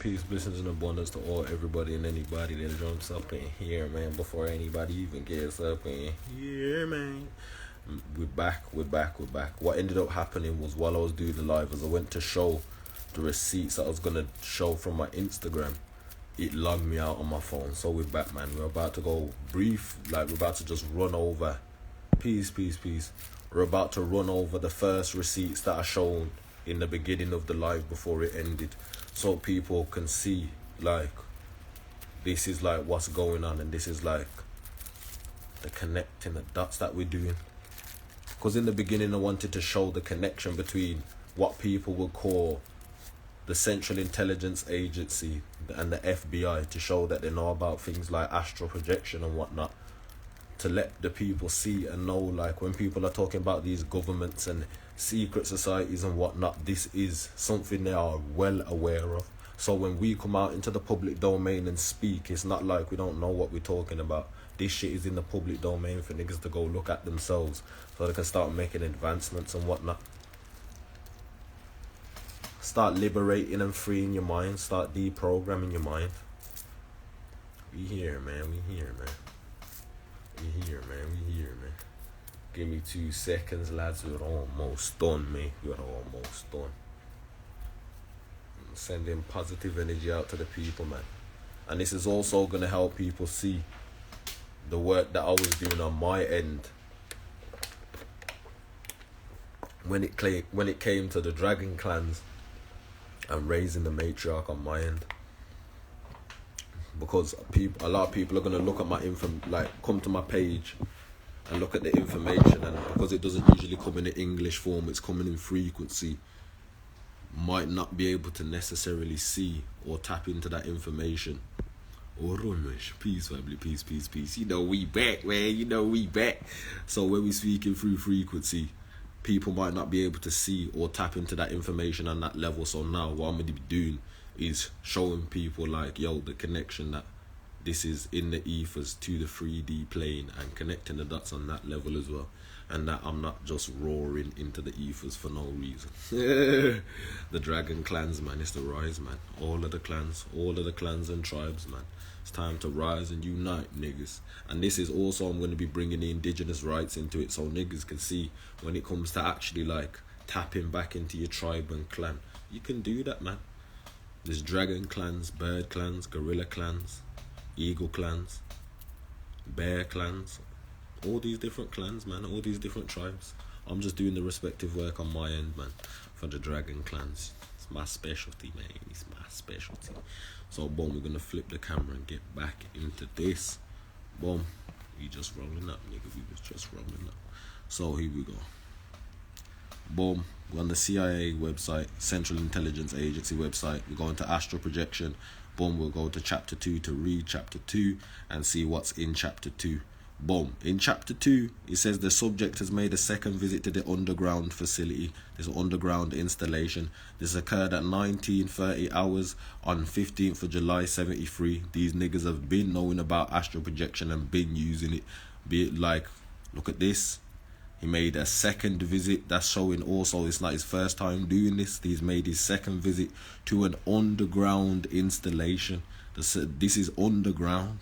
peace, blessings, and abundance to all, everybody, and anybody that jumps up in here, man. Before anybody even gets up in here, man. We're back. What ended up happening was while I was doing the live, as I went to show the receipts that I was gonna show from my Instagram, it logged me out on my phone. So we're back, man. We're about to go brief, like we're about to just run over. Peace. We're about to run over the first receipts that I showed in the beginning of the live before it ended, so people can see like this is like what's going on, and this is like the connecting the dots that we're doing. Because in the beginning I wanted to show the connection between what people would call the Central Intelligence Agency and the FBI, to show that they know about things like astral projection and whatnot, to let the people see and know, like when people are talking about these governments and secret societies and whatnot, this is something they are well aware of. So when we come out into the public domain and speak, it's not like we don't know what we're talking about. This shit is in the public domain for niggas to go look at themselves, so they can start making advancements and whatnot. Start liberating and freeing your mind. Start deprogramming your mind. We here, man. We here, man. Give me 2 seconds, lads. We're almost done, mate. We're almost done. I'm sending positive energy out to the people, man. And this is also going to help people see the work that I was doing on my end when it came to the Dragon clans and raising the matriarch on my end. Because a lot of people are going to look at my info, like come to my page and look at the information, and because it doesn't usually come in the English form, it's coming in frequency, might not be able to necessarily see or tap into that information. Or peace, family, peace. You know we back, man. So when we speaking through frequency, people might not be able to see or tap into that information on that level. So now what I'm going to be doing is showing people like, yo, the connection that this is in the ethers to the 3D plane, and connecting the dots on that level as well. And that I'm not just roaring into the ethers for no reason. The Dragon clans, man, it's the rise, man. All of the clans and tribes, man. It's time to rise and unite, niggas. And this is also, I'm going to be bringing the indigenous rights into it, so niggas can see when it comes to actually like tapping back into your tribe and clan. You can do that, man. There's dragon clans, bird clans, gorilla clans, eagle clans, bear clans, all these different clans, man, all these different tribes. I'm just doing the respective work on my end, man, for the dragon clans. It's my specialty, man. It's my specialty. So, boom, we're going to flip the camera and get back into this. Boom. We just rolling up, nigga. We was just rolling up. So, here we go. Boom. We're on the CIA website, Central Intelligence Agency website. We're going to astral projection. Boom. We'll go to chapter 2 to read chapter 2 and see what's in chapter 2. Boom. In chapter 2, it says the subject has made a second visit to the underground facility. This underground installation. This occurred at 19:30 hours on 15th of July 73. These niggas have been knowing about astral projection and been using it. Be it like, look at this. He made a second visit. That's showing also it's not his first time doing this. He's made his second visit to an underground installation. This is underground.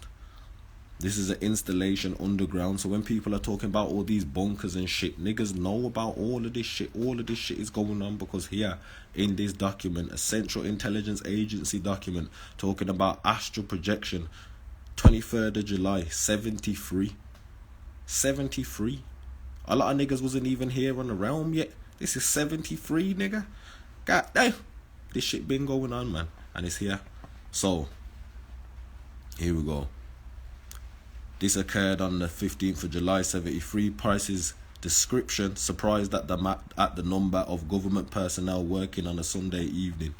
This is an installation underground. So when people are talking about all these bunkers and shit, niggas know about all of this shit. All of this shit is going on because here in this document, a Central Intelligence Agency document talking about astral projection, 23rd of July, 73. 73. A lot of niggas wasn't even here on the realm yet. This is 73, nigga. God damn. This shit been going on, man. And it's here. So, here we go. This occurred on the 15th of July, 73. Price's description, surprised at the number of government personnel working on a Sunday evening.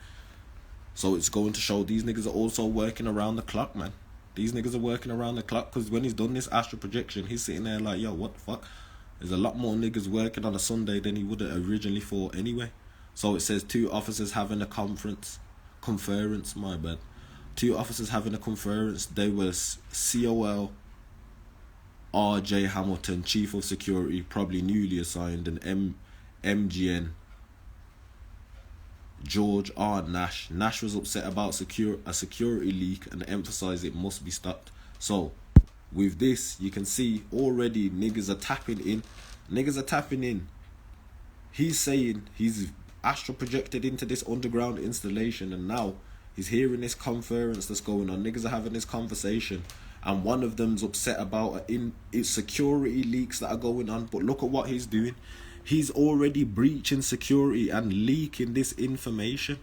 So it's going to show these niggas are also working around the clock, man. These niggas are working around the clock, because when he's done this astral projection, he's sitting there like, yo, what the fuck? There's a lot more niggas working on a Sunday than he would have originally thought anyway. So it says 2 officers having a conference, my bad. 2 officers having a conference. They were COL R.J. Hamilton, Chief of Security, probably newly assigned, and MGN George R. Nash. Nash was upset about a security leak and emphasized it must be stopped. So, with this, you can see already niggas are tapping in. Niggas are tapping in. He's saying he's astral projected into this underground installation, and now he's hearing this conference that's going on. Niggas are having this conversation, and one of them's upset about security leaks that are going on. But look at what he's doing. He's already breaching security and leaking this information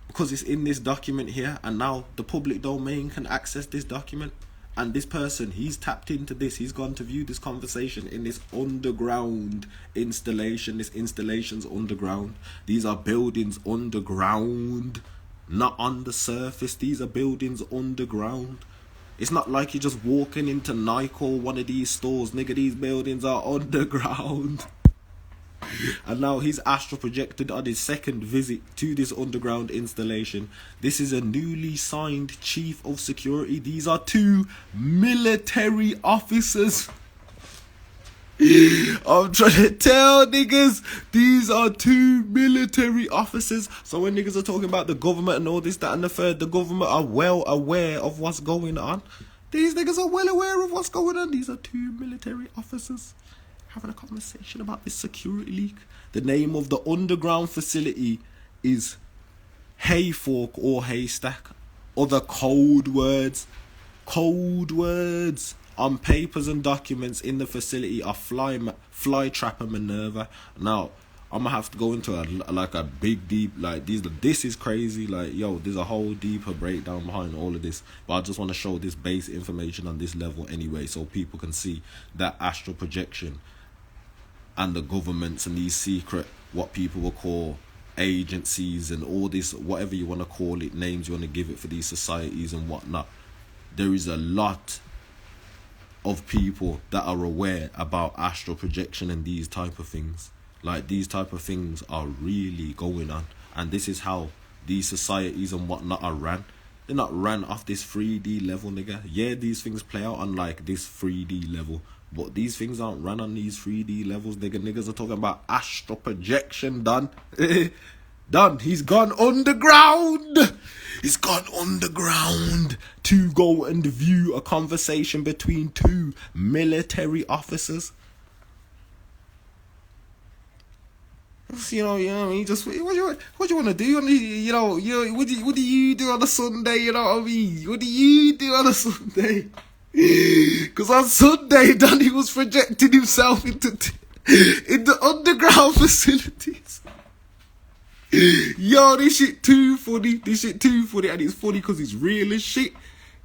because it's in this document here, and now the public domain can access this document. And this person, he's tapped into this. He's gone to view this conversation in this underground installation. This installation's underground. These are buildings underground, not on the surface. These are buildings underground. It's not like you're just walking into Nike or one of these stores. Nigga, these buildings are underground. And now he's astral projected on his second visit to this underground installation. This is a newly signed chief of security. These are 2 military officers. I'm trying to tell niggas, these are 2 military officers. So when niggas are talking about the government and all this, that and the third, the government are well aware of what's going on. These niggas are well aware of what's going on. These are 2 military officers having a conversation about this security leak. The name of the underground facility is Hayfork or Haystack. Other code words on papers and documents in the facility are Flytrap and Minerva. Now, I'm gonna have to go into a big deep, like this is crazy, like yo, there's a whole deeper breakdown behind all of this, but I just want to show this base information on this level anyway, so people can see that astral projection and the governments and these secret, what people will call agencies and all this, whatever you want to call it, names you want to give it for these societies and whatnot. There is a lot of people that are aware about astral projection and these type of things. Like, these type of things are really going on, and this is how these societies and whatnot are ran. They're not ran off this 3D level, nigga. Yeah, these things play out on like this 3D level, but these things aren't run on these 3D levels, nigga. Niggas are talking about astral projection, done. Done. He's gone underground. He's gone underground to go and view a conversation between 2 military officers. You know, I mean, just what you want to do? What do you do on a Sunday? You know what I mean? What do you do on a Sunday? Because on Sunday, Danny was projecting himself into underground facilities. Yo, this shit too funny. And it's funny because it's real as shit.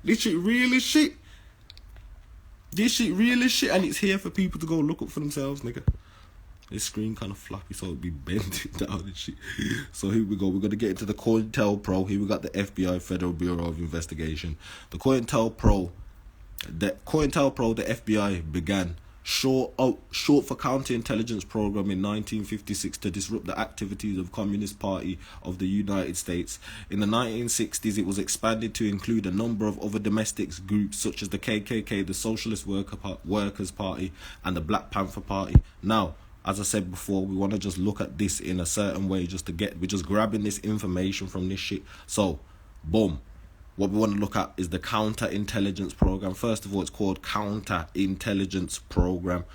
This shit real as shit, and it's here for people to go look up for themselves, nigga. This screen kind of floppy, so it'll be bending down and shit. So here we go. We're going to get into the COINTELPRO. Here we got the FBI, Federal Bureau of Investigation. The COINTELPRO, the FBI began short for counterintelligence program in 1956 to disrupt the activities of Communist Party of the United States. In the 1960s, it was expanded to include a number of other domestic groups such as the KKK, the Socialist Workers Party, and the Black Panther Party. Now, as I said before, we want to just look at this in a certain way we're just grabbing this information from this shit. So, boom. What we want to look at is the counterintelligence program. First of all, it's called counterintelligence program.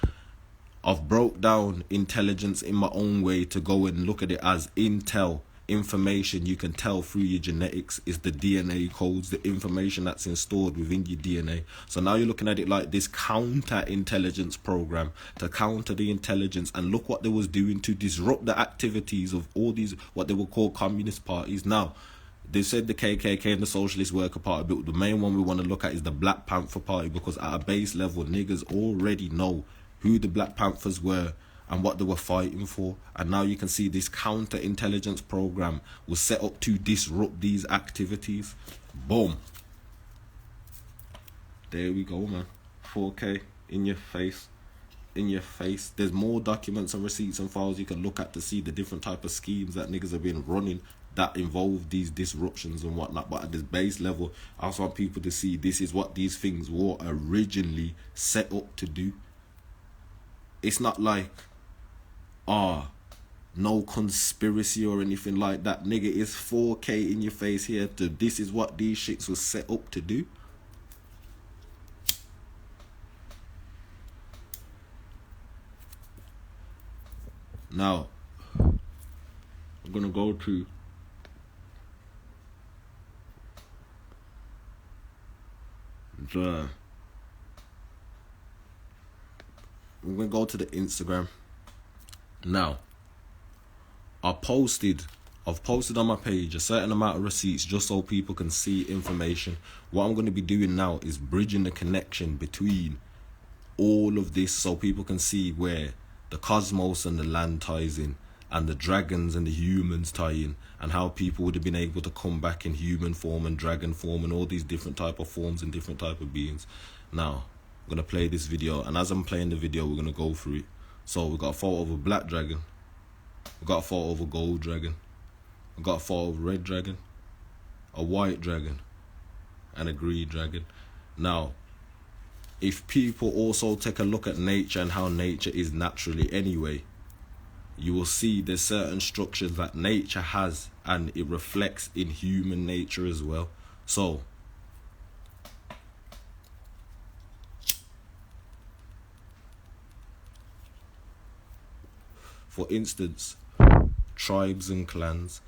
I've broke down intelligence in my own way to go and look at it as intel. Information you can tell through your genetics is the DNA codes, the information that's stored within your DNA. So now you're looking at it like this counterintelligence program to counter the intelligence, and look what they was doing to disrupt the activities of all these, what they would call communist parties. Now, they said the KKK and the Socialist Worker Party, but the main one we want to look at is the Black Panther Party, because at a base level, niggas already know who the Black Panthers were and what they were fighting for. And now you can see this counterintelligence program was set up to disrupt these activities. Boom. There we go, man. 4K in your face. There's more documents and receipts and files you can look at to see the different type of schemes that niggas have been running that involve these disruptions and whatnot. But at this base level, I just want people to see this is what these things were originally set up to do. It's not like, no conspiracy or anything like that. Nigga, it's 4K in your face here. This is what these shits was set up to do. Now, I'm gonna go to I'm gonna go to the Instagram. Now, I've posted on my page a certain amount of receipts just so people can see information. What I'm going to be doing now is bridging the connection between all of this so people can see where the cosmos and the land ties in, and the dragons and the humans tie in, and how people would have been able to come back in human form and dragon form and all these different type of forms and different type of beings. Now, I'm going to play this video, and as I'm playing the video, we're going to go through it. So we got a photo of a black dragon, we got a photo of a gold dragon, we got a photo of a red dragon, a white dragon, and a green dragon. Now, if people also take a look at nature and how nature is naturally anyway, you will see there's certain structures that nature has, and it reflects in human nature as well. So, for instance, tribes and clans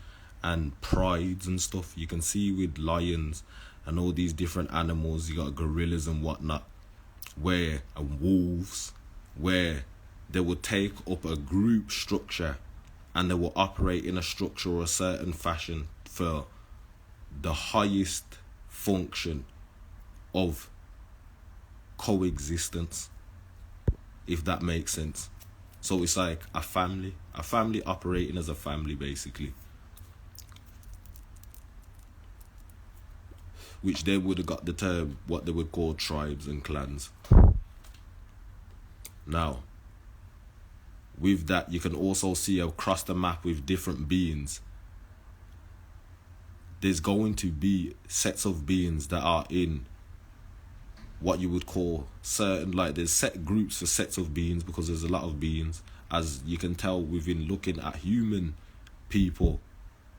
and prides and stuff, you can see with lions and all these different animals, you got gorillas and whatnot, and wolves, where they will take up a group structure and they will operate in a structure or a certain fashion for the highest function of coexistence, if that makes sense. So it's like a family operating as a family, basically, which they would have got the term what they would call tribes and clans. Now, with that, you can also see across the map with different beings, there's going to be sets of beings that are in what you would call certain, like there's set groups for sets of beings, because there's a lot of beings. As you can tell within looking at human people,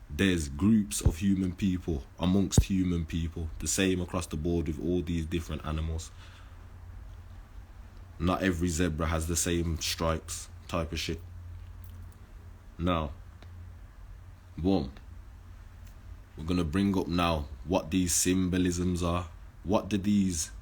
there's groups of human people amongst human people, the same across the board with all these different animals. Not every zebra has the same stripes, type of shit. Now, boom, we're gonna bring up now what these symbolisms are. What do these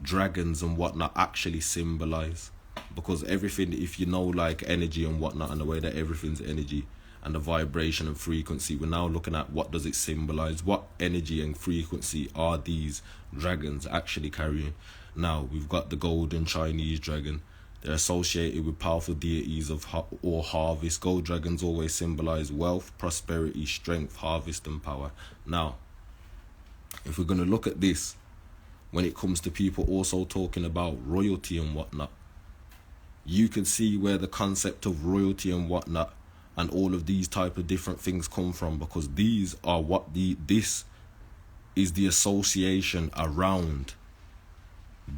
dragons and whatnot actually symbolize? Because everything, if you know like energy and whatnot, and the way that everything's energy and the vibration and frequency, we're now looking at what does it symbolize, what energy and frequency are these dragons actually carrying. Now, we've got the golden Chinese dragon. They're associated with powerful deities of or harvest. Gold dragons always symbolize wealth, prosperity, strength, harvest, and power. Now, if we're going to look at this, when it comes to people also talking about royalty and whatnot, you can see where the concept of royalty and whatnot and all of these type of different things come from, because these are what this is the association around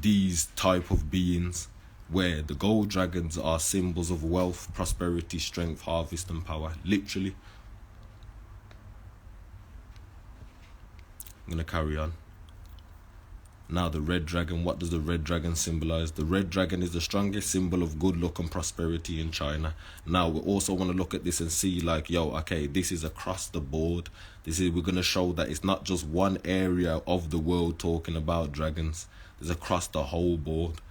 these type of beings, where the gold dragons are symbols of wealth, prosperity, strength, harvest, and power. Literally. I'm gonna carry on. Now, the red dragon, what does the red dragon symbolize? The red dragon is the strongest symbol of good luck and prosperity in China. Now, we also want to look at this and see like, yo, okay, this is across the board. We're going to show that it's not just one area of the world talking about dragons. It's across the whole board.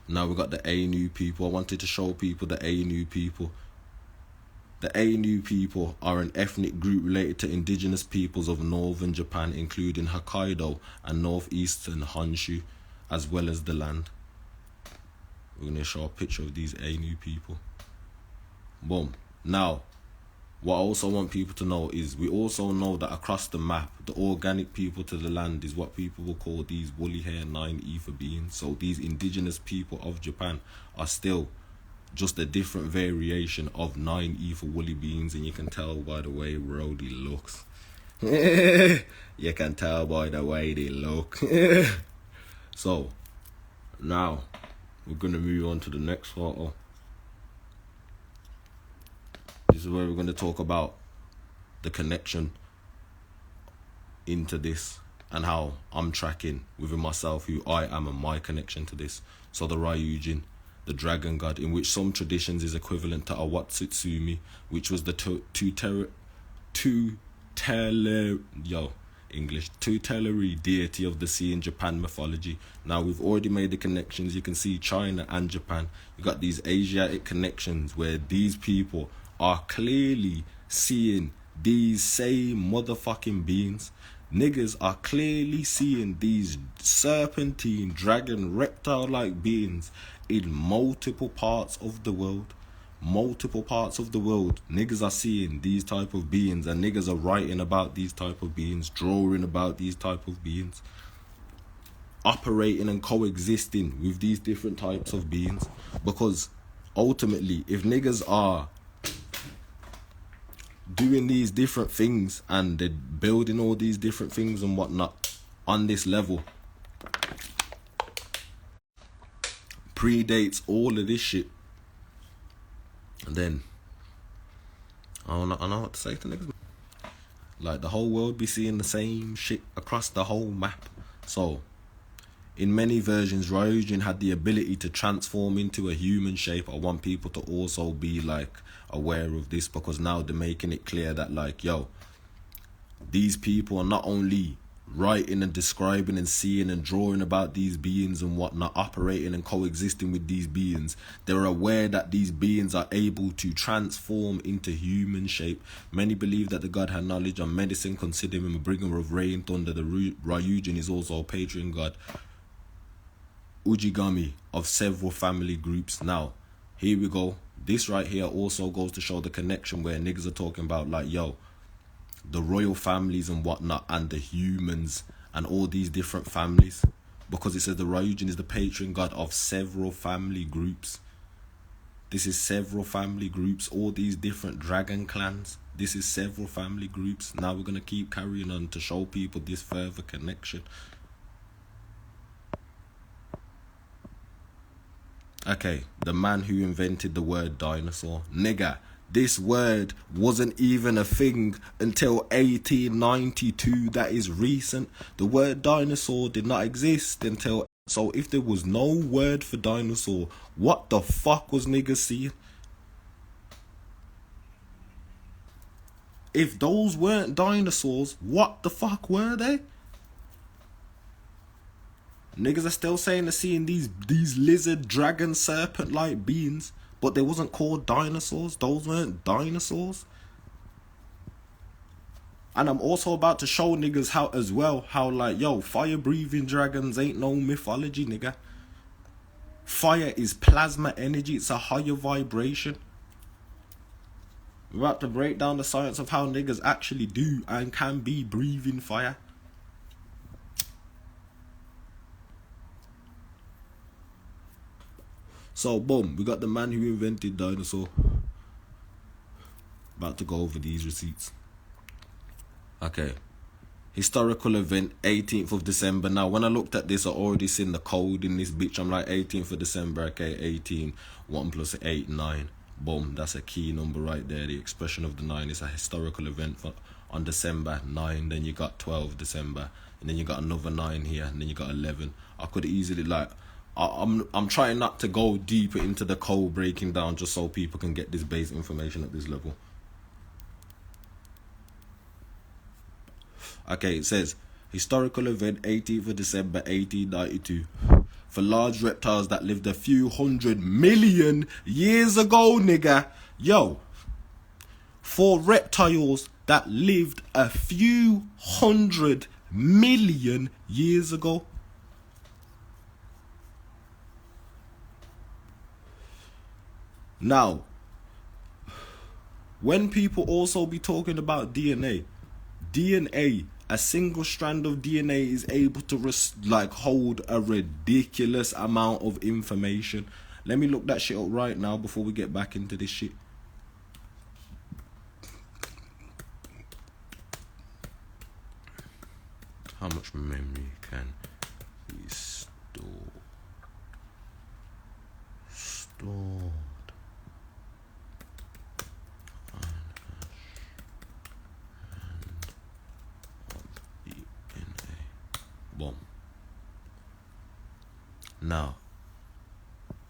Now we got the Ainu people. I wanted to show people the Ainu people. The Ainu people are an ethnic group related to indigenous peoples of northern Japan, including Hokkaido and northeastern Honshu, as well as the land. We're going to show a picture of these Ainu people. Boom. Now, what I also want people to know is we also know that across the map, the organic people to the land is what people will call these woolly hair 9 ether beings. So these indigenous people of Japan are still just a different variation of 9 ether woolly beings, and you can tell by the way Rody looks. You can tell by the way they look. So, now, we're gonna move on to the next photo. This is where we're gonna talk about the connection into this and how I'm tracking within myself who I am and my connection to this. So the Ryujin, the dragon god, in which some traditions is equivalent to Awatsutsumi, which was the tutelary deity of the sea in Japan mythology. Now we've already made the connections. You can see China and Japan. You got these Asiatic connections where these people are clearly seeing these same motherfucking beings. Niggas are clearly seeing these serpentine, dragon, reptile-like beings in multiple parts of the world. Niggas are seeing these type of beings, and niggas are writing about these type of beings, drawing about these type of beings, operating and coexisting with these different types of beings. Because ultimately, if niggas are doing these different things and they're building all these different things and whatnot on this level, predates all of this shit, and then I don't know what to say to niggas. Like, the whole world be seeing the same shit across the whole map. So in many versions, Ryujin had the ability to transform into a human shape. I want people to also be like aware of this, because now they're making it clear that, like, yo, these people are not only writing and describing and seeing and drawing about these beings and whatnot, operating and coexisting with these beings, they're aware that these beings are able to transform into human shape. Many believe that the god had knowledge on medicine, consider him a bringer of rain, thunder. The Ryujin is also a patron god, Ujigami, of several family groups. Now, here we go. This right here also goes to show the connection where niggas are talking about, like, yo, the royal families and whatnot, and the humans and all these different families, because it says the Ryujin is the patron god of several family groups. This is several family groups, all these different dragon clans. This is several family groups. Now we're going to keep carrying on to show people this further connection. Okay, the man who invented the word dinosaur. Nigga, this word wasn't even a thing until 1892. That is recent. The word dinosaur did not exist until... So if there was no word for dinosaur, what the fuck was niggas seeing? If those weren't dinosaurs, what the fuck were they? Niggas are still saying they're seeing these lizard, dragon, serpent-like beings, but they wasn't called dinosaurs. Those weren't dinosaurs. And I'm also about to show niggas how like, yo, fire-breathing dragons ain't no mythology, nigga. Fire is plasma energy. It's a higher vibration. We're about to break down the science of how niggas actually do and can be breathing fire. So, boom, we got the man who invented dinosaur. About to go over these receipts. Okay. Historical event, 18th of December. Now, when I looked at this, I already seen the code in this bitch. I'm like, 18th of December, okay, 18, 1 plus 8, 9. Boom, that's a key number right there. The expression of the 9 is a historical event on December 9. Then you got 12 December. And then you got another 9 here. And then you got 11. I could easily, like... I'm trying not to go deeper into the code breaking down, just so people can get this base information at this level. Okay, it says, historical event 18th of December 1892. For large reptiles that lived a few 100 million years ago, nigga. Yo, for reptiles that lived a few 100 million years ago. Now, when people also be talking about DNA, a single strand of DNA is able to hold a ridiculous amount of information. Let me look that shit up right now before we get back into this shit. How much memory can we store? stored DNA. Boom. Now,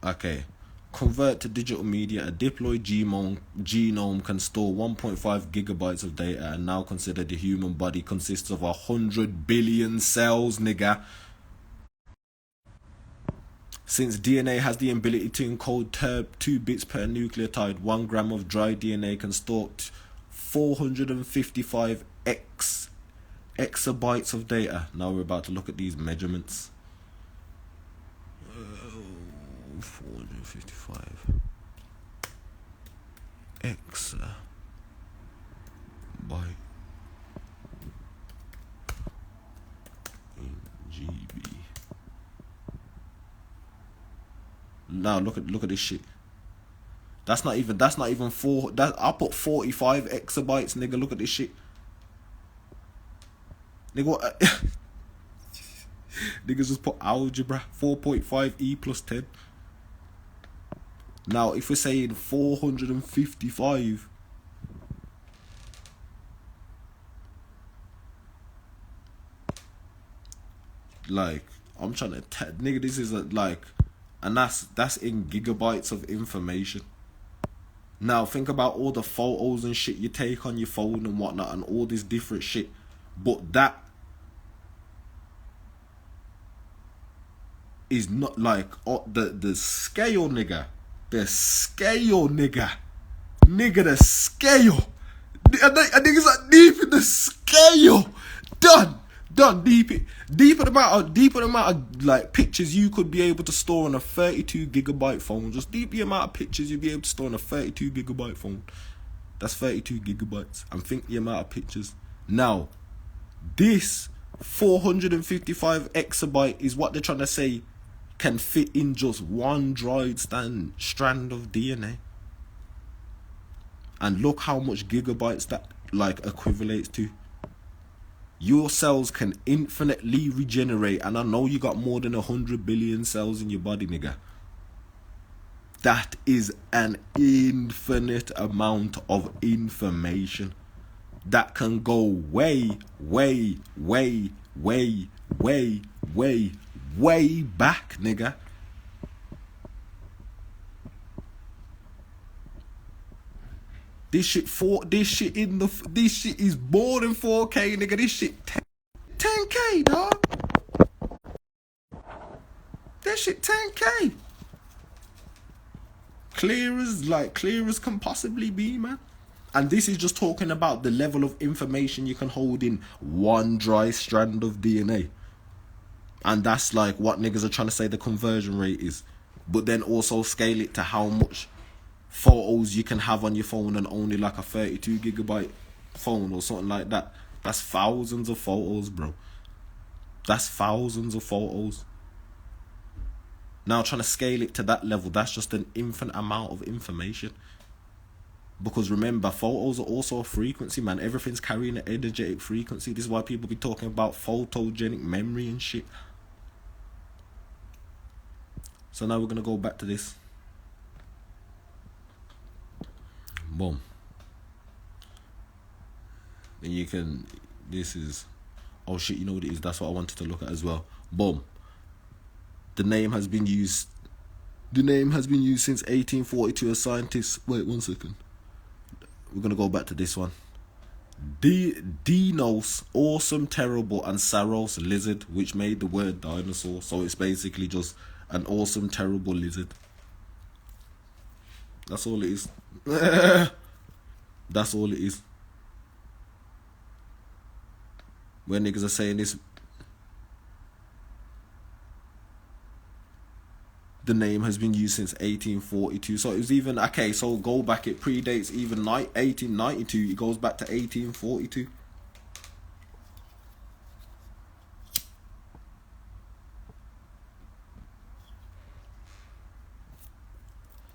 okay. Convert to digital media. A diploid genome can store 1.5 gigabytes of data, and now consider the human body consists of 100 billion cells, nigga. Since DNA has the ability to encode 2 bits per nucleotide, 1 gram of dry DNA can store 455 exabytes of data. Now we're about to look at these measurements. 455 exabyte in GB. Now look at this shit. That's not even four. I put 45 exabytes, nigga. Look at this shit, nigga. What? Niggas just put algebra 4.5 e plus 10. Now, if we're saying 455, like, I'm trying to nigga, this is like, and that's in gigabytes of information. Now, think about all the photos and shit you take on your phone and whatnot, and all this different shit. But that is not like the scale, nigga. The scale, nigga. Nigga, the scale. Niggas like deep in the scale. Done. Deeper the amount of like pictures you could be able to store on a 32 gigabyte phone. Just deep the amount of pictures you'd be able to store on a 32 gigabyte phone. That's 32 gigabytes. And think the amount of pictures. Now, this 455 exabyte is what they're trying to say can fit in just one dried strand of DNA. And look how much gigabytes that like equivalates to. Your cells can infinitely regenerate, and I know you got more than 100 billion cells in your body, nigga. That is an infinite amount of information that can go way back, nigga. This shit is more than 4K, nigga. This shit 10K, dog. This shit 10K. Clear as can possibly be, man. And this is just talking about the level of information you can hold in one dry strand of DNA. And that's like what niggas are trying to say the conversion rate is. But then also scale it to how much photos you can have on your phone, and only like a 32 gigabyte phone or something like that. That's thousands of photos, bro. That's thousands of photos. Now trying to scale it to that level, that's just an infinite amount of information. Because remember, photos are also a frequency, man. Everything's carrying an energetic frequency. This is why people be talking about photogenic memory and shit. So now we're going to go back to this. Boom. And you can, this is, oh shit, you know what it is? That's what I wanted to look at as well. Boom. The name has been used since 1842 as scientists. Wait 1 second. We're going to go back to this one. Dinos, awesome, terrible, and Saros, lizard, which made the word dinosaur. So it's basically just an awesome, terrible lizard. That's all it is. That's all it is. When niggas are saying this, the name has been used since 1842. So it was even, okay, so go back, it predates even 1892. It goes back to 1842.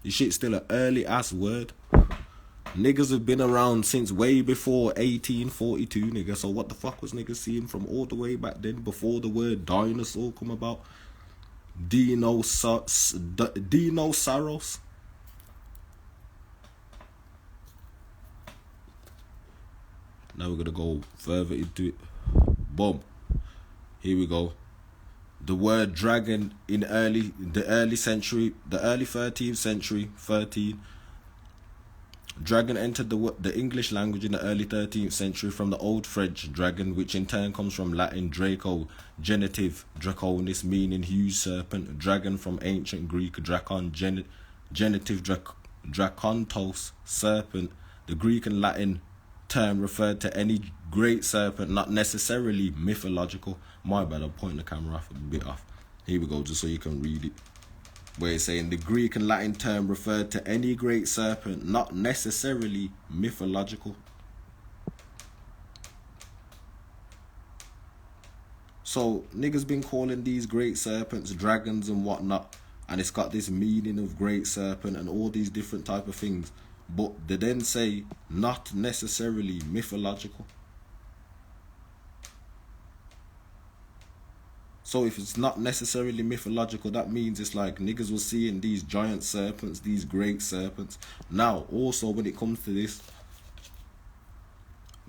This shit's still an early ass word. Niggas have been around since way before 1842, nigga. So what the fuck was niggas seeing from all the way back then, before the word dinosaur come about? Dinosaurus. Now we're gonna go further into it. Boom. Here we go. The word dragon in the early 13th century, dragon entered the English language in the early 13th century from the Old French dragon, which in turn comes from Latin draco, genitive draconis, meaning huge serpent. Dragon from ancient Greek drakon, genitive drakontos, serpent. The Greek and Latin term referred to any great serpent, not necessarily mythological. My bad, I'm pointing the camera off a bit off. Here we go, just so you can read it. Where it's saying the Greek and Latin term referred to any great serpent, not necessarily mythological. So niggas been calling these great serpents dragons and whatnot, and it's got this meaning of great serpent and all these different type of things, but they then say not necessarily mythological. So if it's not necessarily mythological, that means it's like niggas were seeing these giant serpents, these great serpents. Now, also when it comes to this,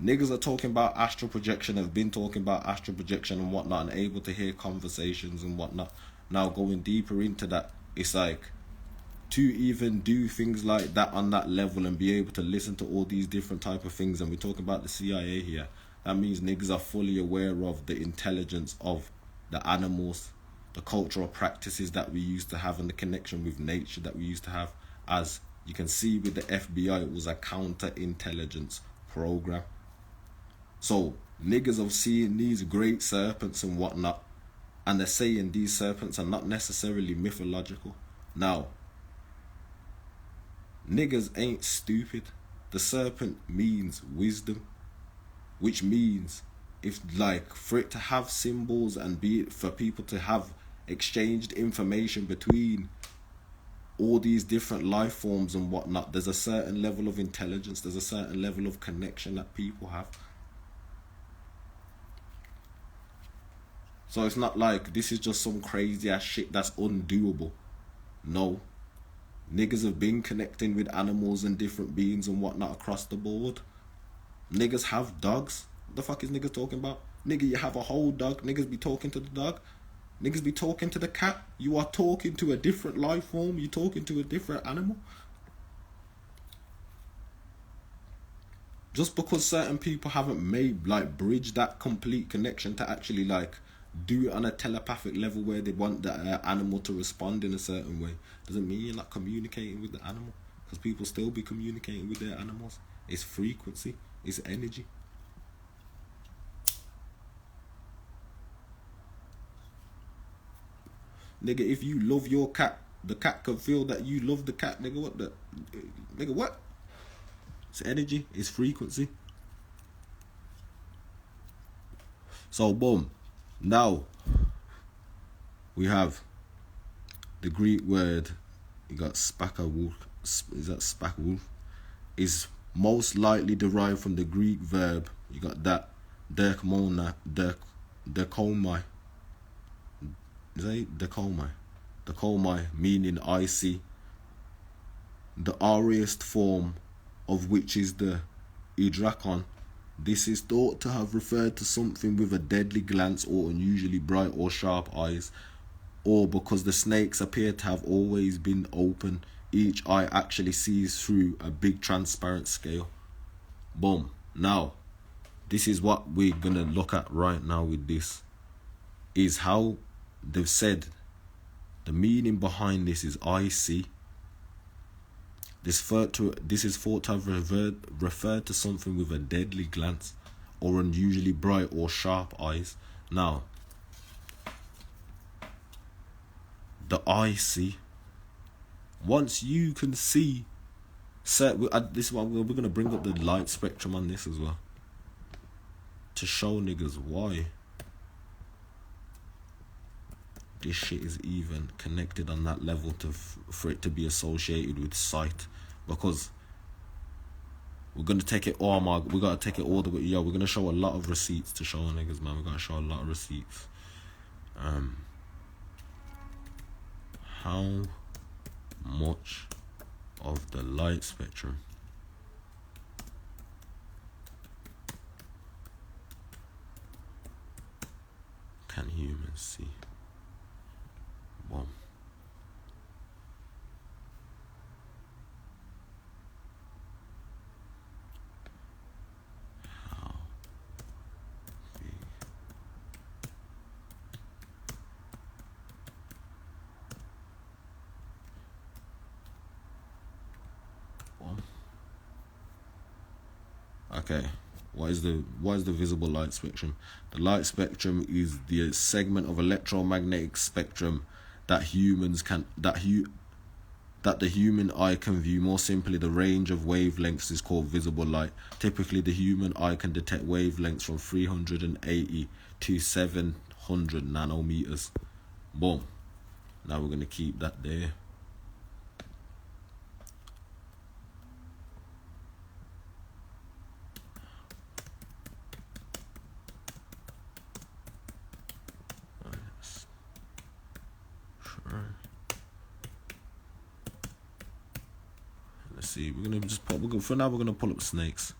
niggas are talking about astral projection, have been talking about astral projection and whatnot, and able to hear conversations and whatnot. Now, going deeper into that, it's like, to even do things like that on that level and be able to listen to all these different type of things, and we're talking about the CIA here, that means niggas are fully aware of the intelligence of the animals, the cultural practices that we used to have, and the connection with nature that we used to have. As you can see with the FBI, it was a counterintelligence program. So niggas have seen these great serpents and whatnot, and they're saying these serpents are not necessarily mythological. Now, niggas ain't stupid. The serpent means wisdom, which means if like for it to have symbols and be for people to have exchanged information between all these different life forms and whatnot, there's a certain level of intelligence, there's a certain level of connection that people have. So it's not like this is just some crazy ass shit that's undoable. No. Niggas have been connecting with animals and different beings and whatnot across the board. Niggas have dogs. What the fuck is niggas talking about? Nigga, you have a whole dog. Niggas be talking to the dog. Niggas be talking to the cat. You are talking to a different life form. You're talking to a different animal. Just because certain people haven't made, like, bridge that complete connection to actually, like, do it on a telepathic level where they want the animal to respond in a certain way, doesn't mean you're not communicating with the animal. Because people still be communicating with their animals. It's frequency. It's energy. Nigga, if you love your cat, the cat can feel that you love the cat. Nigga, what the? Nigga, what? It's energy. It's frequency. So, boom. Now, we have the Greek word. You got spakawulf. Is that spakawulf? Is most likely derived from the Greek verb. You got that. Derkomai. Is that Dekomai? Dekomai, meaning I see. The auriest form of which is the Idrakon. This is thought to have referred to something with a deadly glance or unusually bright or sharp eyes, or because the snakes appear to have always been open, each eye actually sees through a big transparent scale. Boom. Now, this is what we're gonna look at right now with this, is how they've said the meaning behind this is I see. This is thought to have referred to something with a deadly glance or unusually bright or sharp eyes. Now, the I see. Once you can see, this is why we're going to bring up the light spectrum on this as well, to show niggas why this shit is even connected on that level for it to be associated with sight. Because we're gonna take it all, we gotta take it all the way. Yo, we're gonna show a lot of receipts to show niggas, man. We're gonna show a lot of receipts. How much of the light spectrum can humans see? Boom. How big? Boom. Okay. What is the visible light spectrum? The light spectrum is the segment of electromagnetic spectrum that the human eye can view. More simply, the range of wavelengths is called visible light. Typically, the human eye can detect wavelengths from 380 to 700 nanometers. Boom. Now we're going to keep that there. Let's see. We're gonna just for now. We're gonna pull up snakes.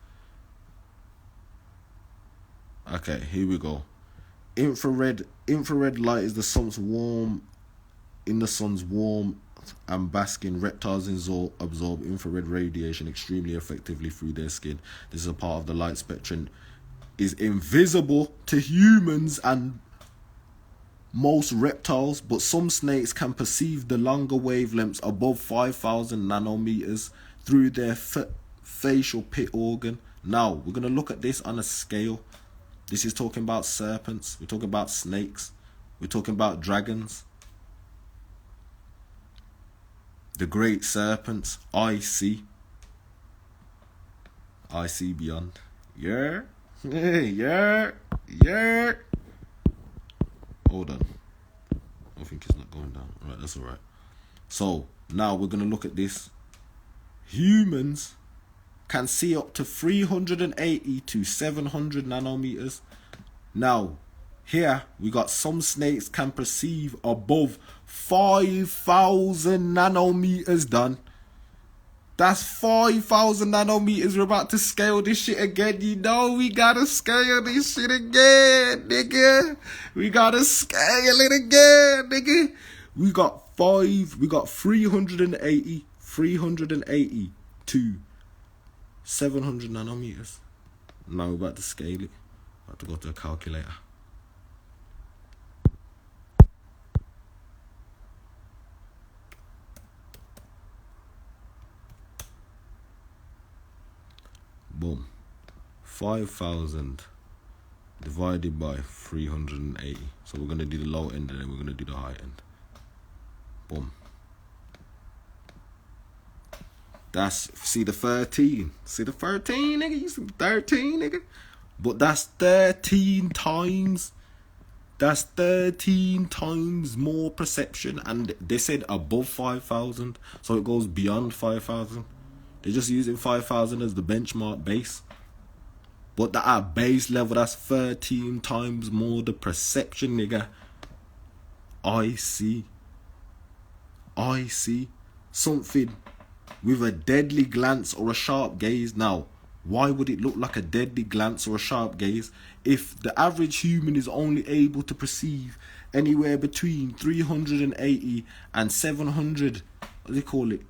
Okay, here we go. Infrared light is the sun's warm and basking. Reptiles absorb infrared radiation extremely effectively through their skin. This is a part of the light spectrum is invisible to humans and most reptiles, but some snakes can perceive the longer wavelengths above 5,000 nanometers through their facial pit organ. Now, we're going to look at this on a scale. This is talking about serpents. We're talking about snakes. We're talking about dragons. The great serpents. I see beyond. Yeah. Hold on. I think it's not going down. Alright, that's alright. So, now we're going to look at this. Humans can see up to 380 to 700 nanometers. Now, here we got some snakes can perceive above 5,000 nanometers done. That's 5,000 nanometers. We're about to scale this shit again. You know we gotta scale this shit again, nigga. We gotta scale it again, nigga. We got 380 to 700 nanometers. Now we're about to scale it. About to go to a calculator. Boom. 5,000 divided by 380. So we're going to do the low end and then we're going to do the high end. Boom. See the 13. See the 13, nigga? You see the 13, nigga? But that's 13 times. That's 13 times more perception. And they said above 5,000. So it goes beyond 5,000. They're just using 5,000 as the benchmark base. But at base level, that's 13 times more the perception, nigga. I see something with a deadly glance or a sharp gaze. Now, why would it look like a deadly glance or a sharp gaze if the average human is only able to perceive anywhere between 380 and 700, what do they call it?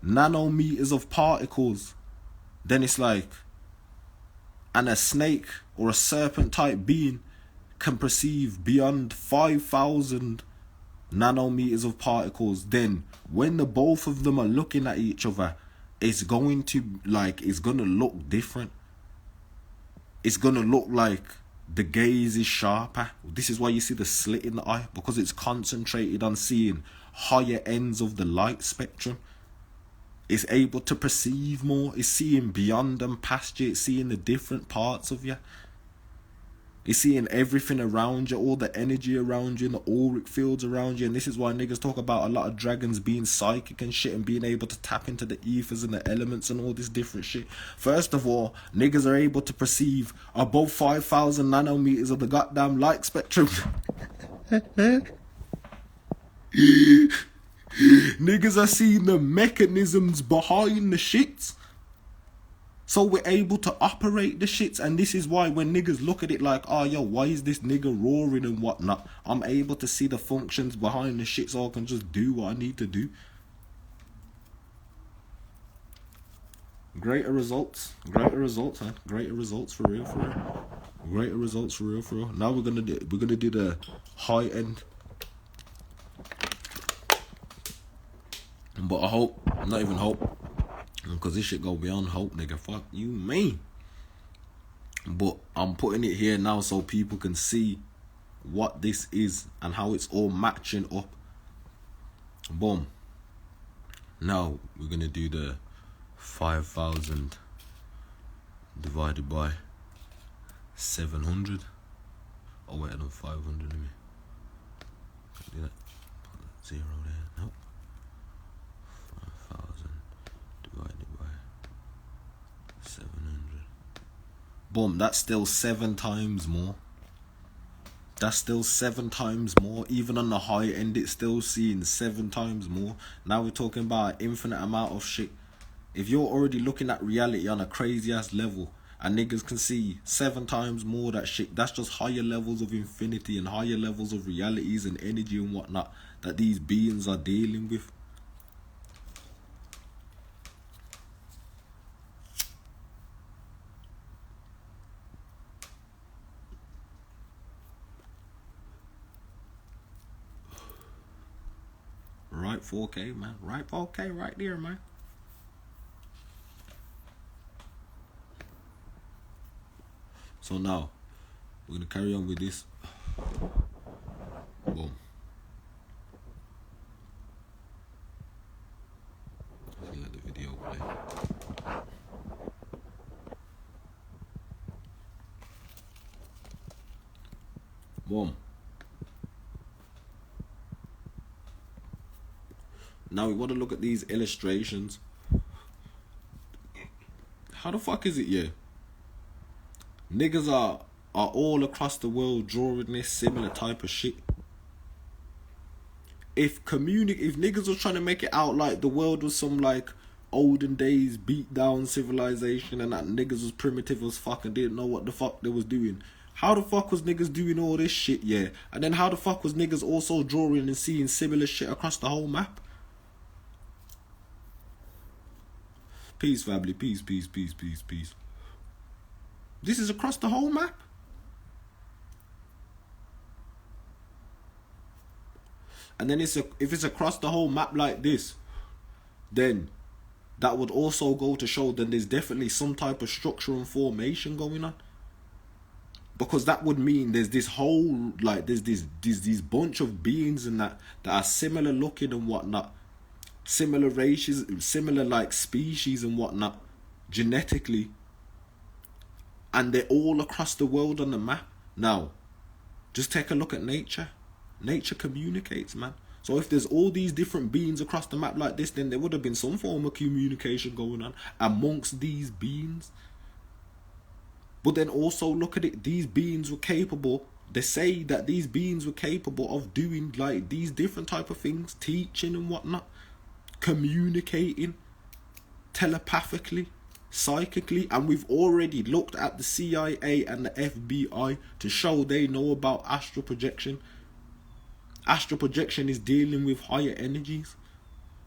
Nanometers of particles? Then it's like, and a snake or a serpent type being can perceive beyond 5,000 nanometers of particles. Then when the both of them are looking at each other, it's going to look different. It's going to look like the gaze is sharper. This is why you see the slit in the eye, because it's concentrated on seeing higher ends of the light spectrum. It's able to perceive more. It's seeing beyond and past you. It's seeing the different parts of you. It's seeing everything around you, all the energy around you and the auric fields around you. And this is why niggas talk about a lot of dragons being psychic and shit and being able to tap into the ethers and the elements and all this different shit. First of all, niggas are able to perceive above 5,000 nanometers of the goddamn light spectrum. Niggas are seeing the mechanisms behind the shits. So we're able to operate the shits, and this is why when niggas look at it like, oh yo, why is this nigga roaring and whatnot, I'm able to see the functions behind the shit so I can just do what I need to do. Greater results, man. Greater results for real. Greater results for real. Now we're gonna do the high end. But I hope, not even hope, because this shit go beyond hope, nigga. Fuck you, man. But I'm putting it here now so people can see what this is and how it's all matching up. Boom. Now we're gonna do the 5,000 divided by 700. Oh wait, no, 500. Let me do that. Put that 0 there. Nope. 5,000 divided by 700. Boom. That's still 7 times more. That's still 7 times more. Even on the high end, it's still seeing 7 times more. Now we're talking about an infinite amount of shit. If you're already looking at reality on a crazy ass level and niggas can see 7 times more that shit, that's just higher levels of infinity and higher levels of realities and energy and whatnot that these beings are dealing with. Right 4K, man. Right 4K right there, man. So now, we're going to carry on with this. Boom. Let's let the video play. Boom. Now we want to look at these illustrations. How the fuck is it, yeah? Niggas are all across the world drawing this similar type of shit. If niggas was trying to make it out like the world was some like olden days beat down civilization and that niggas was primitive as fuck and didn't know what the fuck they was doing, how the fuck was niggas doing all this shit, yeah? And then how the fuck was niggas also drawing and seeing similar shit across the whole map? Peace, family. Peace. This is across the whole map. And then if it's across the whole map like this, then that would also go to show that there's definitely some type of structure and formation going on. Because that would mean there's this whole, like, there's these bunch of beings and that are similar looking and whatnot. Similar races, similar like species and whatnot, genetically. And they're all across the world on the map. Now, just take a look at nature. Nature communicates, man. So if there's all these different beings across the map like this, then there would have been some form of communication going on amongst these beings. But then also look at it, these beings were capable, they say that these beings were capable of doing like these different type of things, teaching and whatnot, communicating telepathically, psychically, and we've already looked at the CIA and the FBI to show they know about astral projection. Astral projection is dealing with higher energies.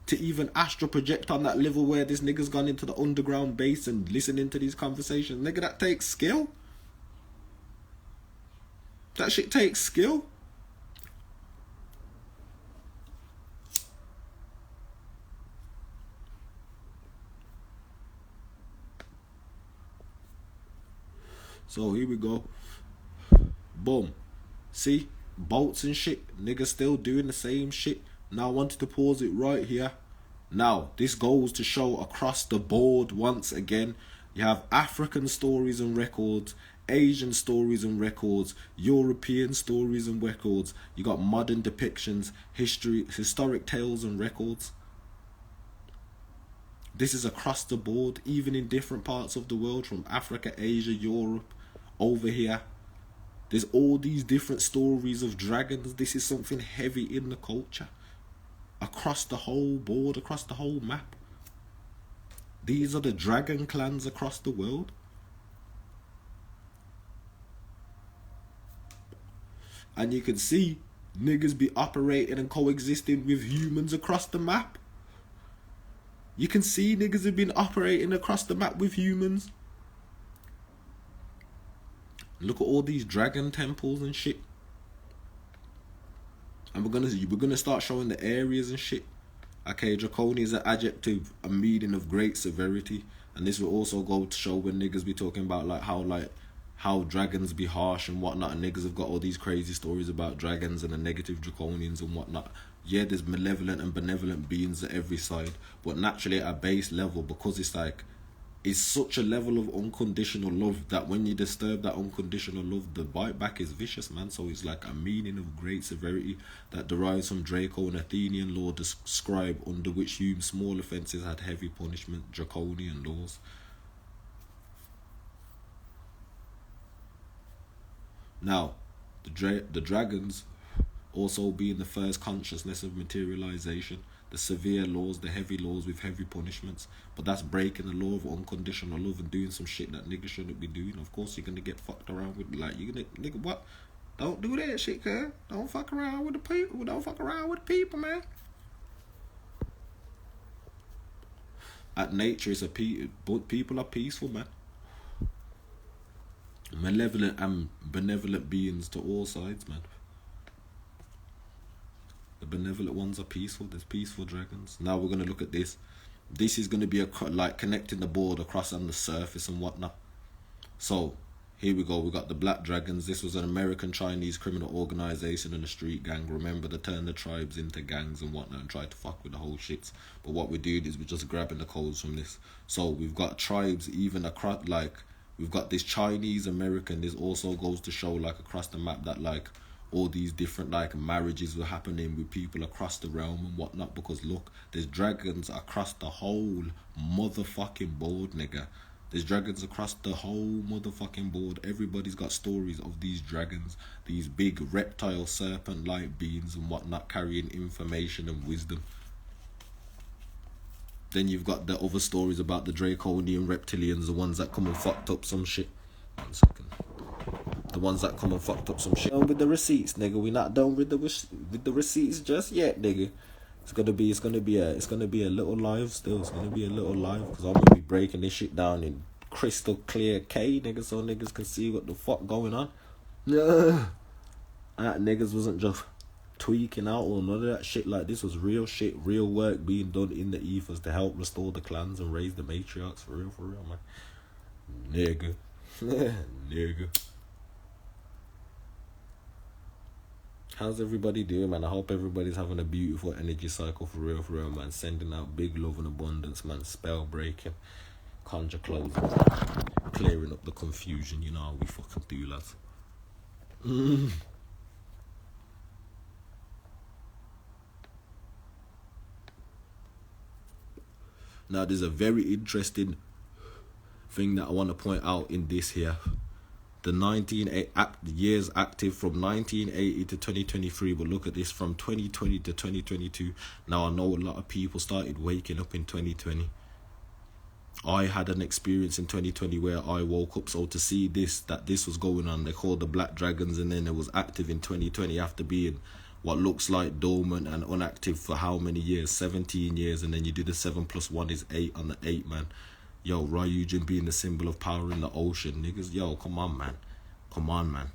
To even astral project on that level where this nigga's gone into the underground base and listening to these conversations, nigga, that takes skill. That shit takes skill. So here we go. Boom. See? Bolts and shit. Niggas still doing the same shit. Now I wanted to pause it right here. Now, this goes to show across the board once again. You have African stories and records, Asian stories and records, European stories and records. You got modern depictions, historic tales and records. This is across the board, even in different parts of the world, from Africa, Asia, Europe, over here. There's all these different stories of dragons. This is something heavy in the culture. Across the whole board, across the whole map. These are the dragon clans across the world. And you can see niggas be operating and coexisting with humans across the map. You can see niggas have been operating across the map with humans. Look at all these dragon temples and shit. And we're gonna start showing the areas and shit. Okay, draconian is an adjective, a meaning of great severity, and this will also go to show when niggas be talking about how dragons be harsh and whatnot, and niggas have got all these crazy stories about dragons and the negative draconians and whatnot. Yeah, there's malevolent and benevolent beings at every side, but naturally at a base level, because it's such a level of unconditional love that when you disturb that unconditional love, the bite back is vicious, man. So it's like a meaning of great severity that derives from Draco and Athenian law, describe under which human small offences had heavy punishment, draconian laws. Now, the dragons also being the first consciousness of materialization, the severe laws, the heavy laws with heavy punishments, but that's breaking the law of unconditional love and doing some shit that niggas shouldn't be doing. Of course you're gonna get fucked around with, like, you gonna, nigga, what? Don't do that shit, cuz. Don't fuck around with the people. Don't fuck around with the people, man. At nature, people are peaceful, man. Malevolent and benevolent beings to all sides, man. The benevolent ones are peaceful. There's peaceful dragons. Now we're going to look at this. This is going to be like connecting the board across on the surface and whatnot. So here we go. We got the Black Dragons. This was an American Chinese criminal organization and a street gang. Remember, they turned the tribes into gangs and whatnot and tried to fuck with the whole shits. But what we're doing is we're just grabbing the codes from this. So we've got tribes even across, like, we've got this Chinese American. This also goes to show, like, across the map that, like, all these different, like, marriages were happening with people across the realm and whatnot, because look, there's dragons across the whole motherfucking board, nigga. There's dragons across the whole motherfucking board. Everybody's got stories of these dragons, these big reptile serpent-like beings and whatnot, carrying information and wisdom. Then you've got the other stories about the draconian reptilians, the ones that come and fucked up some shit. 1 second. The ones that come and fucked up some shit. Done with the receipts, nigga. We not done with the receipts just yet, nigga. It's gonna be a little live still. It's gonna be a little live because I'm gonna be breaking this shit down in crystal clear K, nigga, so niggas can see what the fuck going on. Yeah, that niggas wasn't just tweaking out or none of that shit. Like, this was real shit, real work being done in the ethos to help restore the clans and raise the matriarchs. For real, man. Nigga. Nigga. How's everybody doing, man? I hope everybody's having a beautiful energy cycle, for real, man. Sending out big love and abundance, man. Spell breaking, conjure closing, clearing up the confusion. You know how we fucking do, lads. Now, there's a very interesting thing that I want to point out in this here. The years active from 1980 to 2023, but look at this, from 2020 to 2022. Now, I know a lot of people started waking up in 2020. I had an experience in 2020 where I woke up, so to see that this was going on, they called the Black Dragons, and then it was active in 2020 after being what looks like dormant and unactive for how many years? 17 years, and then you do the 7 + 1 is 8 on the 8, man. Yo, Ryujin being the symbol of power in the ocean, niggas. Yo, come on, man.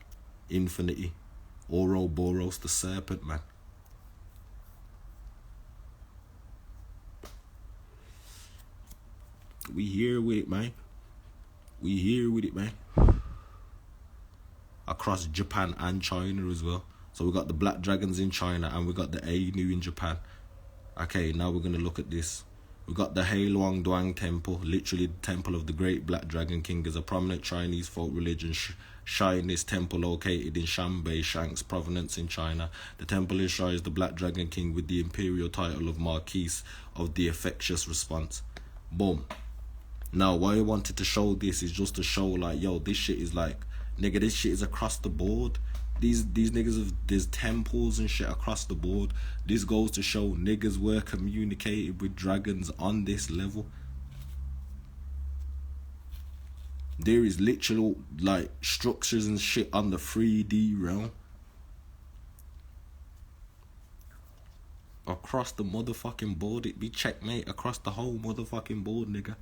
Infinity. Ouroboros, the serpent, man. We here with it, man. Across Japan and China as well. So we got the Black Dragons in China and we got the Ainu in Japan. Okay, now we're going to look at this. We got the Heiluang Duang Temple, literally the temple of the great Black Dragon King, is a prominent Chinese folk religion shrine temple located in Shanbei, Shanxi Province in China. The temple enshrines the Black Dragon King with the imperial title of Marquis of the Infectious Response. Boom. Now, why I wanted to show this is just to show, like, yo, this shit is like, nigga, this shit is across the board. These niggas there's temples and shit across the board. This goes to show niggas were communicated with dragons on this level. There is literal like structures and shit on the 3D realm. Across the motherfucking board, it be checkmate across the whole motherfucking board, nigga.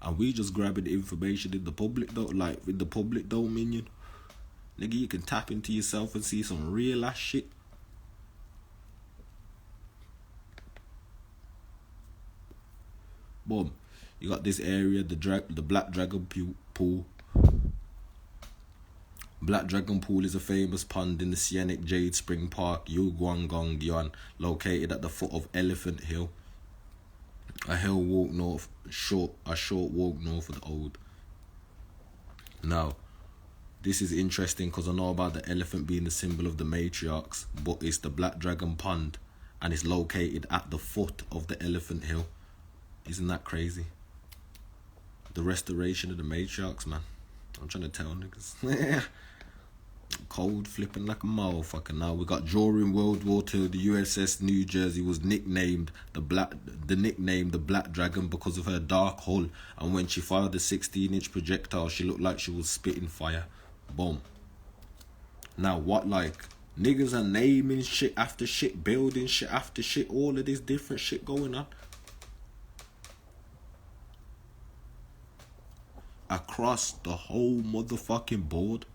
And we just grabbing the information in the public though, like in the public dominion. Nigga, you can tap into yourself and see some real ass shit. Boom. You got this area, the Black Dragon Pool. Black Dragon Pool is a famous pond in the Scenic Jade Spring Park, Yuan, located at the foot of Elephant Hill. A short walk north of the Old. Now, this is interesting because I know about the elephant being the symbol of the matriarchs, but it's the Black Dragon Pond, and it's located at the foot of the Elephant Hill. Isn't that crazy? The restoration of the matriarchs, man. I'm trying to tell niggas. Cold flipping like a motherfucker. Now we got during World War II, the USS New Jersey was nicknamed the Black Dragon because of her dark hull, and when she fired the 16-inch projectile, she looked like she was spitting fire. Boom. Now what, like, niggas are naming shit after shit, building shit after shit, all of this different shit going on across the whole motherfucking board.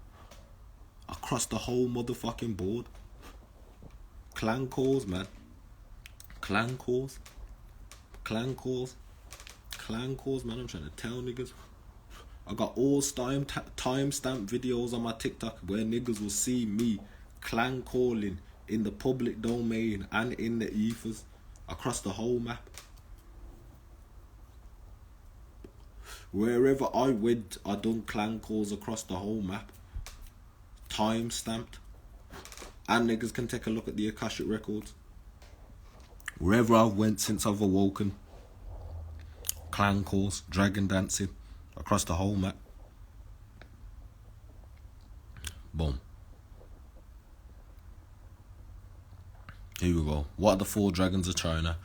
Across the whole motherfucking board. Clan calls, man. Clan calls, man. I'm trying to tell niggas. I got all timestamp videos on my TikTok where niggas will see me clan calling in the public domain and in the ethers across the whole map. Wherever I went, I done clan calls across the whole map. Time stamped, and niggas can take a look at the Akashic records. Wherever I've went since I've awoken, clan calls, dragon dancing across the whole map. Boom. Here we go. What are the 4 dragons of China?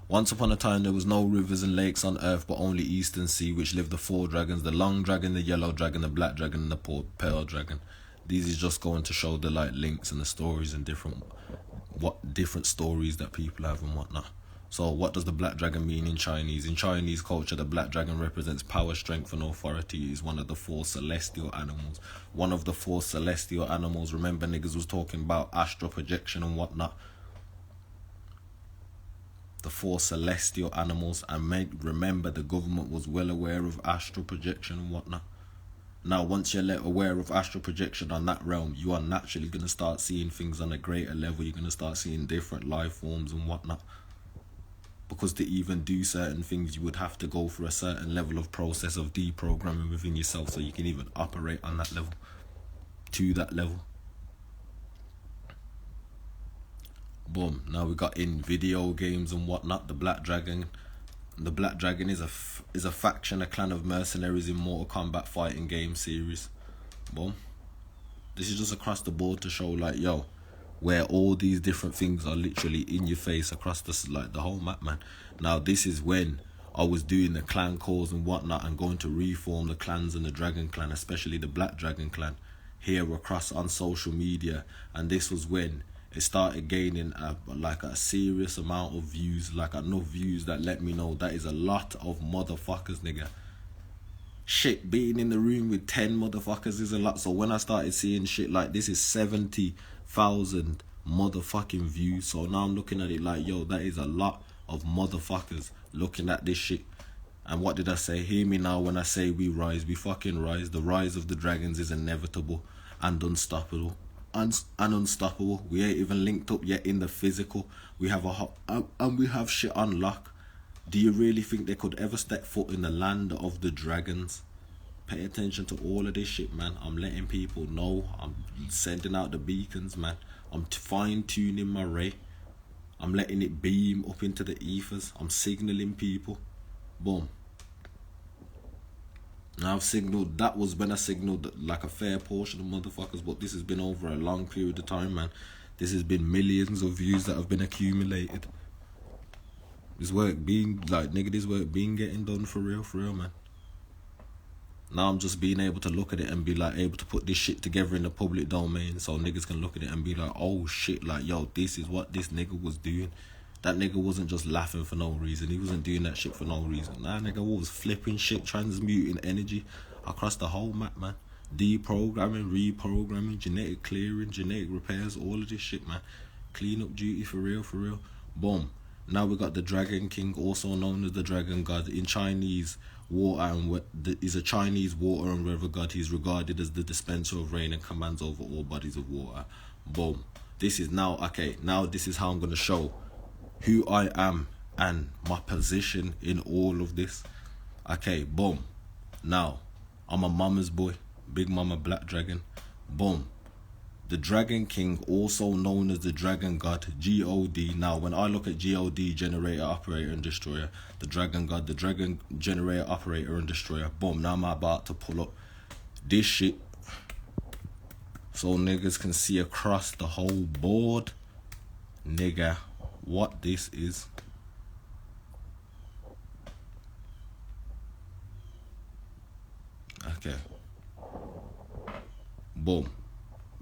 Once upon a time there was no rivers and lakes on earth but only Eastern Sea, which lived the 4 dragons, the long dragon, the yellow dragon, the black dragon, and the pale dragon. These is just going to show the like links and the stories and different stories that people have and whatnot. So what does the black dragon mean in Chinese? In Chinese culture, the black dragon represents power, strength, and authority. It is one of the 4 celestial animals. One of the 4 celestial animals. Remember, niggas was talking about astral projection and whatnot. The 4 celestial animals, and remember the government was well aware of astral projection and whatnot. Now, once you're aware of astral projection on that realm, you are naturally going to start seeing things on a greater level. You're going to start seeing different life forms and whatnot. Because to even do certain things, you would have to go through a certain level of process of deprogramming within yourself so you can even operate on that level, to that level. Boom. Now we got in video games and whatnot, the Black Dragon. The Black Dragon is a faction, a clan of mercenaries in Mortal Kombat fighting game series. Boom. This is just across the board to show like, yo, where all these different things are literally in your face across the whole map, man. Now this is when I was doing the clan calls and whatnot and going to reform the clans and the Dragon Clan, especially the Black Dragon Clan, here across on social media. And this was when it started gaining a serious amount of views, like enough views that let me know that is a lot of motherfuckers, nigga. Shit, being in the room with 10 motherfuckers is a lot. So when I started seeing shit like this is 70,000 motherfucking views. So now I'm looking at it like, yo, that is a lot of motherfuckers looking at this shit. And what did I say? Hear me now when I say we rise. We fucking rise. The rise of the dragons is inevitable and unstoppable. Unstoppable. We ain't even linked up yet in the physical. We have we have shit on lock. Do you really think they could ever step foot in the land of the dragons? Pay attention to all of this shit, man. I'm letting people know. I'm sending out the beacons, man. I'm fine-tuning my ray. I'm letting it beam up into the ethers. I'm signaling people. Boom. Now I've signaled, that was when I signaled like a fair portion of motherfuckers, but this has been over a long period of time, man. This has been millions of views that have been accumulated. This work being, like, nigga, this work being getting done for real, man. Now I'm just being able to look at it and be like able to put this shit together in the public domain so niggas can look at it and be like, oh shit, like, yo, this is what this nigga was doing. That nigga wasn't just laughing for no reason. He wasn't doing that shit for no reason. Nah, nigga was flipping shit, transmuting energy across the whole map, man. Deprogramming, reprogramming, genetic clearing, genetic repairs, all of this shit, man. Clean up duty for real. Boom. Now we got the Dragon King, also known as the Dragon God. In Chinese, is a Chinese water and river god. He's regarded as the dispenser of rain and commands over all bodies of water. Boom. This is now, okay, now this is how I'm going to show who I am and my position in all of this. Okay, boom. Now, I'm a mama's boy, Big Mama Black Dragon. Boom. The Dragon King, also known as the Dragon God, G-O-D. Now, when I look at G-O-D, Generator, Operator, and Destroyer, the Dragon God, the Dragon Generator, Operator, and Destroyer, boom, now I'm about to pull up this shit so niggas can see across the whole board, nigga, what this is. Okay. Boom.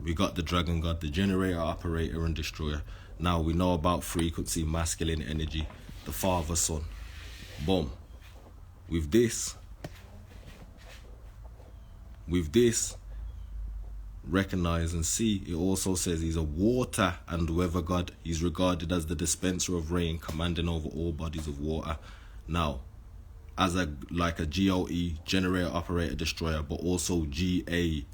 We got the Dragon God, the Generator, Operator, and Destroyer. Now we know about frequency, masculine energy, the father, son. Boom. With this, recognize and see, it also says he's a water and weather god. He's regarded as the dispenser of rain, commanding over all bodies of water. Now, as a GOE, Generator, Operator, Destroyer, but also GAURD,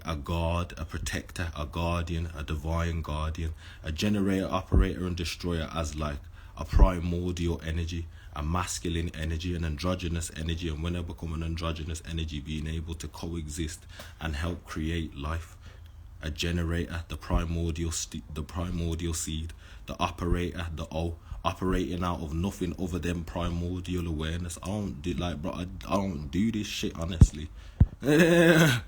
a guard, a protector, a guardian, a divine guardian, a Generator, Operator, and Destroyer as like a primordial energy, a masculine energy, an androgynous energy, and when I become an androgynous energy, being able to coexist and help create life. A generator, the primordial seed, the operator, the O, operating out of nothing other than primordial awareness. I don't do this shit honestly. I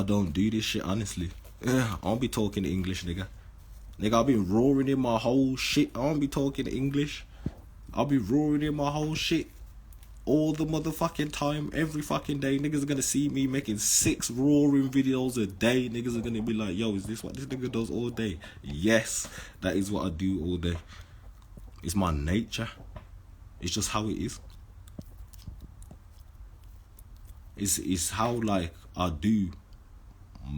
don't do this shit honestly. I don't be talking English, nigga. Nigga, I've been roaring in my whole shit. I don't be talking English. I'll be roaring in my whole shit all the motherfucking time, every fucking day. Niggas are gonna see me making 6 roaring videos a day. Niggas are gonna be like, yo, is this what this nigga does all day? Yes, that is what I do all day. It's my nature. It's just how it is. It's how like I do.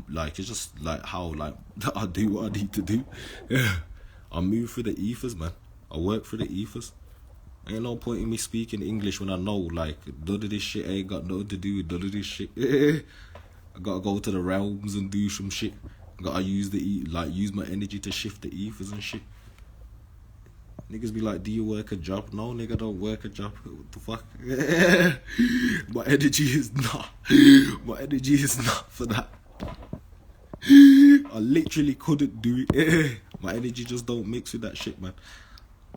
Like, it's just like how like I do what I need to do. Yeah. I move through the ethers, man. I work through the ethers. Ain't no point in me speaking English when I know like none of this shit ain't got nothing to do with none of this shit. I gotta go to the realms and do some shit. Gotta use my energy to shift the ethers and shit. Niggas be like, do you work a job? No, nigga, don't work a job. What the fuck? My energy is not for that. I literally couldn't do it. My energy just don't mix with that shit, man.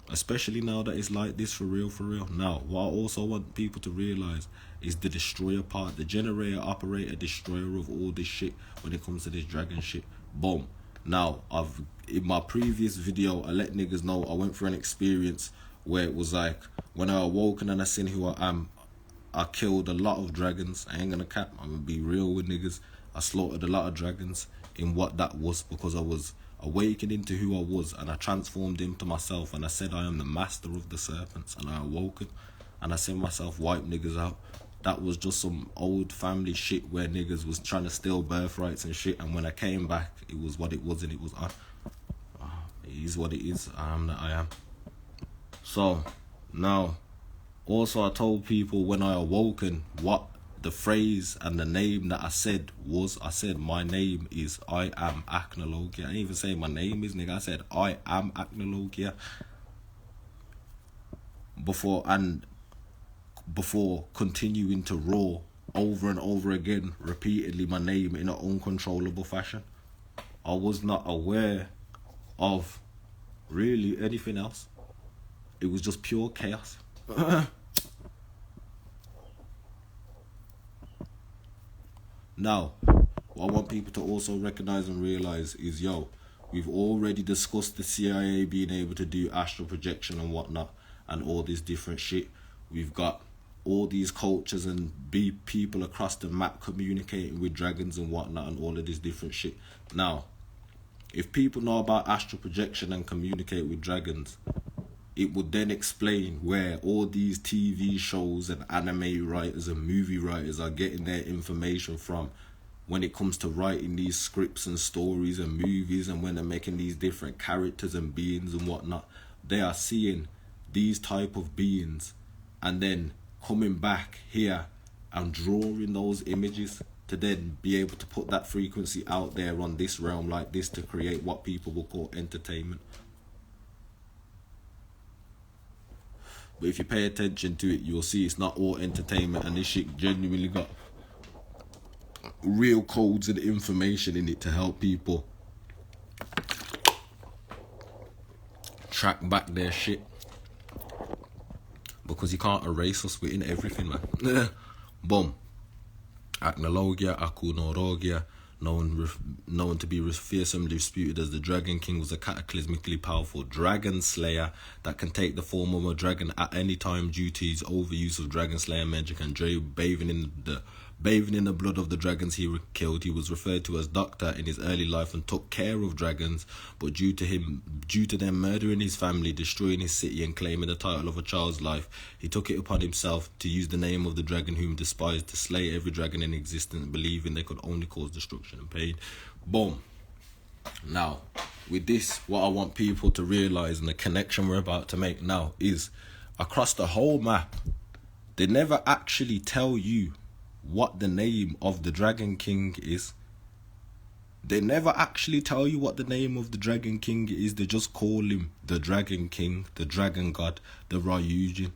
Especially now that it's like this for real. Now, what I also want people to realize is the destroyer part, the generator, operator, destroyer of all this shit when it comes to this dragon shit. Boom. Now, in my previous video, I let niggas know I went through an experience where it was like, when I awoke and I seen who I am, I killed a lot of dragons. I ain't gonna cap, I'm gonna be real with niggas. I slaughtered a lot of dragons in what that was, because I was awakening to who I was, and I transformed into myself, and I said I am the master of the serpents, and I awoken and I seen myself wipe niggas out. That was just some old family shit where niggas was trying to steal birthrights and shit, and when I came back, it was what it was, and it was it is what it is. I am that I am. So now, also I told people when I awoken what the phrase and the name that I said was. I said my name is I am Acnologia. I didn't even say my name is, nigga. I said I am Acnologia. Before continuing to roar over and over again, repeatedly, my name in an uncontrollable fashion. I was not aware of really anything else. It was just pure chaos. Now, what I want people to also recognize and realize is, yo, We've already discussed the CIA being able to do astral projection and whatnot, and all this different shit. We've got all these cultures and people across the map communicating with dragons and whatnot, and all of this different shit. Now, if people know about astral projection and communicate with dragons, it would then explain where all these TV shows and anime writers and movie writers are getting their information from when it comes to writing these scripts and stories and movies, and when they're making these different characters and beings and whatnot. They are seeing these type of beings and then coming back here and drawing those images to then be able to put that frequency out there on this realm like this to create what people will call entertainment. But if you pay attention to it, you'll see it's not all entertainment, and this shit genuinely got real codes and information in it to help people track back their shit. Because you can't erase us, we're in everything, man. Boom. Acnologia, Acnologia, known to be fearsomely disputed as the Dragon King, was a cataclysmically powerful dragon slayer that can take the form of a dragon at any time due to his overuse of dragon slayer magic and bathing in the blood of the dragons he killed. He was referred to as Doctor in his early life and took care of dragons, but due to them murdering his family, destroying his city and claiming the title of a child's life, he took it upon himself to use the name of the dragon whom he despised to slay every dragon in existence, believing they could only cause destruction and pain. Boom. Now, with this, what I want people to realise, and the connection we're about to make now, is across the whole map, they never actually tell you what the name of the Dragon King is. They never actually tell you what the name of the Dragon King is. They just call him the Dragon King, the Dragon God, the Ryujin.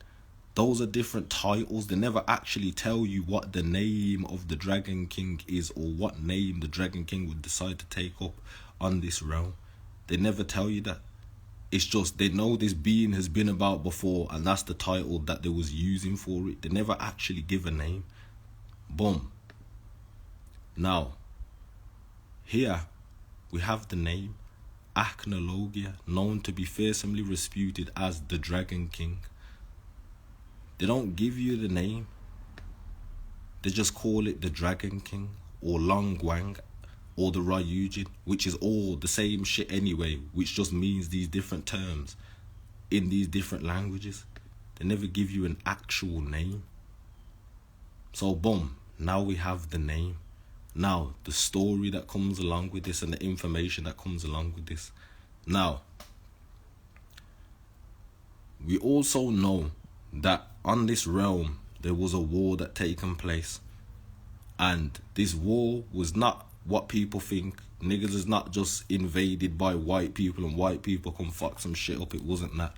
Those are different titles. They never actually tell you what the name of the Dragon King is, or what name the Dragon King would decide to take up on this realm. They never tell you that. It's just they know this being has been about before, and that's the title that they was using for it. They never actually give a name. Boom. Now, here we have the name Acnologia, known to be fearsomely disputed as the Dragon King. They don't give you the name. They just call it the Dragon King, or Long Guang, or the Ryujin, which is all the same shit anyway, which just means these different terms in these different languages. They never give you an actual name. So boom, now we have the name. Now, the story that comes along with this and the information that comes along with this. Now, we also know that on this realm, there was a war that taken place. And this war was not what people think. Niggas is not just invaded by white people and white people come fuck some shit up. It wasn't that.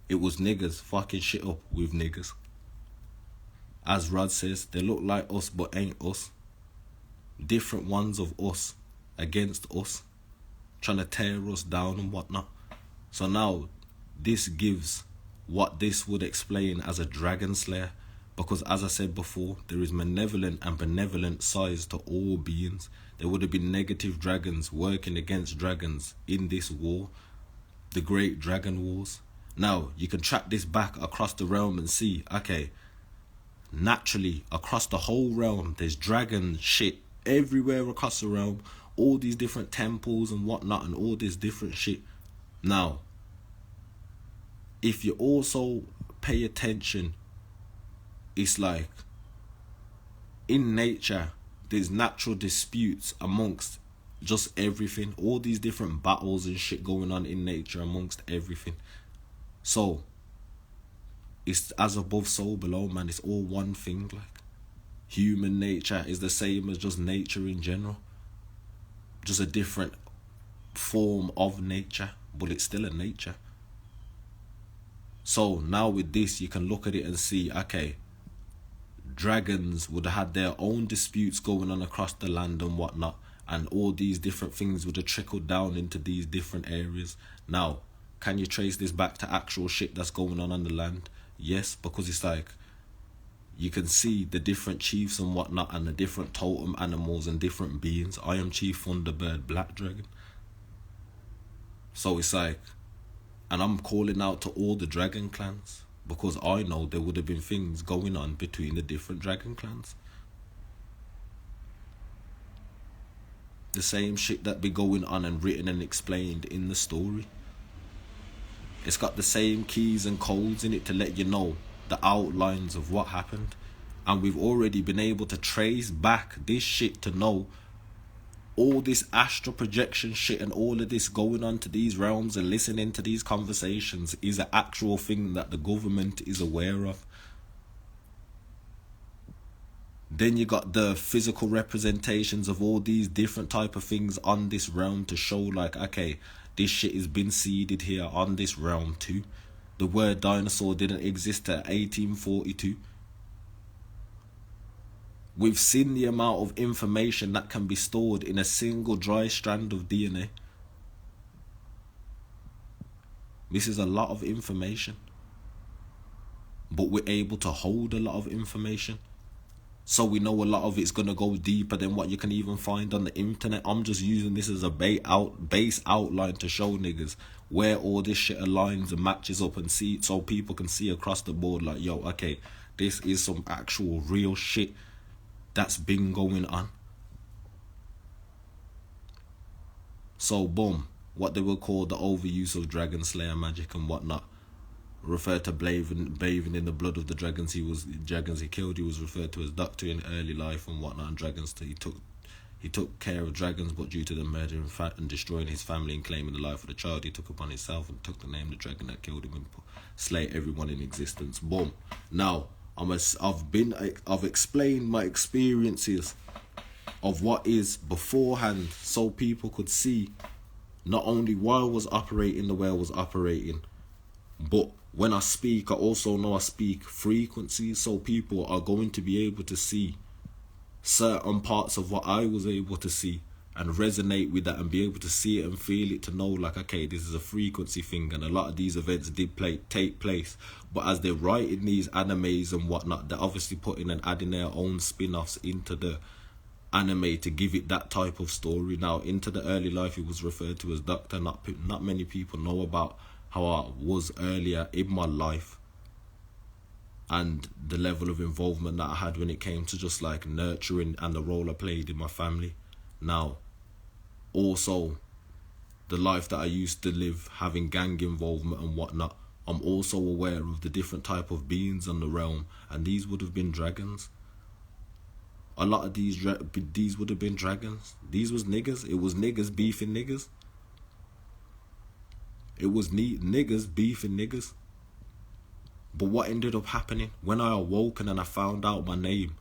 It was niggas fucking shit up with niggas. As Rod says, they look like us but ain't us. Different ones of us against us, trying to tear us down and whatnot. So now, this gives what this would explain as a dragon slayer. Because as I said before, there is malevolent and benevolent sides to all beings. There would have been negative dragons working against dragons in this war, the Great Dragon Wars. Now, you can track this back across the realm and see, okay, naturally, across the whole realm, there's dragon shit everywhere across the realm. All these different temples and whatnot and all this different shit. Now, if you also pay attention, it's like, in nature, there's natural disputes amongst just everything. All these different battles and shit going on in nature amongst everything. So, it's as above, so below, man. It's all one thing, like. Human nature is the same as just nature in general. Just a different form of nature, but it's still a nature. So, now with this, you can look at it and see, okay, dragons would have had their own disputes going on across the land and whatnot, and all these different things would have trickled down into these different areas. Now, can you trace this back to actual shit that's going on the land? Yes, because it's like, you can see the different chiefs and whatnot and the different totem animals and different beings. I am Chief Thunderbird Black Dragon. So it's like, and I'm calling out to all the dragon clans, because I know there would have been things going on between the different dragon clans. The same shit that be going on and written and explained in the story. It's got the same keys and codes in it to let you know the outlines of what happened. And we've already been able to trace back this shit to know all this astral projection shit and all of this going on to these realms and listening to these conversations is an actual thing that the government is aware of. Then you got the physical representations of all these different type of things on this realm to show like, okay, this shit has been seeded here on this realm too. The word dinosaur didn't exist at 1842. We've seen the amount of information that can be stored in a single dry strand of DNA. This is a lot of information. But we're able to hold a lot of information. So we know a lot of it's going to go deeper than what you can even find on the internet. I'm just using this as a base outline to show niggas where all this shit aligns and matches up and see, so people can see across the board like, yo, okay, this is some actual real shit that's been going on. So boom, what they will call the overuse of dragon slayer magic and whatnot, referred to bathing in the blood of the dragons he killed. He was referred to as doctor in early life and whatnot. And dragons, he took care of dragons, but due to the murder and destroying his family and claiming the life of the child, he took upon himself and took the name the dragon that killed him and slay everyone in existence. Boom. Now I've explained my experiences of what is beforehand, so people could see not only why I was operating the way I was operating, but when I speak, I also know I speak frequencies, so people are going to be able to see certain parts of what I was able to see and resonate with that and be able to see it and feel it, to know like, okay, this is a frequency thing. And a lot of these events did take place, but as they're writing these animes and whatnot, they're obviously putting and adding their own spin-offs into the anime to give it that type of story. Now, into the early life, it was referred to as Doctor. Not many people know about how I was earlier in my life and the level of involvement that I had when it came to just like nurturing and the role I played in my family. Now, also the life that I used to live, having gang involvement and whatnot, I'm also aware of the different type of beings on the realm, and these would have been dragons. A lot of these would have been dragons. These was niggas. It was niggas beefing niggas. It was niggas beefing niggas. But what ended up happening, when I awoken and I found out my name,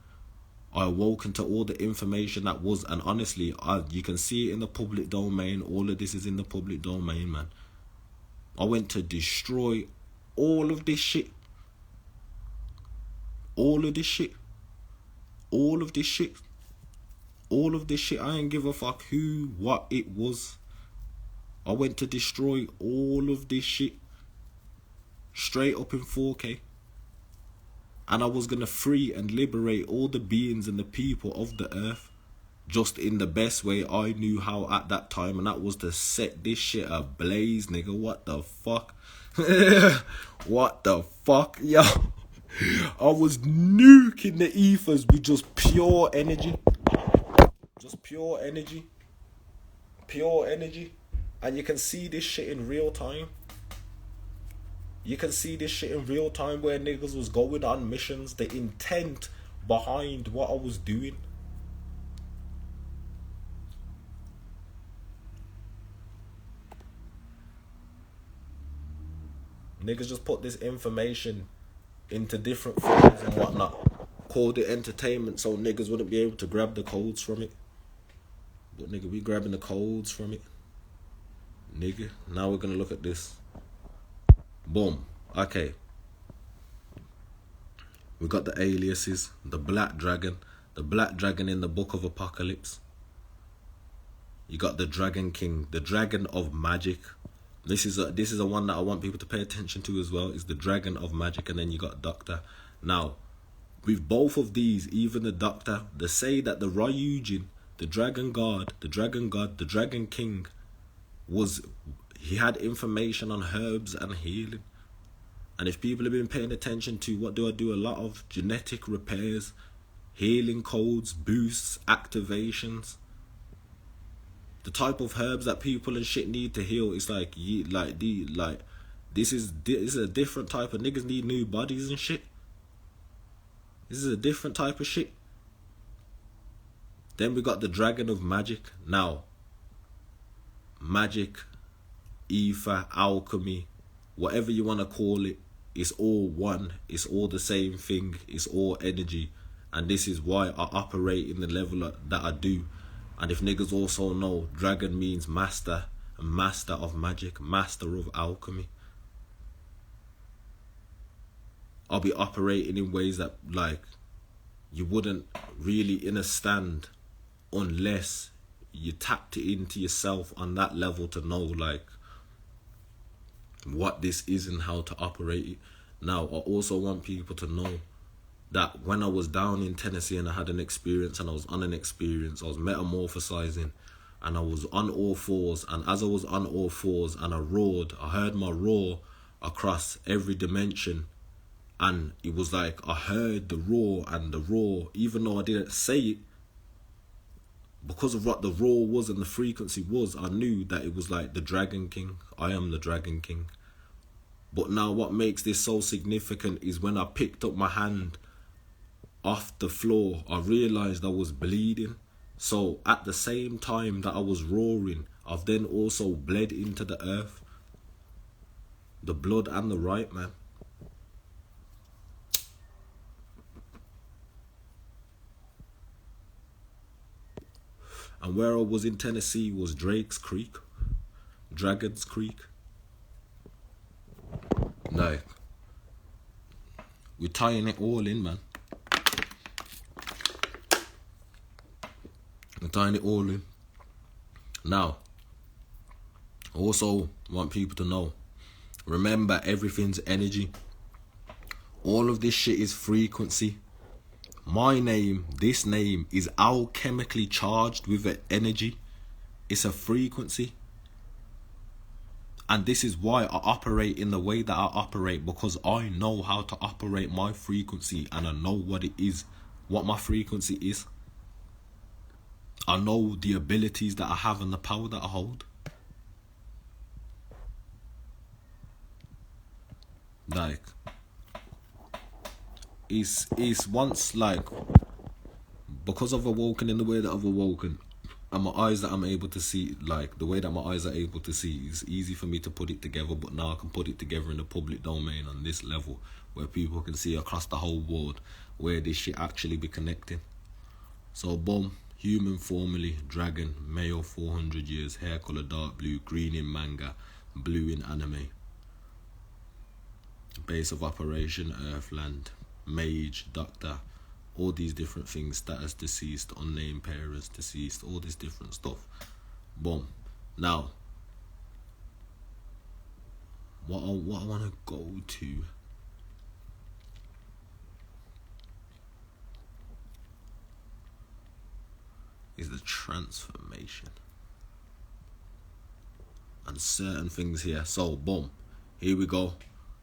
I awoken to all the information that was, and honestly, you can see it in the public domain. All of this is in the public domain, man. I went to destroy all of this shit. All of this shit. All of this shit. All of this shit. I ain't give a fuck what it was. I went to destroy all of this shit. Straight up in 4K. And I was going to free and liberate all the beings and the people of the earth, just in the best way I knew how at that time, and that was to set this shit ablaze, nigga. What the fuck? What the fuck, yo? I was nuking the ethers with just pure energy. Just pure energy. Pure energy. And you can see this shit in real time. You can see this shit in real time where niggas was going on missions, the intent behind what I was doing. Niggas just put this information into different forms and whatnot, called it entertainment, so niggas wouldn't be able to grab the codes from it. But nigga, we grabbing the codes from it. Nigga, now we're gonna look at this. Boom. Okay. We got the aliases, the black dragon in the Book of Apocalypse. You got the Dragon King, the dragon of magic. This is a one that I want people to pay attention to as well. Is the dragon of magic, and then you got Doctor. Now, with both of these, even the Doctor, they say that the Ryujin, the dragon god, the dragon king, he had information on herbs and healing. And if people have been paying attention to what do I do a lot of, genetic repairs, healing codes, boosts, activations, the type of herbs that people and shit need to heal is like this is a different type of niggas need new bodies and shit. This is a different type of shit. Then we got the Dragon of Magic. Now, magic, ether, alchemy, whatever you want to call it, it's all one. It's all the same thing. It's all energy. And this is why I operate in the level that I do. And if niggas also know, dragon means master, and master of magic, master of alchemy. I'll be operating in ways that, like, you wouldn't really understand unless you tapped it into yourself on that level to know, like, what this is and how to operate it. Now, I also want people to know that when I was down in Tennessee and I had an experience and I was on an experience, I was metamorphosizing and I was on all fours. And as I was on all fours and I roared, I heard my roar across every dimension. And it was like I heard the roar, and the roar, even though I didn't say it, because of what the roar was and the frequency was, I knew that it was like the Dragon King. I am the Dragon King. But now what makes this so significant is when I picked up my hand off the floor, I realized I was bleeding. So at the same time that I was roaring, I've then also bled into the earth. The blood and the right, man. And where I was in Tennessee was Drake's Creek, Dragon's Creek. Like, we're tying it all in, man. We're tying it all in. Now, I also want people to know, remember, everything's energy. All of this shit is frequency. My name, this name, is alchemically charged with an energy. It's a frequency. And this is why I operate in the way that I operate, because I know how to operate my frequency and I know what it is, what my frequency is. I know the abilities that I have and the power that I hold. Like, it's once, like, because I've awoken in the way that I've awoken, and my eyes that I'm able to see, like, the way that my eyes are able to see, it's easy for me to put it together. But now I can put it together in the public domain on this level, where people can see across the whole world where this shit actually be connecting. So boom, human formerly, dragon, male 400 years, hair color dark blue, green in manga, blue in anime. Base of operation, Earthland, mage, doctor, all these different things, status deceased, unnamed parents deceased, all this different stuff. Boom. Now, what I want to go to is the transformation and certain things here. So boom, here we go.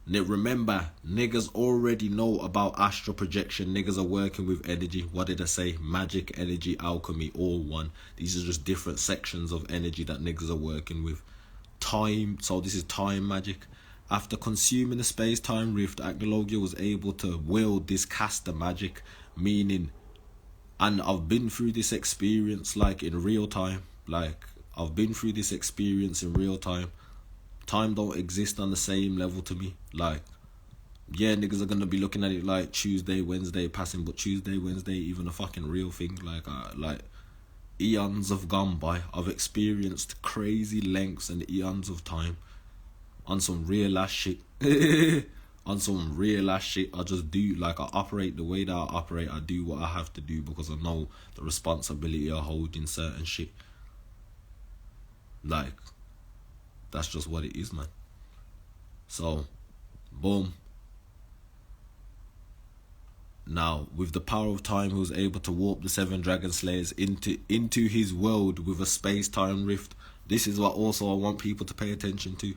Remember, niggas already know about astral projection. Niggas are working with energy. What did I say? Magic, energy, alchemy, all one. These are just different sections of energy that niggas are working with. Time, so this is time magic. After consuming the space-time rift, Acnologia was able to wield this caster magic, meaning, and I've been through this experience, like, in real time. Like, I've been through this experience in real time. Time don't exist on the same level to me. Like, yeah, niggas are gonna be looking at it like Tuesday, Wednesday passing, but Tuesday, Wednesday, even a fucking real thing. Like eons have gone by. I've experienced crazy lengths and eons of time on some real ass shit. On some real ass shit. I just do, like, I operate the way that I operate. I do what I have to do because I know the responsibility I hold in certain shit. Like, that's just what it is, man. So, boom. Now, with the power of time, he was able to warp the 7 dragon slayers into his world with a space-time rift. This is what also I want people to pay attention to,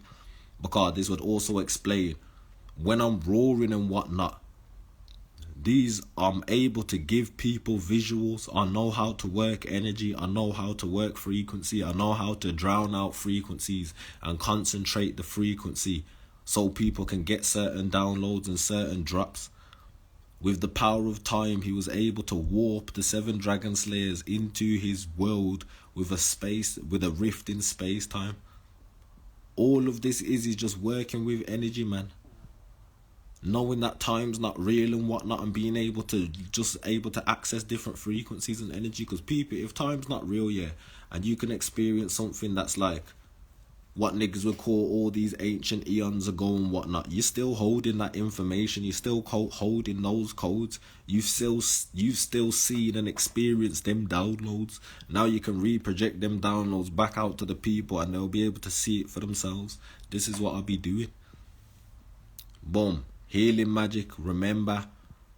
because this would also explain when I'm roaring and whatnot. These, I'm able to give people visuals. I know how to work energy. I know how to work frequency. I know how to drown out frequencies and concentrate the frequency so people can get certain downloads and certain drops. With the power of time, he was able to warp the 7 dragon slayers into his world with a rift in space-time. All of this is just working with energy, man. Knowing that time's not real and whatnot, and being able to access different frequencies and energy. Because people, if time's not real, yeah, and you can experience something that's like what niggas would call all these ancient eons ago and whatnot, you're still holding that information. You're still holding those codes. You've still seen and experienced them downloads. Now you can reproject them downloads back out to the people, and they'll be able to see it for themselves. This is what I'll be doing. Boom. Healing magic, remember.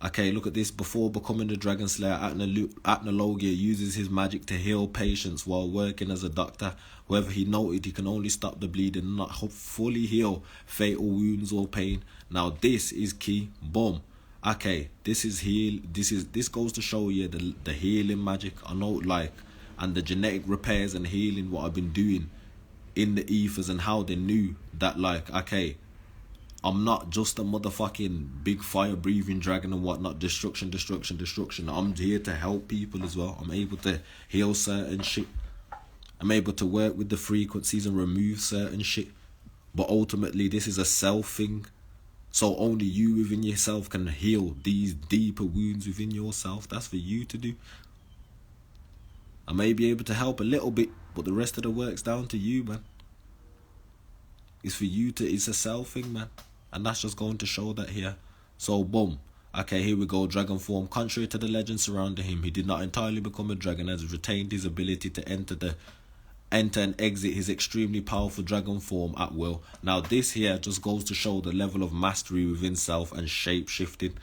Okay, look at this. Before becoming the Dragon Slayer, Acnologia uses his magic to heal patients while working as a doctor. However, he noted he can only stop the bleeding and not fully heal fatal wounds or pain. Now, this is key. Boom. Okay, this goes to show you the healing magic. I know, and the genetic repairs and healing, what I've been doing in the ethers, and how they knew that, okay, I'm not just a motherfucking big fire breathing dragon and whatnot. Destruction. I'm here to help people as well. I'm able to heal certain shit. I'm able to work with the frequencies and remove certain shit. But ultimately, this is a self thing. So only you within yourself can heal these deeper wounds within yourself. That's for you to do. I may be able to help a little bit, but the rest of the work's down to you, man. It's for you to, it's a self thing, man. And that's just going to show that here. So, boom. Okay, here we go. Dragon form. Contrary to the legend surrounding him, he did not entirely become a dragon, as retained his ability to enter and exit his extremely powerful dragon form at will. Now, this here just goes to show the level of mastery within self and shape-shifting.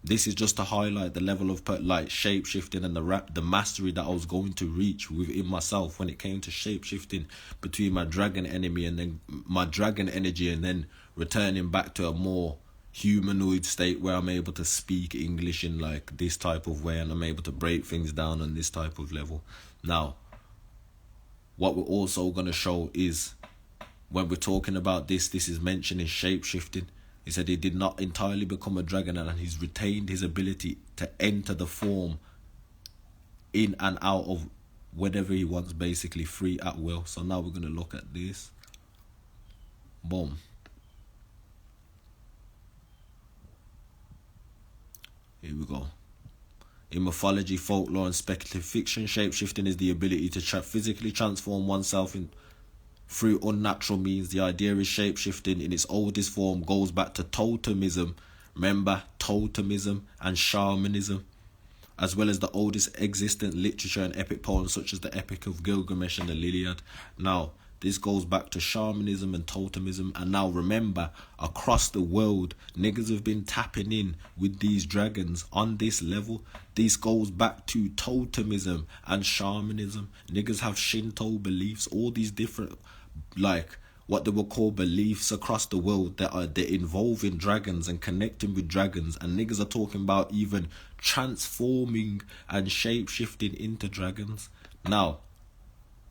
This is just to highlight the level of shape-shifting and the mastery that I was going to reach within myself when it came to shape-shifting between my dragon enemy and then my dragon energy, and then returning back to a more humanoid state where I'm able to speak English in this type of way, and I'm able to break things down on this type of level. Now, what we're also going to show is, when we're talking about this is mentioning shape-shifting. He said he did not entirely become a dragon, and he's retained his ability to enter the form in and out of whenever he wants, basically free at will. So now we're going to look at this. Boom. Here we go. In mythology, folklore, and speculative fiction, shapeshifting is the ability to physically transform oneself through unnatural means. The idea is shapeshifting in its oldest form goes back to totemism. Remember, totemism and shamanism, as well as the oldest existent literature and epic poems such as the Epic of Gilgamesh and the Iliad. Now, this goes back to shamanism and totemism. And now remember, across the world, niggas have been tapping in with these dragons on this level. This goes back to totemism and shamanism. Niggas have Shinto beliefs, all these different, what they will call beliefs across the world they're involving dragons and connecting with dragons. And niggas are talking about even transforming and shape-shifting into dragons. Now,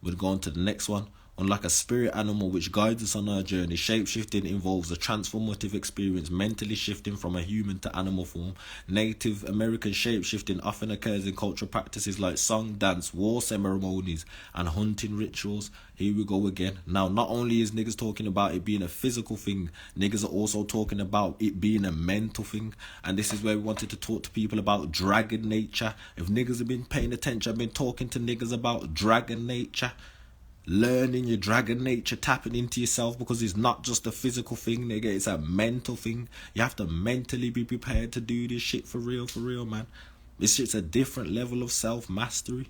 we're going to the next one. Unlike a spirit animal which guides us on our journey, shape-shifting involves a transformative experience, mentally shifting from a human to animal form. Native American shape-shifting often occurs in cultural practices like song, dance, war ceremonies, and hunting rituals. Here we go again. Now, not only is niggas talking about it being a physical thing, niggas are also talking about it being a mental thing. And this is where we wanted to talk to people about dragon nature. If niggas have been paying attention, I've been talking to niggas about dragon nature. Learning your dragon nature, tapping into yourself, because it's not just a physical thing, nigga. It's a mental thing. You have to mentally be prepared to do this shit for real, man. This shit's a different level of self-mastery.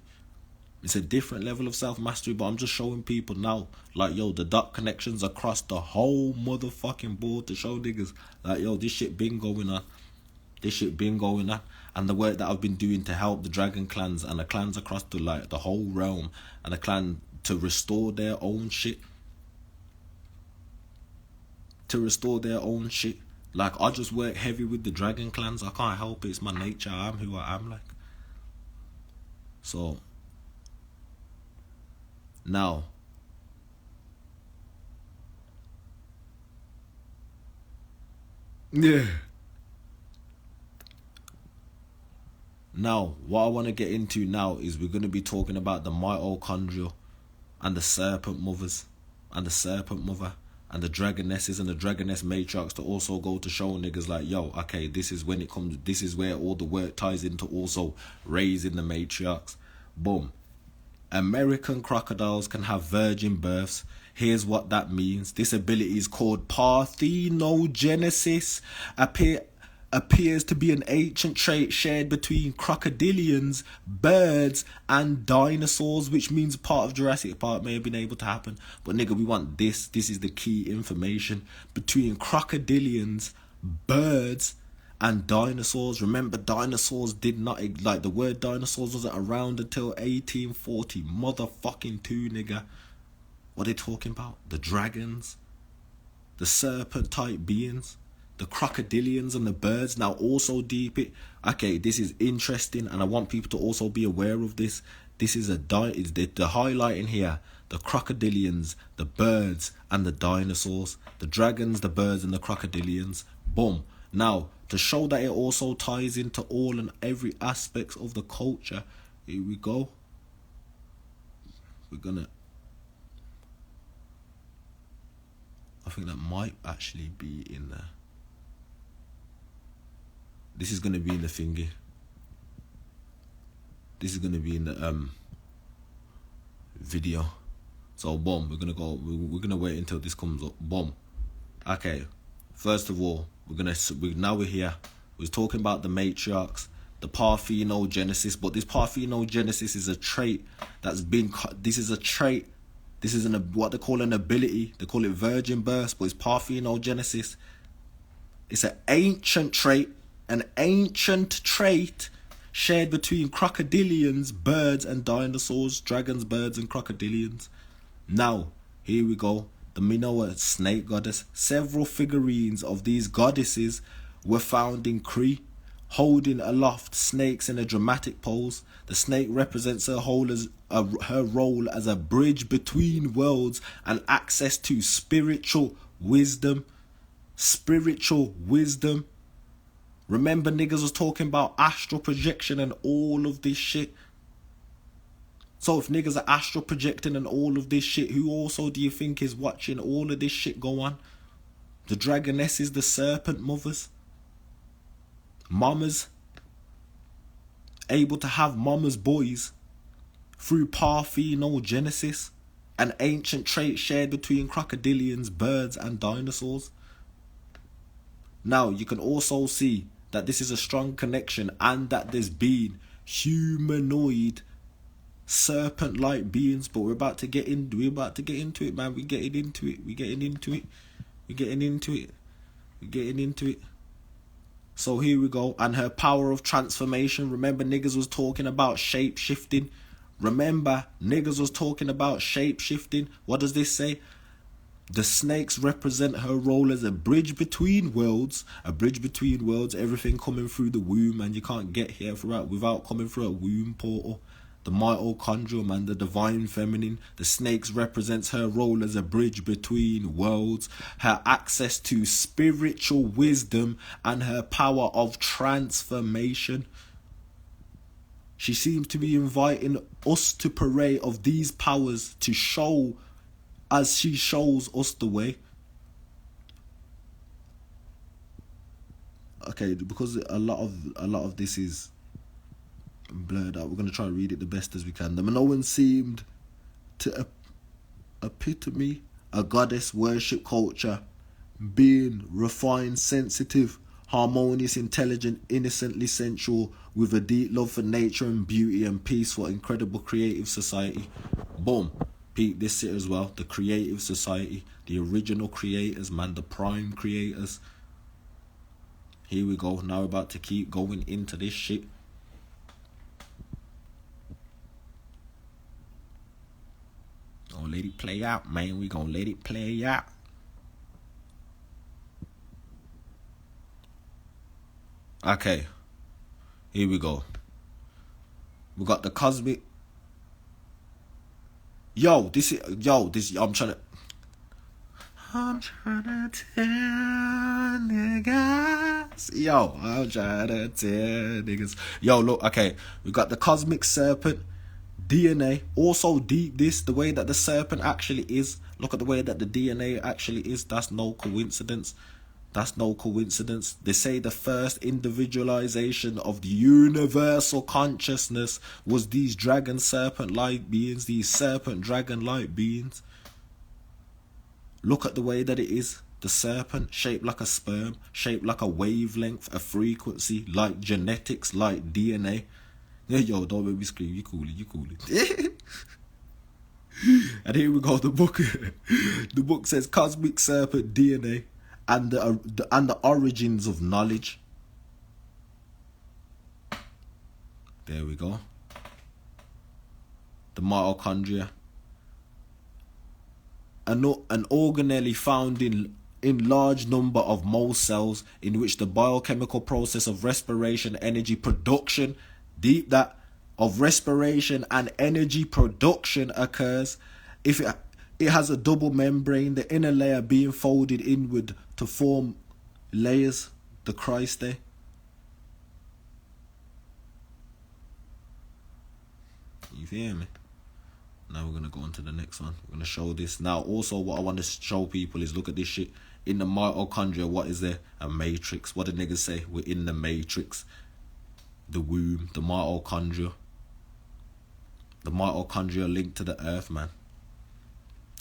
It's a different level of self-mastery, but I'm just showing people now, the dot connections across the whole motherfucking board to show niggas, this shit been going on. This shit been going on. And the work that I've been doing to help the dragon clans and the clans across the whole realm, and the to restore their own shit. To restore their own shit. Like, I just work heavy with the dragon clans. I can't help it. It's my nature. I'm who I am, like. So, now, yeah. Now, what I want to get into now is we're going to be talking about the mitochondria and the serpent mothers and the serpent mother and the dragonesses and the dragoness matriarchs, to also go to show niggas like, yo, okay, this is when it comes, this is where all the work ties into also raising the matriarchs. Boom. American crocodiles can have virgin births. Here's what that means. This ability is called parthenogenesis. Appears to be an ancient trait shared between crocodilians, birds, and dinosaurs, which means part of Jurassic Park may have been able to happen. But nigga, we want this. This is the key information. Between crocodilians, birds, and dinosaurs. Remember, dinosaurs did not, like, the word dinosaurs wasn't around until 1840 motherfucking 2, nigga. What are they talking about? The dragons, the serpent type beings, the crocodilians and the birds. Now, also deep it. Okay, this is interesting, and I want people to also be aware of this. This is the highlight in here. The crocodilians, the birds, and the dinosaurs. The dragons, the birds, and the crocodilians. Boom. Now, to show that it also ties into all and every aspects of the culture, here we go. We're gonna, I think that might actually be in there. This is gonna be in the thingy. This is gonna be in the video. So boom, we're gonna wait until this comes up. Boom. Okay. First of all, now we're here. We're talking about the matriarchs, the parthenogenesis, but this parthenogenesis is a trait that's been. This is a trait. This is what they call an ability. They call it virgin birth, but it's parthenogenesis. It's an ancient trait shared between crocodilians, birds, and dinosaurs. Dragons, birds, and crocodilians. Now, here we go. The Minoa snake goddess. Several figurines of these goddesses were found in Crete, holding aloft snakes in a dramatic pose. The snake represents her role as a bridge between worlds and access to spiritual wisdom. Remember, niggas was talking about astral projection and all of this shit. So if niggas are astral projecting and all of this shit, who also do you think is watching all of this shit go on? The dragonesses, the serpent mothers, mamas, able to have mamas boys through parthenogenesis, an ancient trait shared between crocodilians, birds, and dinosaurs. Now, you can also see that this is a strong connection, and that there's been humanoid serpent-like beings, but we're about to get into it, man. We're getting into it. So here we go. And her power of transformation. Remember, niggas was talking about shape-shifting. What does this say? The snakes represent her role as a bridge between worlds. Everything coming through the womb, and you can't get here without coming through a womb portal. The mitochondrium and the divine feminine. The snakes represents her role as a bridge between worlds, her access to spiritual wisdom, and her power of transformation. She seems to be inviting us to parade of these powers to show, as she shows us the way. Okay, because a lot of this is blurred out, we're going to try and read it the best as we can. The Minoan seemed to epitome a goddess worship culture, being refined, sensitive, harmonious, intelligent, innocently sensual, with a deep love for nature and beauty, and peaceful, incredible creative society. Boom. Peep this shit as well. The creative society, the original creators, man, the prime creators. Here we go. Now we're about to keep going into this shit. Gonna let it play out, man. We gonna let it play out. Okay. Here we go. We got the cosmic. I'm trying to tell niggas. I'm trying to tell niggas. Look, okay. We got the cosmic serpent, DNA. Also deep this, the way that the serpent actually is. Look at the way that the DNA actually is. That's no coincidence. They say the first individualization of the universal consciousness was these dragon serpent light beings, these serpent dragon light beings. Look at the way that it is. The serpent, shaped like a sperm, shaped like a wavelength, a frequency, like genetics, like DNA. Yeah, don't make me scream. You cool it. And here we go. The book. The book says cosmic serpent DNA and the origins of knowledge. There we go. The mitochondria. An organelle found in large number of most cells, in which the biochemical process of respiration, energy production, of respiration and energy production occurs. If it has a double membrane, the inner layer being folded inward to form layers, the cristae. You feel me? Now we're going to go on to the next one. We're going to show this. Now, also what I want to show people is, look at this shit. In the mitochondria, what is there? A matrix. What do niggas say? We're in the matrix. The womb, the mitochondria. The mitochondria linked to the earth, man.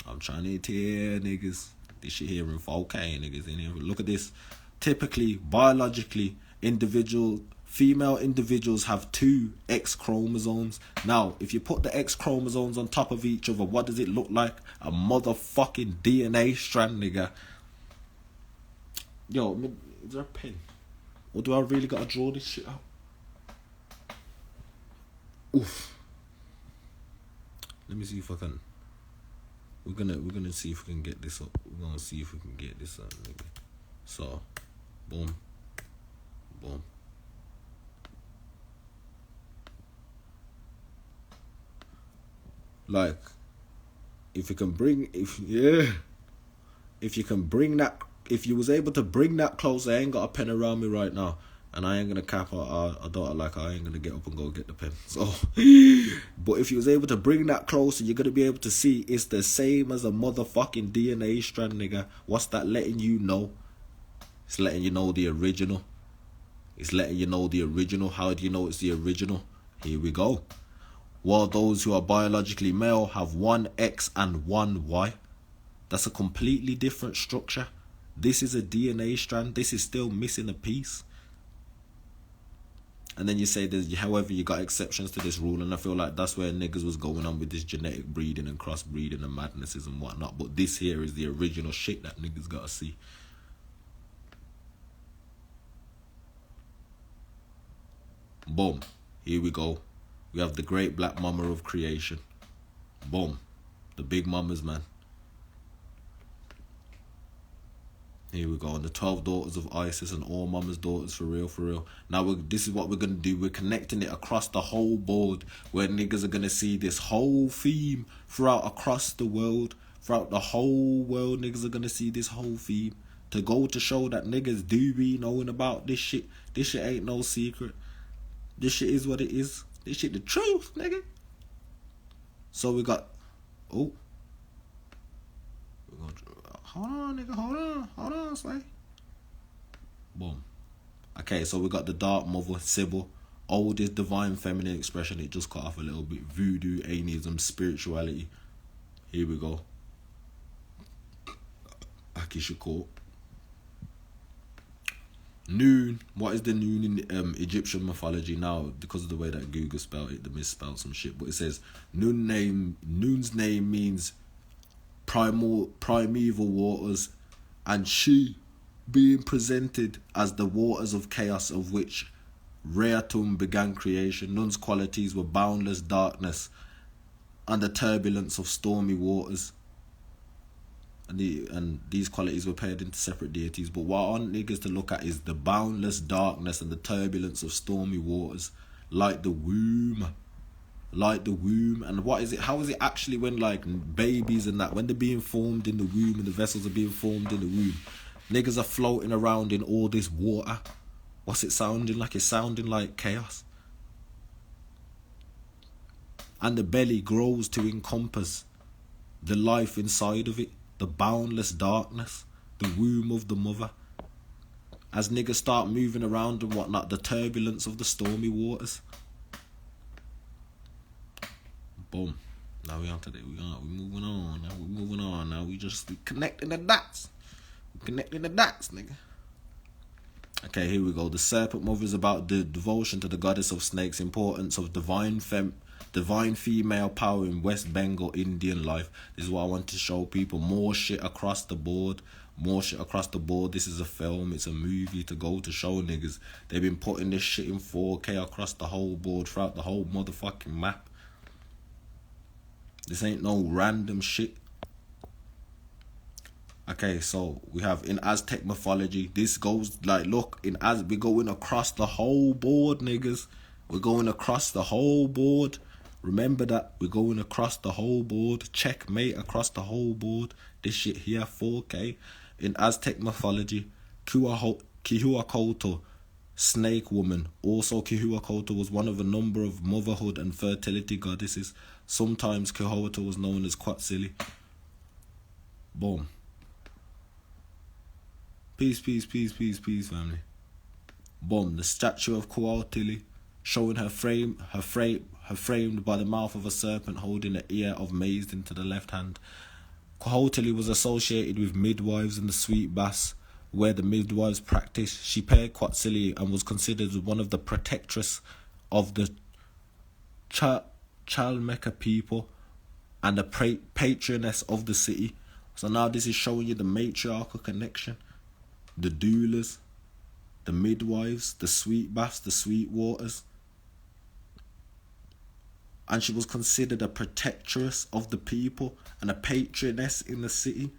I'm trying to tell niggas. This shit here in 4K, niggas in here. Look at this. Typically, biologically, female individuals have 2 X chromosomes. Now, if you put the X chromosomes on top of each other, what does it look like? A motherfucking DNA strand, nigga. Yo, is there a pen? Or do I really gotta draw this shit out? Oof. Let me see if I can. We're gonna see if we can get this up. We're gonna see if we can get this up, nigga. So, boom, boom. Like, if you was able to bring that close, I ain't got a pen around me right now, and I ain't gonna cap. I ain't gonna get up and go get the pen. So, but if you was able to bring that closer, you're gonna be able to see it's the same as a motherfucking DNA strand, nigga. What's that letting you know? It's letting you know the original. How do you know it's the original? Here we go. While those who are biologically male have 1 X and 1 Y. That's a completely different structure. This is a DNA strand. This is still missing a piece. And then you say however, you got exceptions to this rule, and I feel like that's where niggas was going on with this genetic breeding and crossbreeding and madnesses and whatnot. But this here is the original shit that niggas gotta see. Boom. Here we go. We have the great black mama of creation. Boom. The big mamas, man. Here we go. And the 12 daughters of Isis and all mama's daughters, for real. Now, this is what we're going to do. We're connecting it across the whole board, where niggas are going to see this whole theme across the world. Throughout the whole world, niggas are going to see this whole theme. To go to show that niggas do be knowing about this shit. This shit ain't no secret. This shit is what it is. This shit the truth, nigga. So we got... Oh. We're gonna... Hold on, nigga. Hold on, Slay. Boom. Okay, so we got the dark mother, Sybil. Oldest divine feminine expression. It just cut off a little bit. Voodoo, atheism, spirituality. Here we go. Akishiko. Noon. What is the noon in Egyptian mythology? Now, because of the way that Google spelled it, they misspelled some shit. But it says Noon's name means primeval waters, and she being presented as the waters of chaos of which Reatum began creation. Nun's qualities were boundless darkness and the turbulence of stormy waters. And these qualities were paired into separate deities. But what I want niggas to look at is the boundless darkness and the turbulence of stormy waters, like the womb. And what is it? How is it actually when like babies and that, when they're being formed in the womb and the vessels are being formed in the womb, niggas are floating around in all this water? What's it sounding like? It's sounding like chaos. And the belly grows to encompass the life inside of it, the boundless darkness, the womb of the mother. As niggas start moving around and whatnot, the turbulence of the stormy waters. Boom. Now we on to that. We're moving on. Now we connecting the dots. Nigga. Okay, here we go. The serpent mother is about the devotion to the goddess of snakes, importance of divine female power in West Bengal Indian life. This is what I want to show people. More shit across the board. This is a film. It's a movie to go to show niggas. They've been putting this shit in 4K across the whole board, throughout the whole motherfucking map. This ain't no random shit. Okay, so we have in Aztec mythology, this goes like, look, we're going across the whole board, niggas. We're going across the whole board. Remember that. We're going across the whole board. Checkmate across the whole board. This shit here, 4K. In Aztec mythology, Kihuacoatl, snake woman. Also, Kihuacoatl was one of a number of motherhood and fertility goddesses. Sometimes Kihuacoatl was known as Quetzalcoatl. Boom. Peace, family. Boom. The statue of Quetzalcoatl, showing her framed by the mouth of a serpent holding an ear of maize into the left hand. Quetzalcoatl was associated with midwives and the sweet baths, where the midwives practiced. She paired Quetzalcoatl and was considered one of the protectress of the Chalmeca people and the patroness of the city. So now this is showing you the matriarchal connection. The doulas, the midwives, the sweet baths, the sweet waters. And she was considered a protectress of the people and a patroness in the city.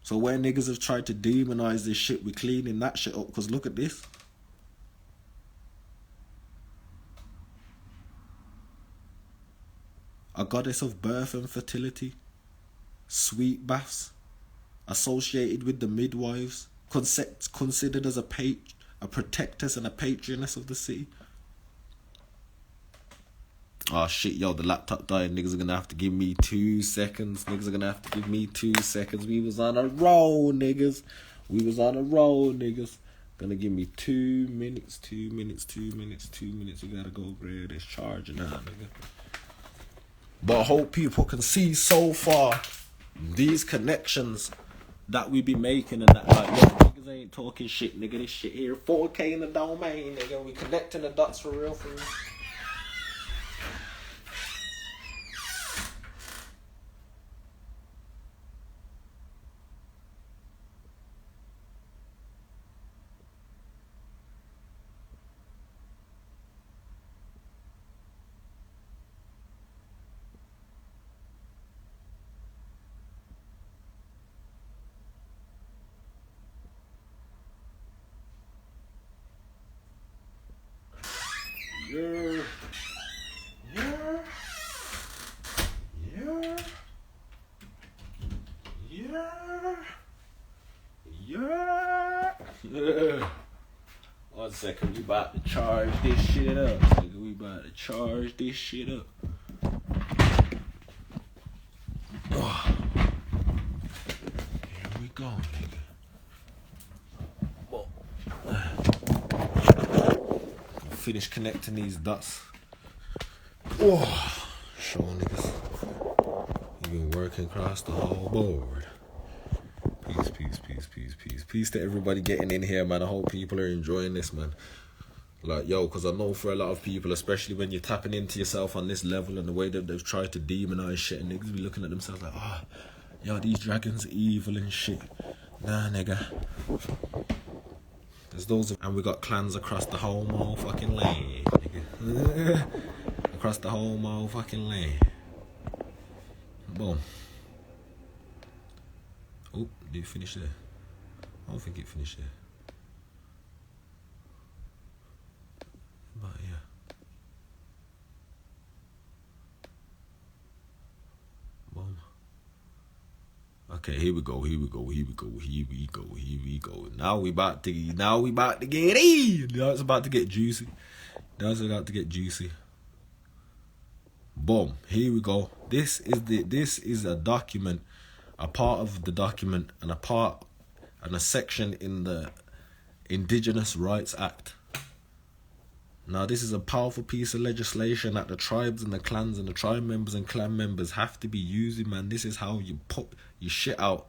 So where niggas have tried to demonize this shit, we're cleaning that shit up. Because look at this. A goddess of birth and fertility. Sweet baths. Associated with the midwives. Considered as a protectress and a patroness of the city. Oh shit, yo, the laptop died. Niggas are gonna have to give me 2 seconds. We was on a roll, niggas. Gonna give me 2 minutes. We gotta go grab this charger now, nigga. But I hope people can see so far these connections that we be making, and that, like, yo, niggas ain't talking shit, nigga. This shit here, 4K in the domain, nigga. We connecting the dots for real. Yeah. 1 second, we about to charge this shit up. Oh. Here we go, nigga. Finish connecting these dots. Oh, show niggas. You've been working across the whole board. Peace to everybody getting in here, man. I hope people are enjoying this, man. Like, yo, because I know for a lot of people, especially when you're tapping into yourself on this level and the way that they've tried to demonize shit, and niggas be looking at themselves like, oh, yo, these dragons are evil and shit. Nah, nigga. There's those, and we got clans across the whole motherfucking land, nigga. across the whole motherfucking land. Boom. Oh, did it finish there? I don't think it finished there. But yeah. Boom. Okay, here we go. Now we about to get in. Now it's about to get juicy. Boom. Here we go. This is a document, a part of the document, and a section in the Indigenous Rights Act. Now, this is a powerful piece of legislation that the tribes and the clans and the tribe members and clan members have to be using, man. This is how you put your shit out.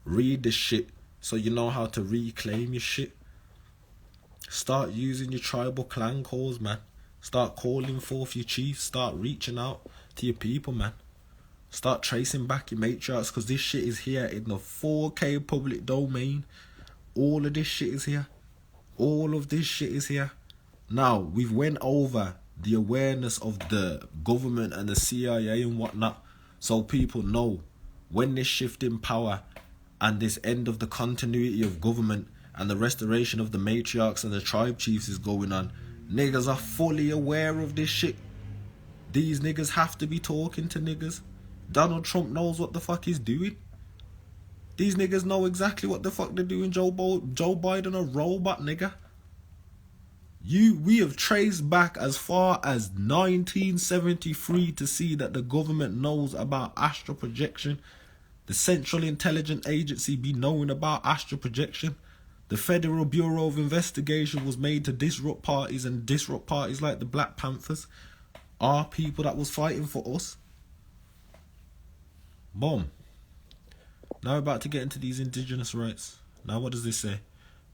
Read the shit so you know how to reclaim your shit. Start using your tribal clan calls, man. Start calling forth your chiefs. Start reaching out to your people, man. Start tracing back your matriarchs, because this shit is here in the 4K public domain. All of this shit is here. Now, we've went over the awareness of the government and the CIA and whatnot, so people know when this shift in power and this end of the continuity of government and the restoration of the matriarchs and the tribe chiefs is going on. Niggas are fully aware of this shit. These niggas have to be talking to niggas. Donald Trump knows what the fuck he's doing. These niggas know exactly what the fuck they're doing. Joe Biden a robot, nigga. We have traced back as far as 1973 to see that the government knows about astral projection. The Central Intelligence Agency be knowing about astral projection. The Federal Bureau of Investigation was made to disrupt parties, and disrupt parties like the Black Panthers are people that was fighting for us. Boom. Now we're about to get into these indigenous rights. Now what does this say?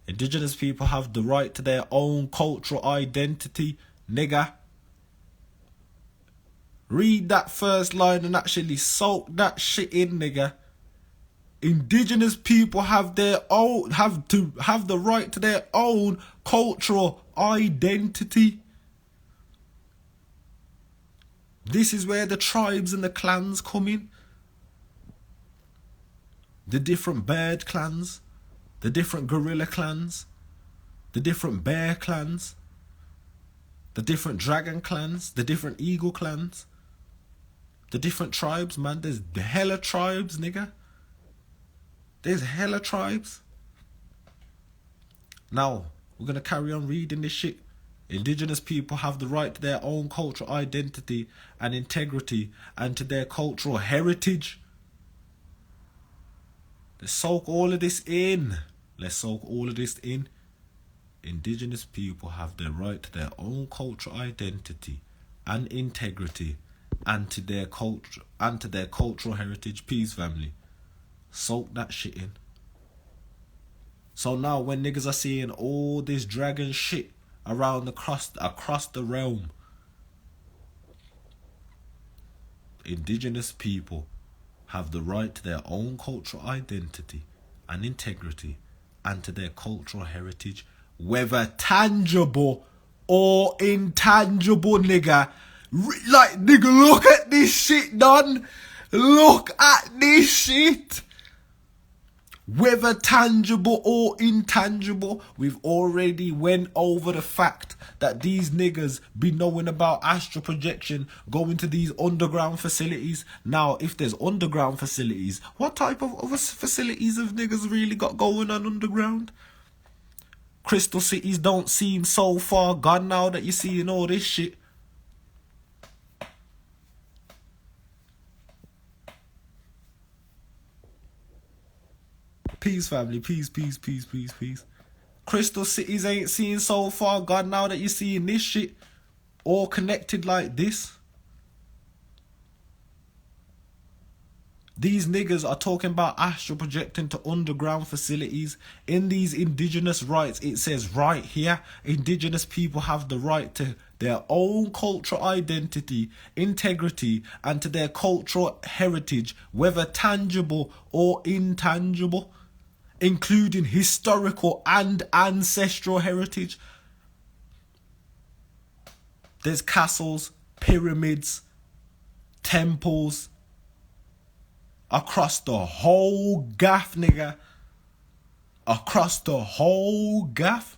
Indigenous people have the right to their own cultural identity, nigga. Read that first line and actually soak that shit in, nigga. Indigenous people have the right to their own cultural identity. This is where the tribes and the clans come in. The different bird clans, the different gorilla clans, the different bear clans, the different dragon clans, the different eagle clans, the different tribes, man. There's hella tribes, nigga. There's hella tribes. Now, we're going to carry on reading this shit. Indigenous people have the right to their own cultural identity and integrity and to their cultural heritage. Let's soak all of this in. Indigenous people have the right to their own cultural identity and integrity and to their culture and to their cultural heritage. Peace, family. Soak that shit in. So now when niggas are seeing all this dragon shit around across the realm, indigenous people have the right to their own cultural identity and integrity and to their cultural heritage, whether tangible or intangible, nigga. Like, nigga, look at this shit, done. Look at this shit. Whether tangible or intangible, we've already went over the fact that these niggas be knowing about astral projection, going to these underground facilities. Now, if there's underground facilities, what type of other facilities have niggas really got going on underground? Crystal cities don't seem so far gone now that you're seeing all this shit. Peace, family. Peace. Crystal cities ain't seen so far gone now that you're seeing this shit all connected like this. These niggas are talking about astral projecting to underground facilities. In these indigenous rights, it says right here, indigenous people have the right to their own cultural identity, integrity, and to their cultural heritage, whether tangible or intangible, including historical and ancestral heritage. There's castles, pyramids, temples, across the whole gaff, nigga. Across the whole gaff.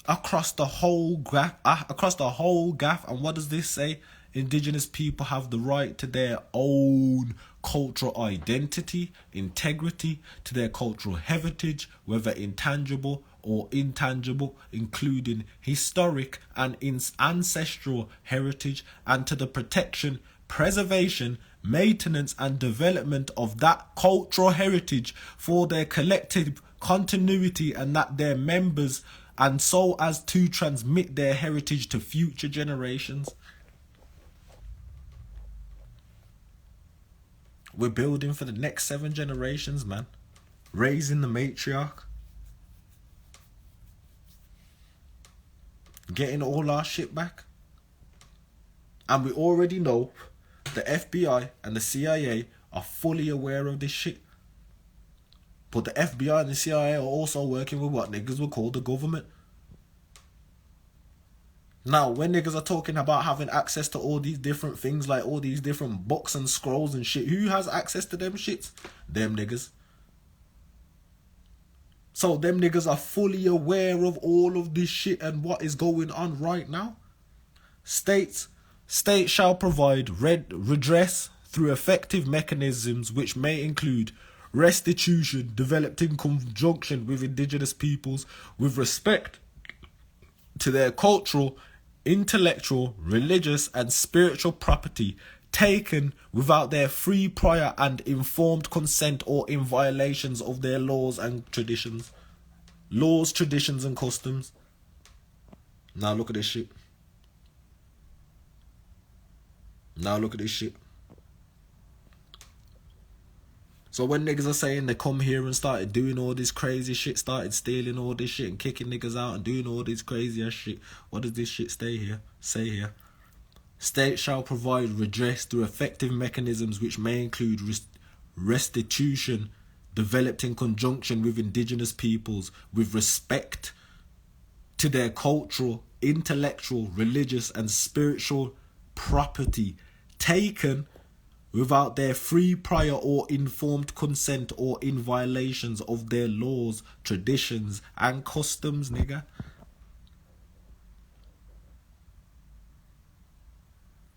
Across the whole gaff. And what does this say? Indigenous people have the right to their own cultural identity, integrity, to their cultural heritage, whether intangible or intangible, including historic and ancestral heritage, and to the protection, preservation, maintenance and development of that cultural heritage for their collective continuity, and that their members, and so as to transmit their heritage to future generations. We're building for the next 7 generations, man. Raising the matriarch. Getting all our shit back. And we already know the FBI and the CIA are fully aware of this shit. But the FBI and the CIA are also working with what niggas would call the government. Now, when niggas are talking about having access to all these different things, like all these different books and scrolls and shit, who has access to them shits? Them niggas. So them niggas are fully aware of all of this shit and what is going on right now. States shall provide redress through effective mechanisms which may include restitution developed in conjunction with indigenous peoples with respect to their cultural, intellectual, religious and spiritual property taken without their free, prior and informed consent or in violations of their laws and traditions. Laws, traditions and customs. Now look at this shit. So when niggas are saying they come here and started doing all this crazy shit, started stealing all this shit and kicking niggas out and doing all this crazy ass shit, what does this shit say here? State shall provide redress through effective mechanisms which may include restitution developed in conjunction with indigenous peoples with respect to their cultural, intellectual, religious and spiritual property taken without their free, prior or informed consent or in violations of their laws, traditions and customs, nigga.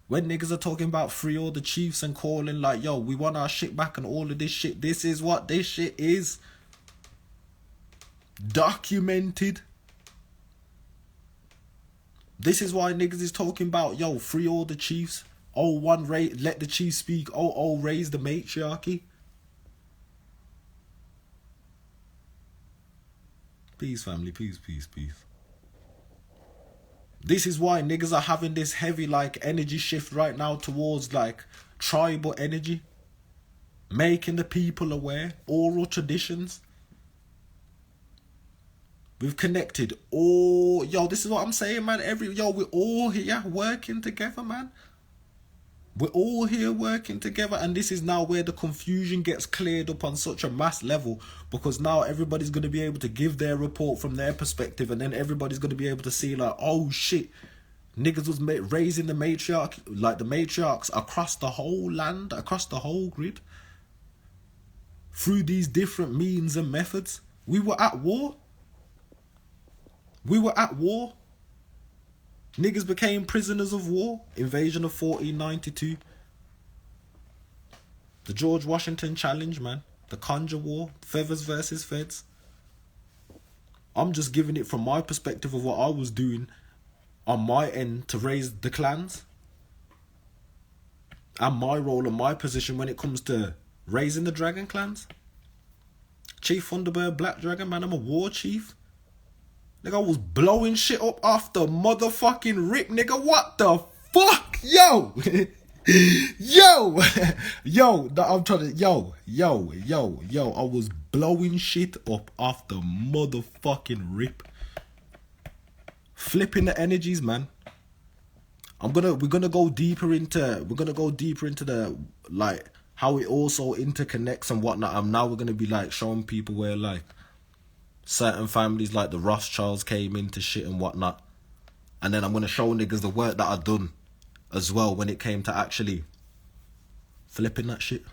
When niggas are talking about free all the chiefs and calling like, yo, we want our shit back and all of this shit, this is what this shit is. Documented. This is why niggas is talking about, yo, free all the chiefs. Oh, let the chiefs speak. Oh, raise the matriarchy. Peace, family. Peace. This is why niggas are having this heavy, like, energy shift right now towards, like, tribal energy. Making the people aware. Oral traditions. We've connected all... Yo, this is what I'm saying, man. We're all here working together, man. We're all here working together, and this is now where the confusion gets cleared up on such a mass level, because now everybody's going to be able to give their report from their perspective, and then everybody's going to be able to see like, oh shit, niggas was raising the matriarch, like the matriarchs across the whole land, across the whole grid, through these different means and methods. We were at war. Niggas became prisoners of war. Invasion of 1492. The George Washington Challenge, man. The Conjure War. Feathers versus Feds. I'm just giving it from my perspective of what I was doing on my end to raise the clans. And my role and my position when it comes to raising the dragon clans. Chief Thunderbird Black Dragon, man. I'm a war chief. Nigga, I was blowing shit up after motherfucking rip, nigga. What the fuck? Yo! I was blowing shit up after motherfucking rip. Flipping the energies, man. We're gonna go deeper into the, like, how it also interconnects and whatnot. And now we're gonna be like showing people where, like, Certain families like the Rothschilds came into shit and whatnot. And then I'm going to show niggas the work that I've done as well when it came to actually flipping that shit.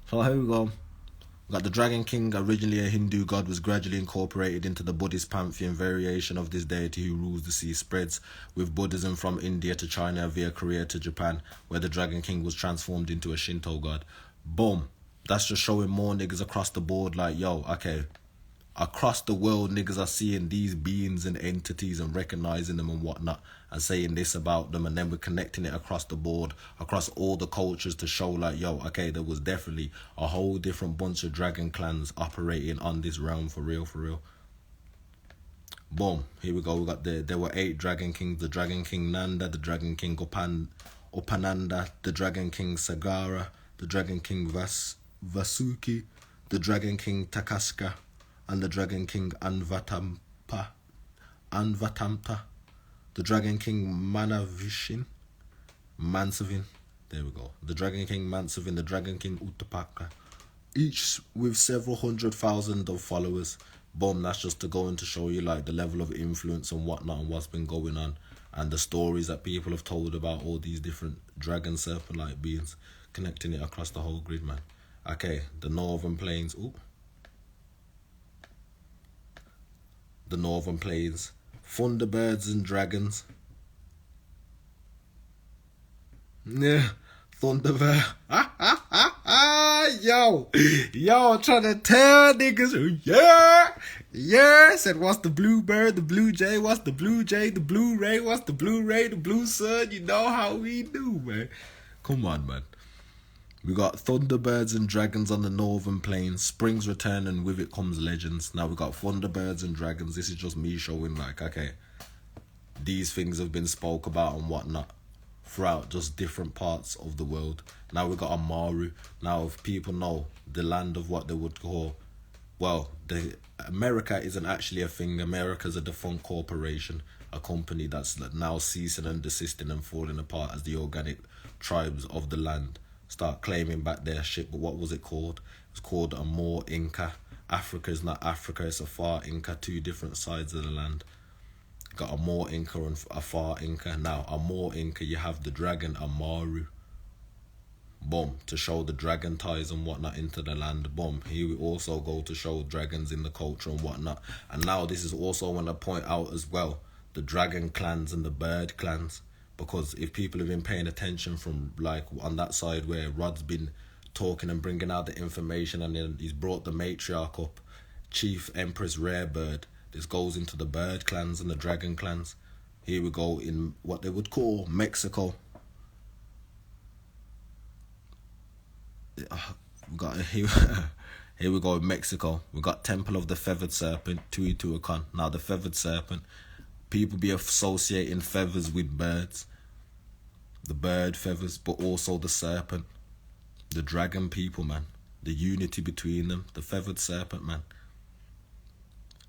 So here we go. We got the Dragon King, originally a Hindu god, was gradually incorporated into the Buddhist pantheon. Variation of this deity who rules the sea spreads with Buddhism from India to China via Korea to Japan, where the Dragon King was transformed into a Shinto god. Boom. That's just showing more niggas across the board like, yo, okay, across the world niggas are seeing these beings and entities and recognizing them and whatnot and saying this about them, and then we're connecting it across the board, across all the cultures to show like, yo, okay, there was definitely a whole different bunch of dragon clans operating on this realm for real, for real. Boom, here we go. We got there were 8 Dragon Kings: the Dragon King Nanda, the Dragon King Upananda, the Dragon King Sagara, the Dragon King Vasuki, the Dragon King Takaska, and the Dragon King Anvatamta, the Dragon King Mansavin, there we go, the Dragon King Mansavin, the Dragon King Utapaka, each with several 100,000 of followers. Boom, that's just to go in to show you like the level of influence and whatnot and what's been going on and the stories that people have told about all these different dragon serpent-like beings, connecting it across the whole grid, man. Okay, the Northern Plains, the Northern Plains, Thunderbirds and Dragons. Yeah, Thunderbird. Yo, I'm trying to tell niggas, yeah. Said, what's the bluebird, the blue jay, what's the blue jay, the blue ray, what's the blue ray, the blue sun. You know how we do, man. Come on, man. We got Thunderbirds and Dragons on the Northern Plains. Spring's return and with it comes legends. Now we got Thunderbirds and Dragons. This is just me showing like, okay, these things have been spoke about and whatnot throughout just different parts of the world. Now we got Amaru. Now if people know the land of what they would call, well, America isn't actually a thing. America's a defunct corporation, a company that's now ceasing and desisting and falling apart as the organic tribes of the land start claiming back their shit. But what was it called? It was called Amor Inca. Africa is not Africa, it's a far Inca, 2 different sides of the land. Got Amor Inca and a far Inca. Now, Amor Inca, you have the dragon Amaru. Boom, to show the dragon ties and whatnot into the land. Boom, here we also go to show dragons in the culture and whatnot. And now this is also when I point out as well the dragon clans and the bird clans. Because if people have been paying attention from like on that side where Rod's been talking and bringing out the information, and then he's brought the matriarch up, Chief Empress Rarebird. This goes into the bird clans and the dragon clans. Here we go in what they would call Mexico. We got here we go in Mexico. We got Temple of the Feathered Serpent, Teotihuacan. Now the feathered serpent, people be associating feathers with birds. The bird feathers, but also the serpent. The dragon people, man. The unity between them. The feathered serpent, man.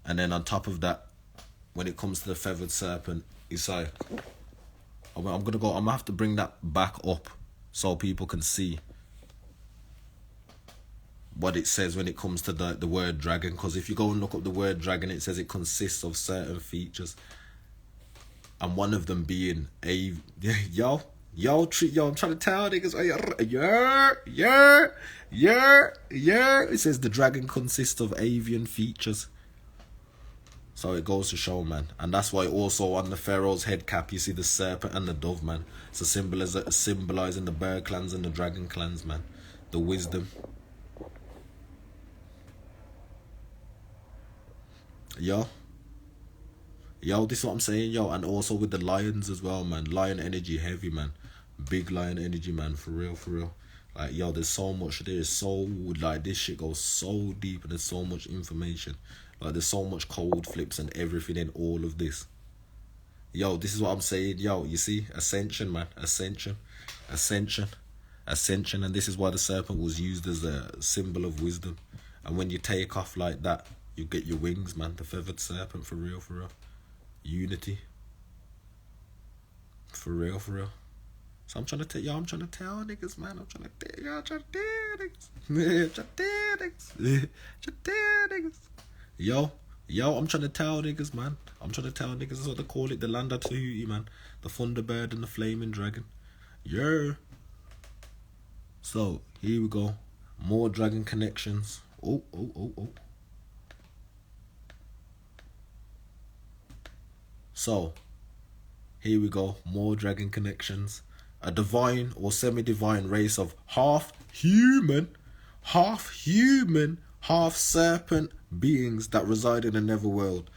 And then on top of that, when it comes to the feathered serpent, it's like, I'm gonna have to bring that back up so people can see what it says when it comes to the word dragon. Because if you go and look up the word dragon, it says it consists of certain features, and one of them being I'm trying to tell niggas, it says the dragon consists of avian features. So it goes to show, man. And that's why also on the pharaoh's head cap you see the serpent and the dove, man. It's a symbolizing the bird clans and the dragon clans, man. The wisdom. Yo, this is what I'm saying, yo. And also with the lions as well, man. Lion energy heavy, man. Big lion energy, man. For real. Like, yo, there's so much. This shit goes so deep, and there's so much information. Like, there's so much code flips and everything in all of this. Yo, this is what I'm saying, yo. You see, ascension, man. Ascension. And this is why the serpent was used as a symbol of wisdom. And when you take off like that, you get your wings, man. The feathered serpent, for real. Unity. For real. So I'm trying to tell niggas, man. I'm trying to tell niggas. Yo, Yo, I'm trying to tell niggas, man. I'm trying to tell niggas that's what they call it. The land of Tahuti, man. The Thunderbird and the Flaming Dragon. Yeah. So, here we go. More dragon connections. Oh, oh, oh, oh. So, here we go. More dragon connections. A divine or semi-divine race of half human, half serpent beings that reside in the netherworld,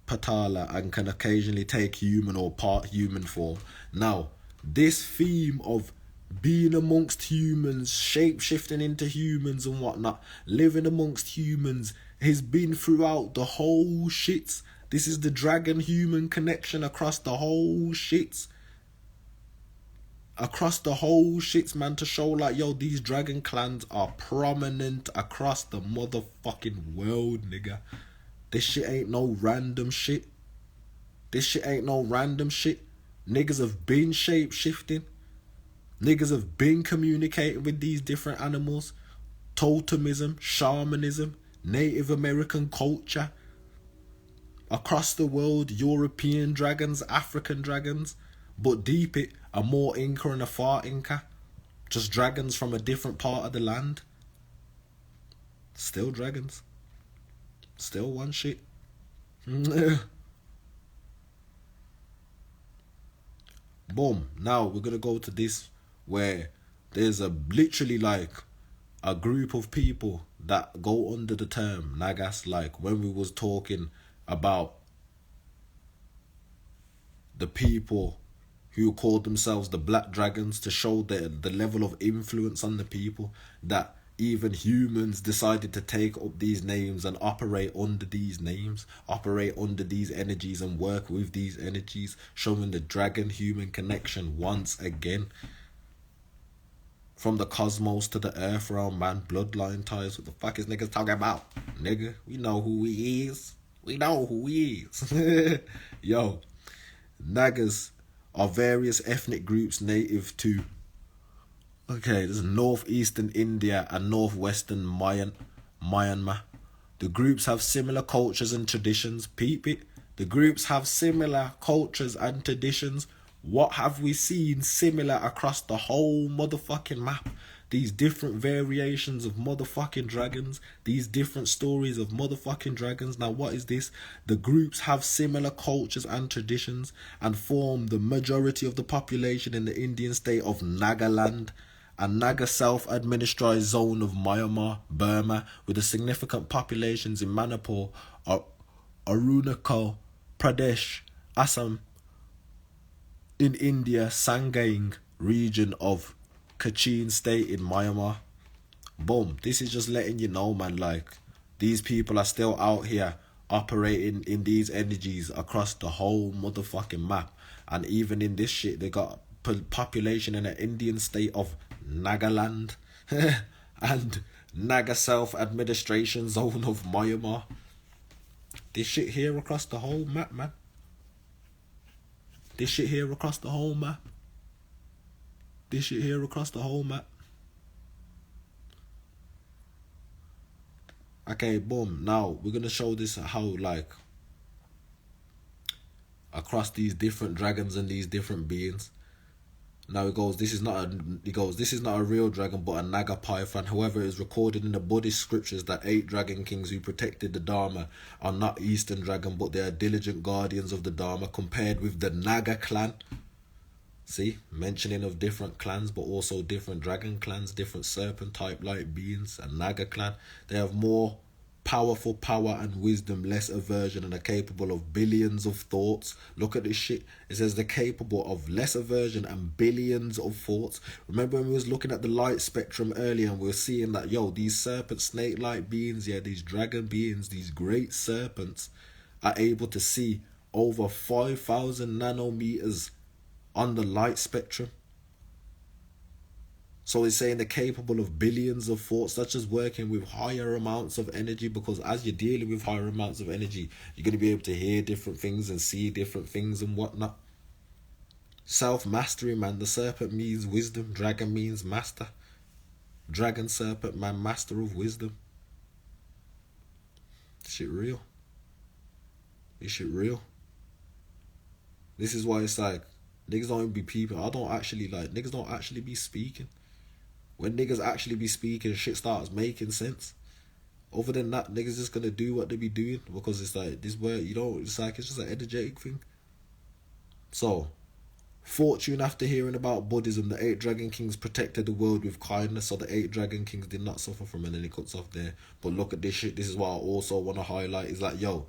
Patala, and can occasionally take human or part human form. Now, this theme of being amongst humans, shape-shifting into humans and whatnot, living amongst humans, has been throughout the whole shits. This is the dragon-human connection across the whole shits. Across the whole shits, man, to show like, yo, these dragon clans are prominent across the motherfucking world, nigga. This shit ain't no random shit. This shit ain't no random shit. Niggas have been shape-shifting. Niggas have been communicating with these different animals. Totemism, shamanism, Native American culture. Across the world, European dragons, African dragons. But deep it, a more Inca and a far Inca. Just dragons from a different part of the land. Still dragons. Still one shit. Boom. Now we're gonna go to this where there's a literally like a group of people that go under the term Nagas, like when we was talking about the people who called themselves the Black Dragons to show the level of influence on the people, that even humans decided to take up these names and operate under these names, operate under these energies and work with these energies, showing the dragon-human connection once again. From the cosmos to the earth realm, man, bloodline ties. What the fuck is niggas talking about? Nigga, we know who he is. We know who he is. Yo, Nagas are various ethnic groups native to there's northeastern India and northwestern Myanmar. The groups have similar cultures and traditions. Peep it. The groups have similar cultures and traditions. What have we seen similar across the whole motherfucking map? These different variations of motherfucking dragons. These different stories of motherfucking dragons. Now what is this? The groups have similar cultures and traditions and form the majority of the population in the Indian state of Nagaland, a Naga self-administered zone of Myanmar, Burma, with a significant populations in Manipur, Arunachal Pradesh, Assam, in India, Sanghaing region of Kachin state in Myanmar. Boom. This is just letting you know, man, like, these people are still out here operating in these energies across the whole motherfucking map. And even in this shit, they got population in an Indian state of Nagaland and Naga self-administration zone of Myanmar. This shit here across the whole map, man. This shit here across the whole map. This shit here across the whole map. Okay, boom. Now, we're going to show this how, like, across these different dragons and these different beings. Now he goes, this is not a real dragon, but a Naga python. However, it is recorded in the Buddhist scriptures that 8 dragon kings who protected the Dharma are not Eastern dragon, but they are diligent guardians of the Dharma, compared with the Naga clan. See, mentioning of different clans, but also different dragon clans, different serpent type like beings. A Naga clan, they have more powerful power and wisdom, less aversion, and are capable of billions of thoughts. Look at this shit. It says they're capable of less aversion and billions of thoughts. Remember when we was looking at the light spectrum earlier and we were seeing that, yo, these serpent snake-like beings, yeah, these dragon beings, these great serpents are able to see over 5,000 nanometers on the light spectrum. So it's saying they're capable of billions of thoughts, such as working with higher amounts of energy, because as you're dealing with higher amounts of energy, you're going to be able to hear different things and see different things and whatnot. Self-mastery, man. The serpent means wisdom. Dragon means master. Dragon, serpent, man, master of wisdom. Shit real. This shit real. This is why it's like, niggas don't even be peeping. Niggas don't actually be speaking. When niggas actually be speaking, shit starts making sense. Other than that, niggas just gonna do what they be doing because it's like, this where, it's like, it's just an energetic thing. So, fortune after hearing about Buddhism, the 8 Dragon Kings protected the world with kindness, so the 8 Dragon Kings did not suffer from it, and then it cuts off there. But look at this shit, this is what I also want to highlight, is like, yo,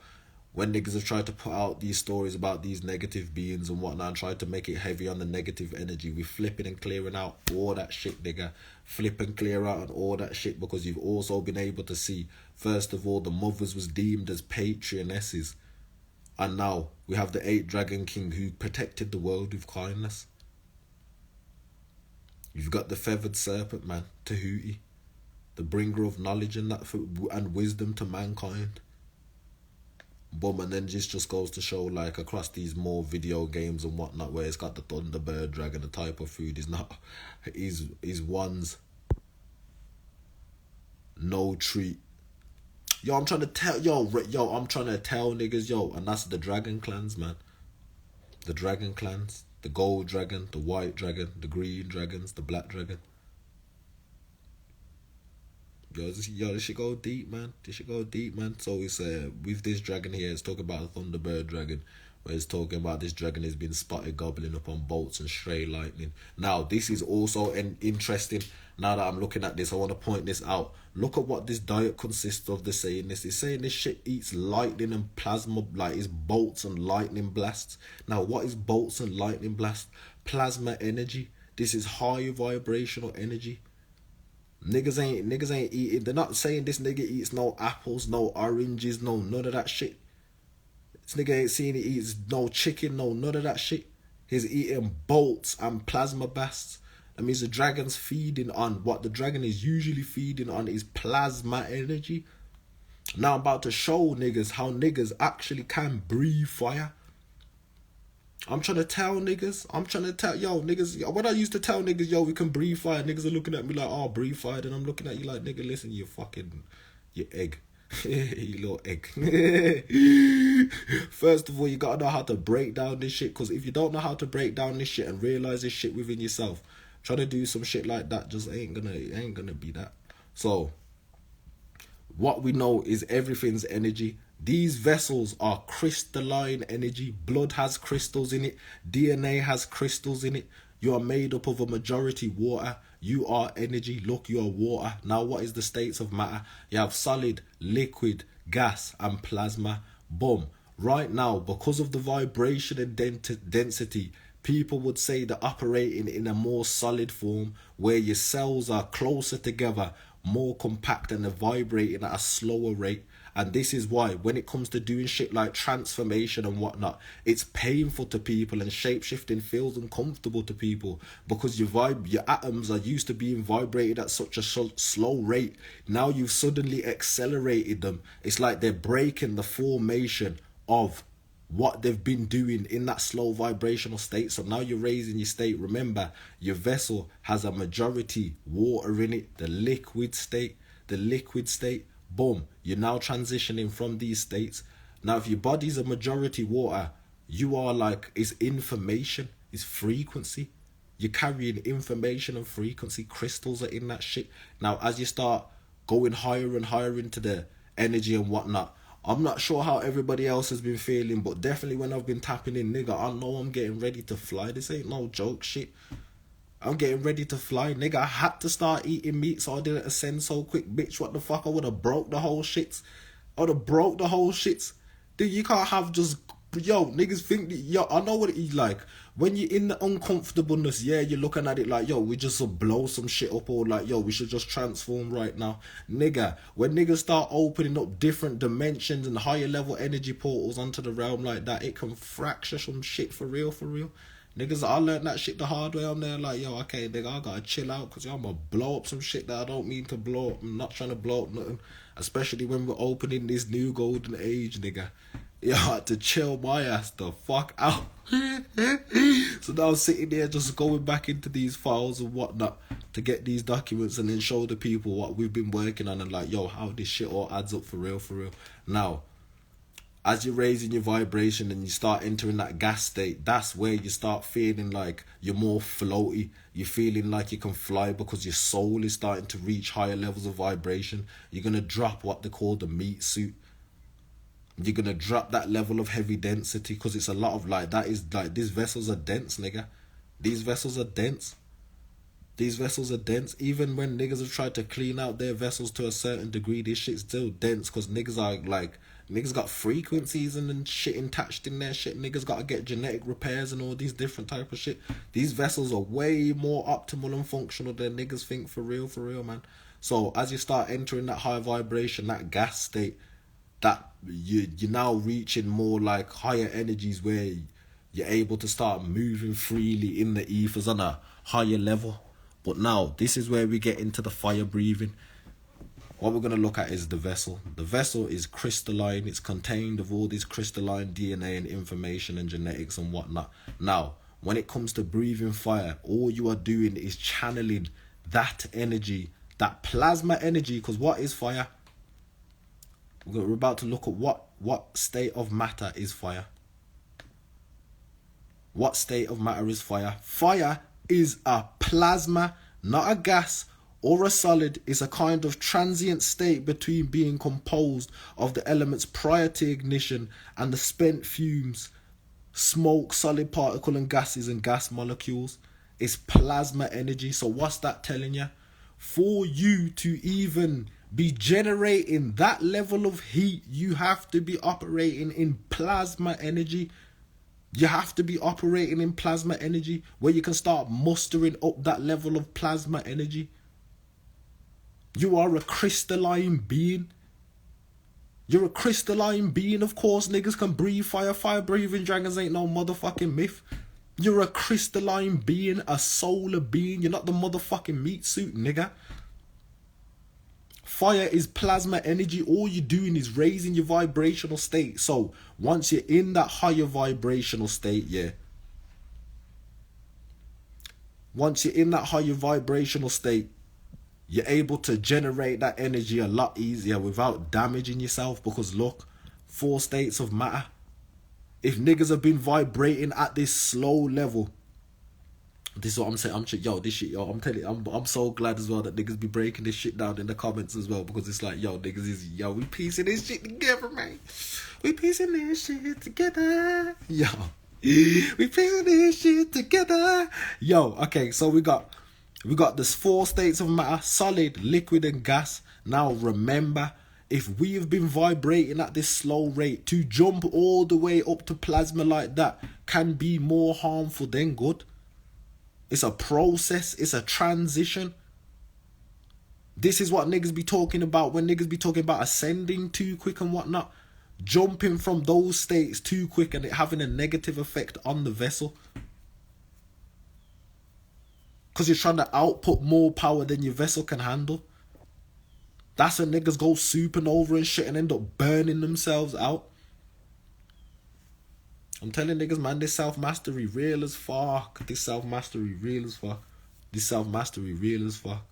when niggas have tried to put out these stories about these negative beings and whatnot and tried to make it heavy on the negative energy, we flipping and clearing out all that shit, nigga. Flip and clear out on all that shit, because you've also been able to see, first of all, the mothers was deemed as patronesses. And now we have the 8 Dragon King who protected the world with kindness. You've got the feathered serpent man, Tahuti, the bringer of knowledge and wisdom to mankind. Boom, and then this just goes to show, like, across these more video games and whatnot, where it's got the Thunderbird dragon, the type of food is not, is one's no treat. I'm trying to tell niggas, and that's the dragon clans, man. The dragon clans, the gold dragon, the white dragon, the green dragons, the black dragon. This should go deep, man. So it's with this dragon here, it's talking about a Thunderbird dragon, where it's talking about this dragon has been spotted gobbling upon bolts and stray lightning. Now, this is also interesting. Now that I'm looking at this, I want to point this out. Look at what this diet consists of. They're saying this. It's saying this shit eats lightning and plasma, like it's bolts and lightning blasts. Now, what is bolts and lightning blasts? Plasma energy. This is high vibrational energy. Niggas ain't eating. They're not saying this nigga eats no apples, no oranges, no none of that shit. This nigga ain't seeing he eats no chicken, no none of that shit. He's eating bolts and plasma blasts. That means the dragon's feeding on what the dragon is usually feeding on is plasma energy. Now I'm about to show niggas how niggas actually can breathe fire. I'm trying to tell niggas, niggas, when I used to tell niggas, we can breathe fire, niggas are looking at me like, oh, breathe fire, then I'm looking at you like, nigga, listen, you egg. You little egg. First of all, you gotta know how to break down this shit, because if you don't know how to break down this shit and realize this shit within yourself, trying to do some shit like that just ain't gonna be that. So, what we know is everything's energy. These vessels are crystalline energy. Blood has crystals in it. DNA has crystals in it. You are made up of a majority water. You are energy. Look, you are water. Now, what is the states of matter? You have solid, liquid, gas, and plasma. Boom. Right now, because of the vibration and density, people would say they're operating in a more solid form, where your cells are closer together, more compact, and they're vibrating at a slower rate. And this is why, when it comes to doing shit like transformation and whatnot, it's painful to people, and shapeshifting feels uncomfortable to people, because your atoms are used to being vibrated at such a slow rate. Now you've suddenly accelerated them. It's like they're breaking the formation of what they've been doing in that slow vibrational state. So now you're raising your state. Remember, your vessel has a majority water in it, the liquid state. Boom, you're now transitioning from these states. Now, if your body's a majority water, you are like, it's information, it's frequency. You're carrying information and frequency. Crystals are in that shit. Now, as you start going higher and higher into the energy and whatnot, I'm not sure how everybody else has been feeling, but definitely when I've been tapping in, nigga, I know I'm getting ready to fly. This ain't no joke shit. I'm getting ready to fly, nigga. I had to start eating meat so I didn't ascend so quick, bitch. What the fuck? I would have broke the whole shits. Dude, you can't have just... niggas think that... I know what it is like. When you're in the uncomfortableness, you're looking at it like, we just blow some shit up, or like, we should just transform right now. Nigga, when niggas start opening up different dimensions and higher level energy portals onto the realm like that, it can fracture some shit for real. Niggas, I learned that shit the hard way. I'm there like, okay, nigga, I gotta chill out, because I'm gonna blow up some shit that I don't mean to blow up. I'm not trying to blow up nothing. Especially when we're opening this new golden age, nigga. I had to chill my ass the fuck out. So now I'm sitting there just going back into these files and whatnot to get these documents and then show the people what we've been working on and like, how this shit all adds up for real. Now, As you're raising your vibration and you start entering that gas state, that's where you start feeling like you're more floaty. You're feeling like you can fly because your soul is starting to reach higher levels of vibration. You're going to drop what they call the meat suit. You're going to drop that level of heavy density, because it's a lot of like, that is like, these vessels are dense, nigga. These vessels are dense. These vessels are dense. Even when niggas have tried to clean out their vessels to a certain degree, this shit's still dense, because niggas are like, niggas got frequencies and shit attached in their shit. Niggas got to get genetic repairs and all these different type of shit. These vessels are way more optimal and functional than niggas think, for real, man. So as you start entering that high vibration, that gas state, that you're now reaching more like higher energies, where you're able to start moving freely in the ethers on a higher level. But now, this is where we get into the fire breathing. What we're going to look at is the vessel. The vessel is crystalline. It's contained of all this crystalline DNA and information and genetics and whatnot. Now, when it comes to breathing fire, all you are doing is channeling that energy, that plasma energy. Because what is fire? We're about to look at what state of matter is fire. What state of matter is fire? Fire is a plasma, not a gas or a solid. It's a kind of transient state between being composed of the elements prior to ignition and the spent fumes, smoke, solid particle and gases and gas molecules. It's plasma energy. So what's that telling you? For you to even be generating that level of heat, you have to be operating in plasma energy. You have to be operating in plasma energy, where you can start mustering up that level of plasma energy. You are a crystalline being. You're a crystalline being. Of course, niggas can breathe fire. Fire breathing dragons ain't no motherfucking myth. You're a crystalline being, a solar being. You're not the motherfucking meat suit, nigga. Fire is plasma energy. All you're doing is raising your vibrational state. So once you're in that higher vibrational state, yeah. Once you're in that higher vibrational state, you're able to generate that energy a lot easier without damaging yourself. Because look, 4 states of matter. If niggas have been vibrating at this slow level, this is what I'm saying. I'm telling you, I'm so glad as well that niggas be breaking this shit down in the comments as well, because it's like, we piecing this shit together, man. We piecing this shit together. We piecing this shit together. Okay, so we got this 4 states of matter: solid, liquid, and gas. Now remember, if we have been vibrating at this slow rate, to jump all the way up to plasma like that can be more harmful than good. It's a process. It's a transition. This is what niggas be talking about when niggas be talking about ascending too quick and whatnot. Jumping from those states too quick and it having a negative effect on the vessel. Because you're trying to output more power than your vessel can handle. That's when niggas go supernova and shit and end up burning themselves out. I'm telling niggas, man, this self-mastery real as fuck. This self-mastery real as fuck. This self-mastery real as fuck.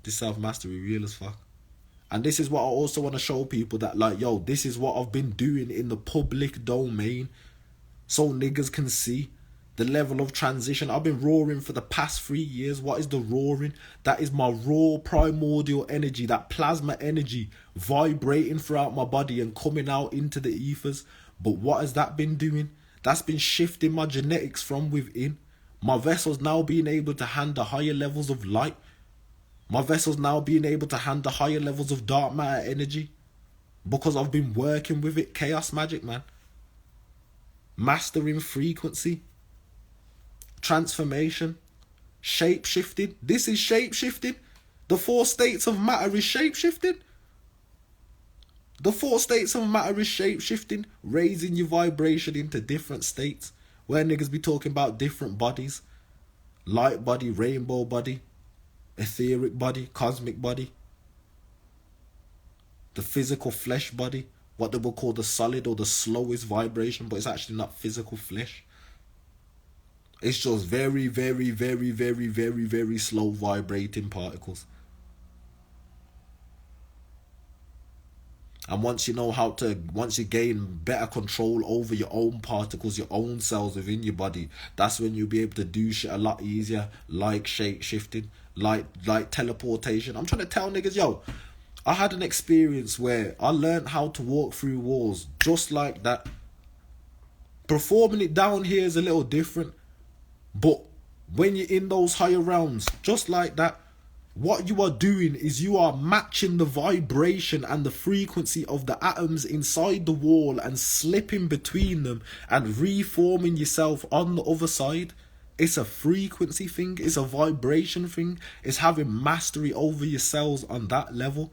This self-mastery real as fuck. And this is what I also want to show people, that like, this is what I've been doing in the public domain. So niggas can see the level of transition. I've been roaring for the past 3 years. What is the roaring? That is my raw primordial energy, that plasma energy vibrating throughout my body and coming out into the ethers. But what has that been doing? That's been shifting my genetics from within. My vessel's now being able to handle higher levels of light. My vessel's now being able to handle higher levels of dark matter energy. Because I've been working with it. Chaos magic, man. Mastering frequency. Transformation. Shape-shifting. This is shape-shifting. The 4 states of matter is shape-shifting. The 4 states of matter is shape-shifting, raising your vibration into different states, where niggas be talking about different bodies. Light body, rainbow body, etheric body, cosmic body. The physical flesh body, what they will call the solid or the slowest vibration, but it's actually not physical flesh. It's just very, very, very, very, very, very slow vibrating particles. And once you gain better control over your own particles, your own cells within your body, that's when you'll be able to do shit a lot easier, like shape shifting, like teleportation. I'm trying to tell niggas, yo, I had an experience where I learned how to walk through walls just like that. Performing it down here is a little different, but when you're in those higher realms, just like that, what you are doing is you are matching the vibration and the frequency of the atoms inside the wall and slipping between them and reforming yourself on the other side. It's a frequency thing. It's a vibration thing. It's having mastery over your cells on that level.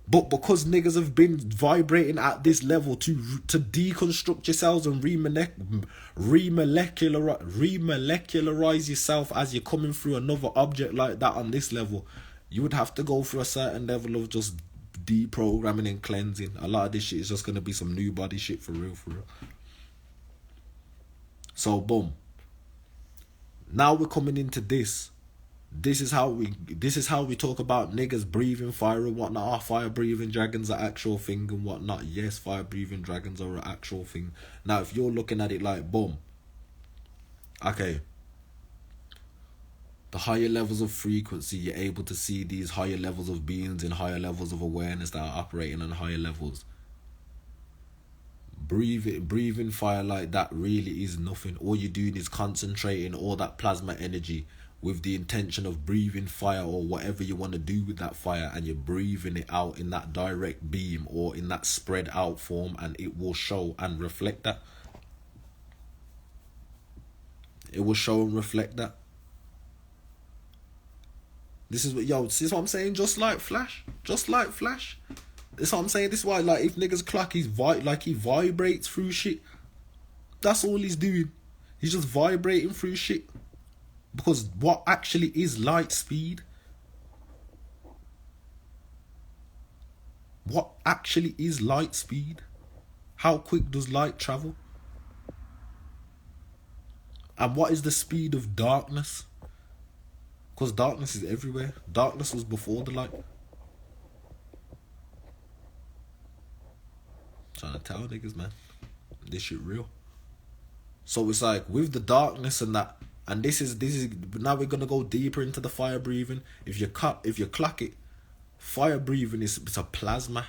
But because niggas have been vibrating at this level to deconstruct yourselves and remolecularize yourself as you're coming through another object like that on this level, you would have to go through a certain level of just deprogramming and cleansing. A lot of this shit is just going to be some new body shit for real. So boom. Now we're coming into this. This is how we talk about niggas breathing fire and whatnot. Are fire breathing dragons an actual thing and whatnot? Yes, fire breathing dragons are an actual thing. Now, if you're looking at it like, boom, okay, the higher levels of frequency, you're able to see these higher levels of beings and higher levels of awareness that are operating on higher levels. Breathing fire like that really is nothing. All you're doing is concentrating all that plasma energy with the intention of breathing fire or whatever you want to do with that fire, and you're breathing it out in that direct beam or in that spread out form, and it will show and reflect that. It will show and reflect that. This is what I'm saying, just like Flash. This is what I'm saying. This is why, like, if niggas clock, he vibrates through shit. That's all he's doing. He's just vibrating through shit. Because what actually is light speed? What actually is light speed? How quick does light travel? And what is the speed of darkness? Because darkness is everywhere. Darkness was before the light. Trying to tell niggas, man. This shit real. So it's like, with the darkness and that, and this is now we're gonna go deeper into the fire breathing. If you clock it, fire breathing it's a plasma.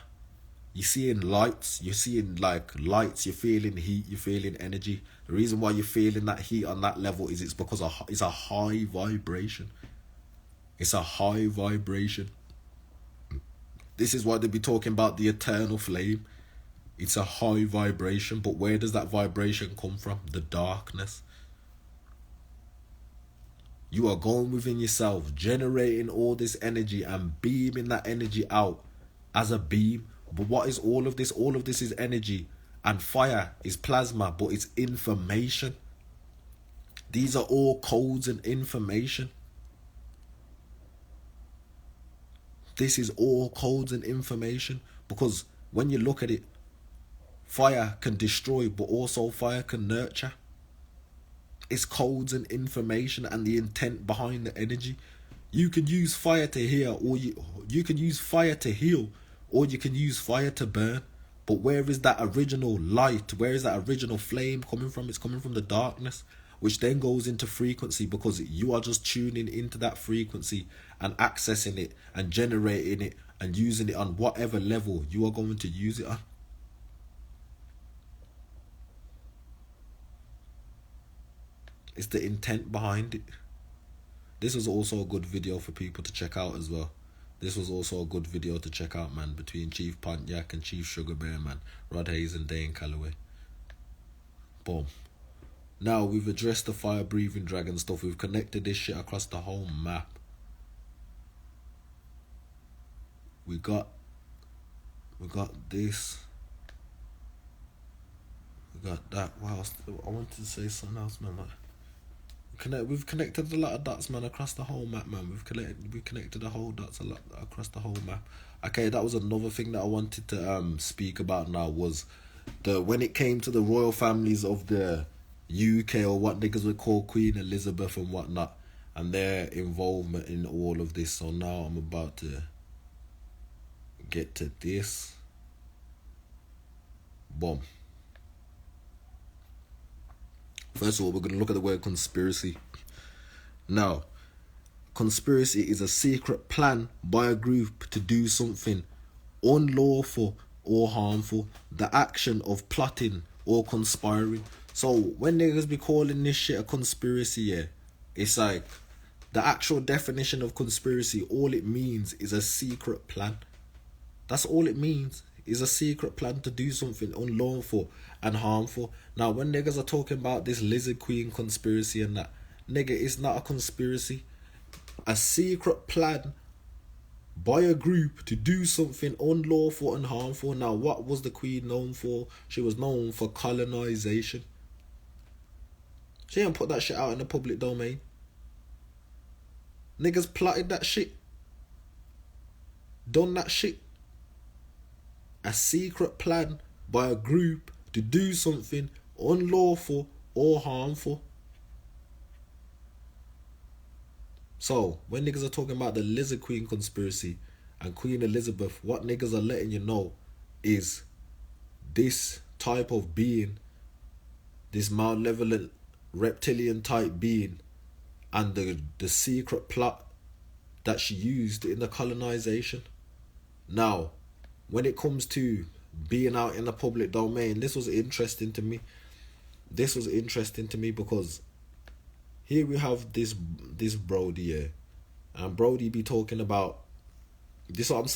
You're seeing lights, you're feeling heat, you're feeling energy. The reason why you're feeling that heat on that level is it's because it's a high vibration. It's a high vibration. This is why they be talking about the eternal flame. It's a high vibration, but where does that vibration come from? The darkness. You are going within yourself, generating all this energy and beaming that energy out as a beam. But what is all of this? All of this is energy, and fire is plasma, but it's information. These are all codes and information. This is all codes and information, because when you look at it, fire can destroy, but also fire can nurture. It's codes and information and the intent behind the energy. You can use fire to heal, or you can use fire to heal, or you can use fire to burn. But where is that original light? Where is that original flame coming from? It's coming from the darkness, which then goes into frequency, because you are just tuning into that frequency and accessing it and generating it and using it on whatever level you are going to use it on. It's the intent behind it. This was also a good video for people to check out as well. This was also a good video to check out, man, between Chief Pontiac and Chief Sugar Bear, man. Rod Hayes and Dane Calloway. Boom. Now, we've addressed the fire-breathing dragon stuff. We've connected this shit across the whole map. We got this. We got that. Wow, I wanted to say something else, man. We've connected a lot of dots, man, across the whole map, man. We've connected the whole dots a lot across the whole map. Okay, that was another thing that I wanted to speak about now, was when it came to the royal families of the UK, or what niggas would call Queen Elizabeth and whatnot, and their involvement in all of this. So now I'm about to get to this. Boom. First of all, we're going to look at the word conspiracy. Now, conspiracy is a secret plan by a group to do something unlawful or harmful. The action of plotting or conspiring. So when niggas be calling this shit a conspiracy, yeah, it's like the actual definition of conspiracy, all it means is a secret plan. That's all it means, is a secret plan to do something unlawful and harmful. Now when niggas are talking about this lizard queen conspiracy and that, nigga, it's not a conspiracy. A secret plan by a group to do something unlawful and harmful. Now what was the queen known for? She was known for colonization. She didn't put that shit out in the public domain. Niggas plotted that shit. Done that shit. A secret plan by a group to do something unlawful or harmful. So, when niggas are talking about the Lizard Queen conspiracy and Queen Elizabeth, what niggas are letting you know is this type of being, this malevolent reptilian type being, and the secret plot that she used in the colonization. Now, when it comes to being out in the public domain, this was interesting to me. This was interesting to me because here we have this Brody here, and Brody be talking about this. What I'm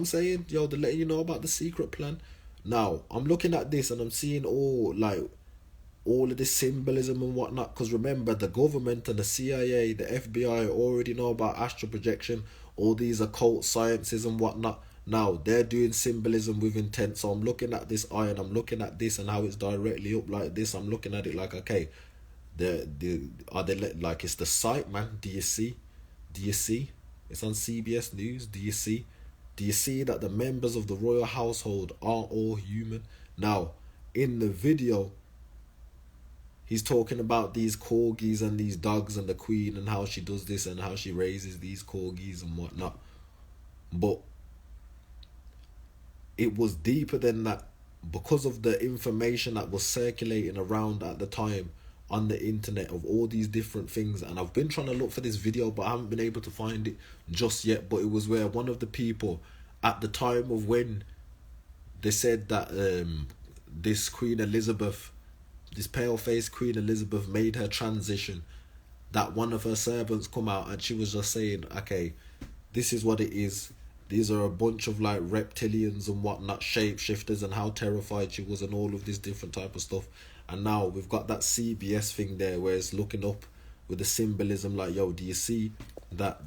saying, yo, they're letting you know about the secret plan. Now I'm looking at this and I'm seeing all of this symbolism and whatnot. Because remember, the government and the CIA, the FBI already know about astral projection, all these occult sciences and whatnot. Now they're doing symbolism with intent. So I'm looking at this eye and I'm looking at this and how it's directly up like this. I'm looking at it like, okay, are they like, it's the site, man? Do you see? It's on CBS News. Do you see that the members of the royal household are all human? Now in the video, he's talking about these corgis and these dogs and the queen and how she does this and how she raises these corgis and whatnot. But it was deeper than that, because of the information that was circulating around at the time on the internet of all these different things. And I've been trying to look for this video, but I haven't been able to find it just yet. But it was where one of the people at the time of when they said that this Queen Elizabeth, this pale-faced Queen Elizabeth, made her transition, that one of her servants come out and she was just saying, okay, this is what it is. These are a bunch of like reptilians and whatnot, shapeshifters, and how terrified she was and all of this different type of stuff. And now we've got that CBS thing there where it's looking up with the symbolism like, yo, do you see that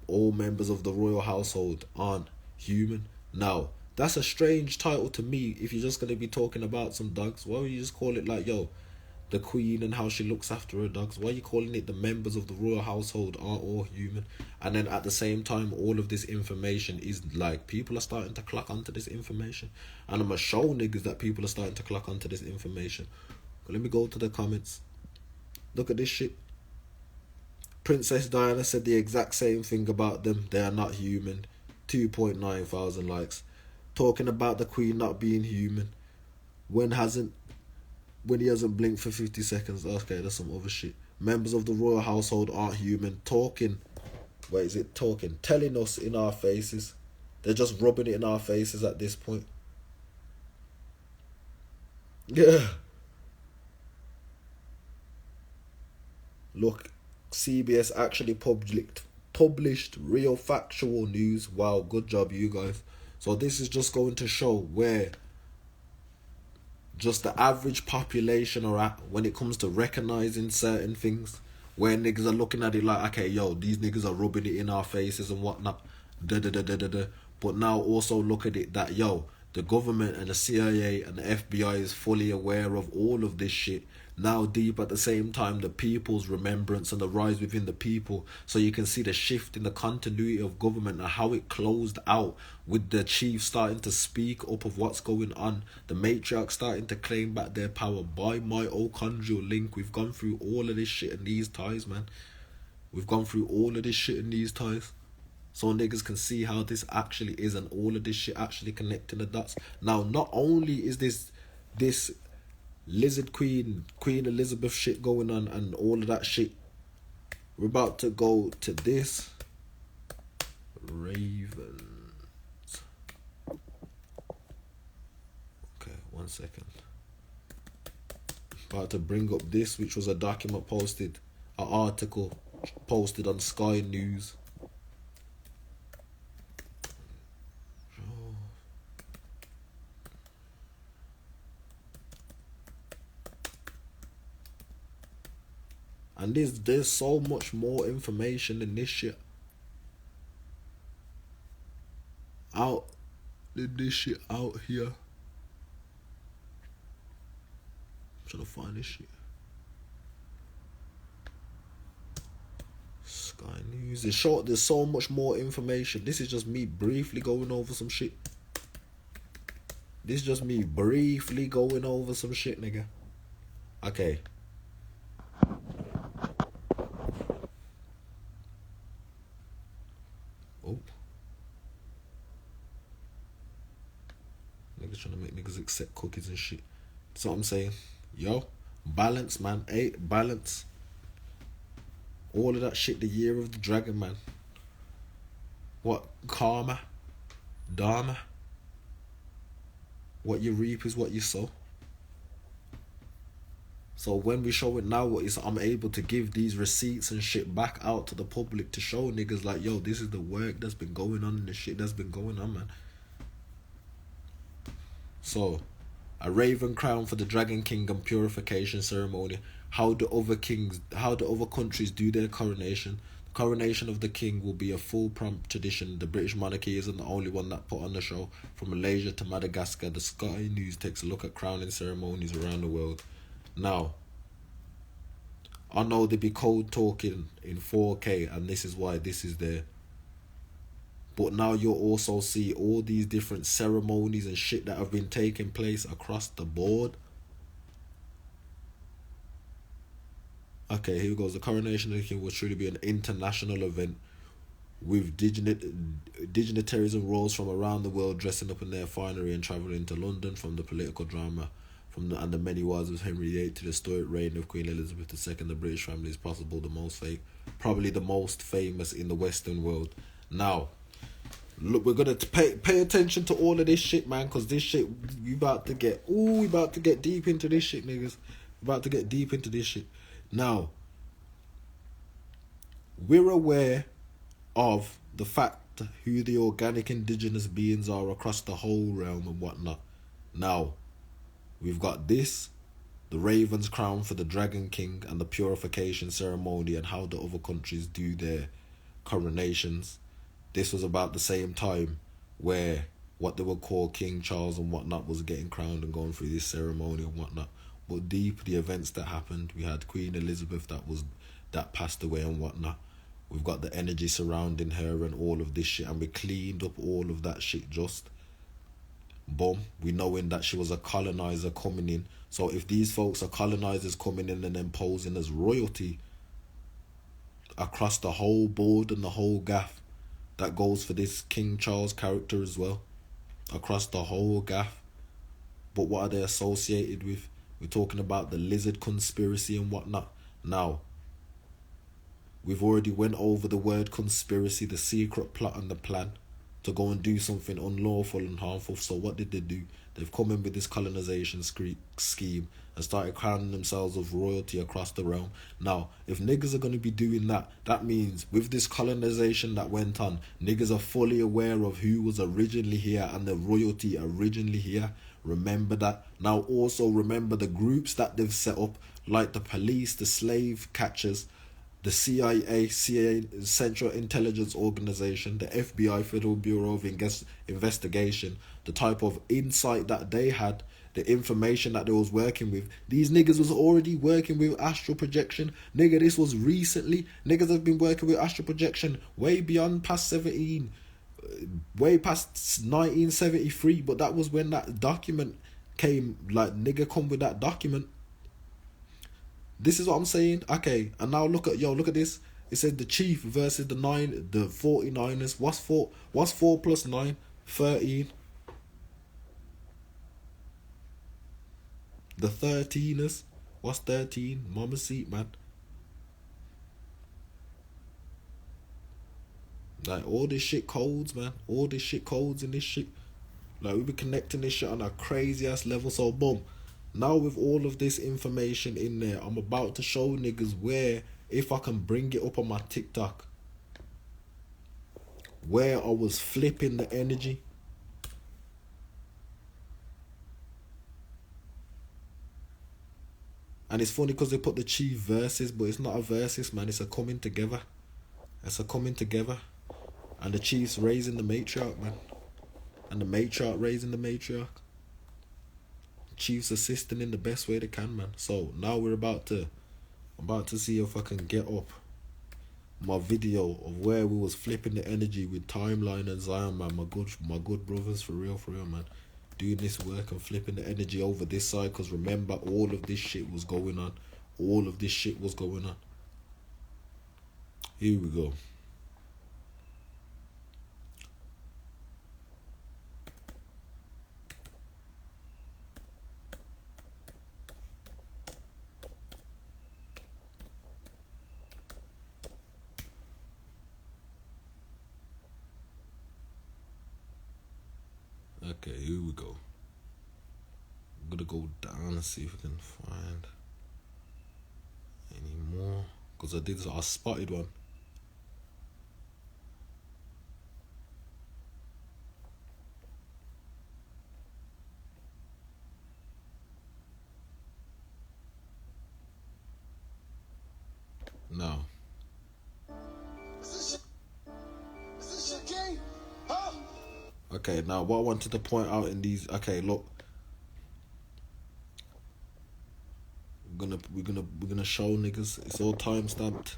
all members of the royal household aren't human? Now, that's a strange title to me if you're just going to be talking about some dogs. Why would you just call it like, yo, the queen and how she looks after her dogs? Why are you calling it the members of the royal household aren't all human? And then at the same time, all of this information is like, people are starting to clock onto this information. And I'm going to show niggas that people are starting to clock onto this information. But let me go to the comments. Look at this shit. Princess Diana said the exact same thing about them. They are not human. 2.9 thousand likes. Talking about the queen not being human. When he hasn't blinked for 50 seconds. Okay, that's some other shit. Members of the royal household aren't human. Telling us in our faces. They're just rubbing it in our faces at this point. Yeah. Look, CBS actually published real factual news. Wow, good job you guys. So this is just going to show where just the average population are at when it comes to recognizing certain things. Where niggas are looking at it like, okay, yo, these niggas are rubbing it in our faces and whatnot. But now also look at it that, yo, the government and the CIA and the FBI is fully aware of all of this shit. Now deep at the same time, the people's remembrance and the rise within the people. So you can see the shift in the continuity of government and how it closed out with the chiefs starting to speak up of what's going on. The matriarchs starting to claim back their power. By my mitochondrial link, we've gone through all of this shit in these ties, man. We've gone through all of this shit in these ties. So niggas can see how this actually is and all of this shit actually connecting the dots. Now, not only is this this lizard Queen Elizabeth shit going on and all of that shit. We're about to go to this. Ravens. Okay, 1 second. About to bring up this, which was a document posted, an article posted on Sky News. And there's so much more information in this shit. This shit out here. I'm trying to find this shit. Sky News. There's so much more information. This is just me briefly going over some shit. Nigga. Okay. Oh. Niggas trying to make niggas accept cookies and shit. That's what I'm saying. Yo, balance, man. Balance. All of that shit, the year of the dragon, man. What? Karma. Dharma. What you reap is what you sow. So when we show it now, I'm able to give these receipts and shit back out to the public to show niggas like, yo, this is the work that's been going on and the shit that's been going on, man. So, a raven crown for the Dragon King and purification ceremony. How do other countries do their coronation? The coronation of the king will be a full prompt tradition. The British monarchy isn't the only one that put on the show. From Malaysia to Madagascar, the Sky News takes a look at crowning ceremonies around the world. Now, I know they be code talking in 4K, and this is why this is there. But now you'll also see all these different ceremonies and shit that have been taking place across the board. Okay, here goes. The coronation of the king will truly be an international event, with dignitaries and royals from around the world dressing up in their finery and travelling to London. From the political drama and the many wives of Henry VIII to the historic reign of Queen Elizabeth II, the British family is probably the most famous in the Western world. Now, look, we're gonna pay attention to all of this shit, man, because this shit we about to get deep into this shit, niggas. About to get deep into this shit. Now, we're aware of the fact who the organic indigenous beings are across the whole realm and whatnot. Now, we've got this, the Raven's crown for the Dragon King and the purification ceremony and how the other countries do their coronations. This was about the same time where what they would call King Charles and whatnot was getting crowned and going through this ceremony and whatnot. But deep the events that happened, we had Queen Elizabeth that passed away and whatnot. We've got the energy surrounding her and all of this shit, and we cleaned up all of that shit just. Boom. We knowing that she was a colonizer coming in. So if these folks are colonizers coming in and imposing as royalty across the whole board and the whole gaff, that goes for this King Charles character as well. Across the whole gaff. But what are they associated with? We're talking about the lizard conspiracy and whatnot. Now, we've already went over the word conspiracy, the secret plot and the plan to go and do something unlawful and harmful. So what did they do? They've come in with this colonization scheme and started crowning themselves of royalty across the realm. Now, if niggas are going to be doing that, that means with this colonization that went on, niggas are fully aware of who was originally here and the royalty originally here. Remember that. Now also remember the groups that they've set up, like the police, the slave catchers, the CIA, Central Intelligence Organization, the FBI, Federal Bureau of Investigation, the type of insight that they had, the information that they was working with. These niggas was already working with astral projection. Nigga, this was recently. Niggas have been working with astral projection way beyond past 17, way past 1973, but that was when that document came. Like, nigga come with that document. This is what I'm saying. Okay, and now look at this. It said the Chief versus the 49ers. What's 4 plus 9? 13. The 13ers. What's 13? Mama seat, man. Like, all this shit codes, man. All this shit codes in this shit. Like, we be connecting this shit on a crazy ass level. So, boom. Now, with all of this information in there, I'm about to show niggas where, if I can bring it up on my TikTok, where I was flipping the energy. And it's funny because they put the chief verses, but it's not a verses, man. It's a coming together. It's a coming together. And the chief's raising the matriarch, man. And the matriarch raising the matriarch. Chiefs assisting in the best way they can, man. So now I'm about to see if I can get up my video of where we was flipping the energy with Timeline and Zion, man. My good brothers, for real, man. Doing this work and flipping the energy over this side, because remember, all of this shit was going on. All of this shit was going on. Here we go. Okay, here we go. I'm gonna go down and see if I can find any more. Because I spotted one. Now. Is this your game? Huh? Okay, now what I wanted to point out in these, okay, look. We're gonna show niggas. It's all time stamped.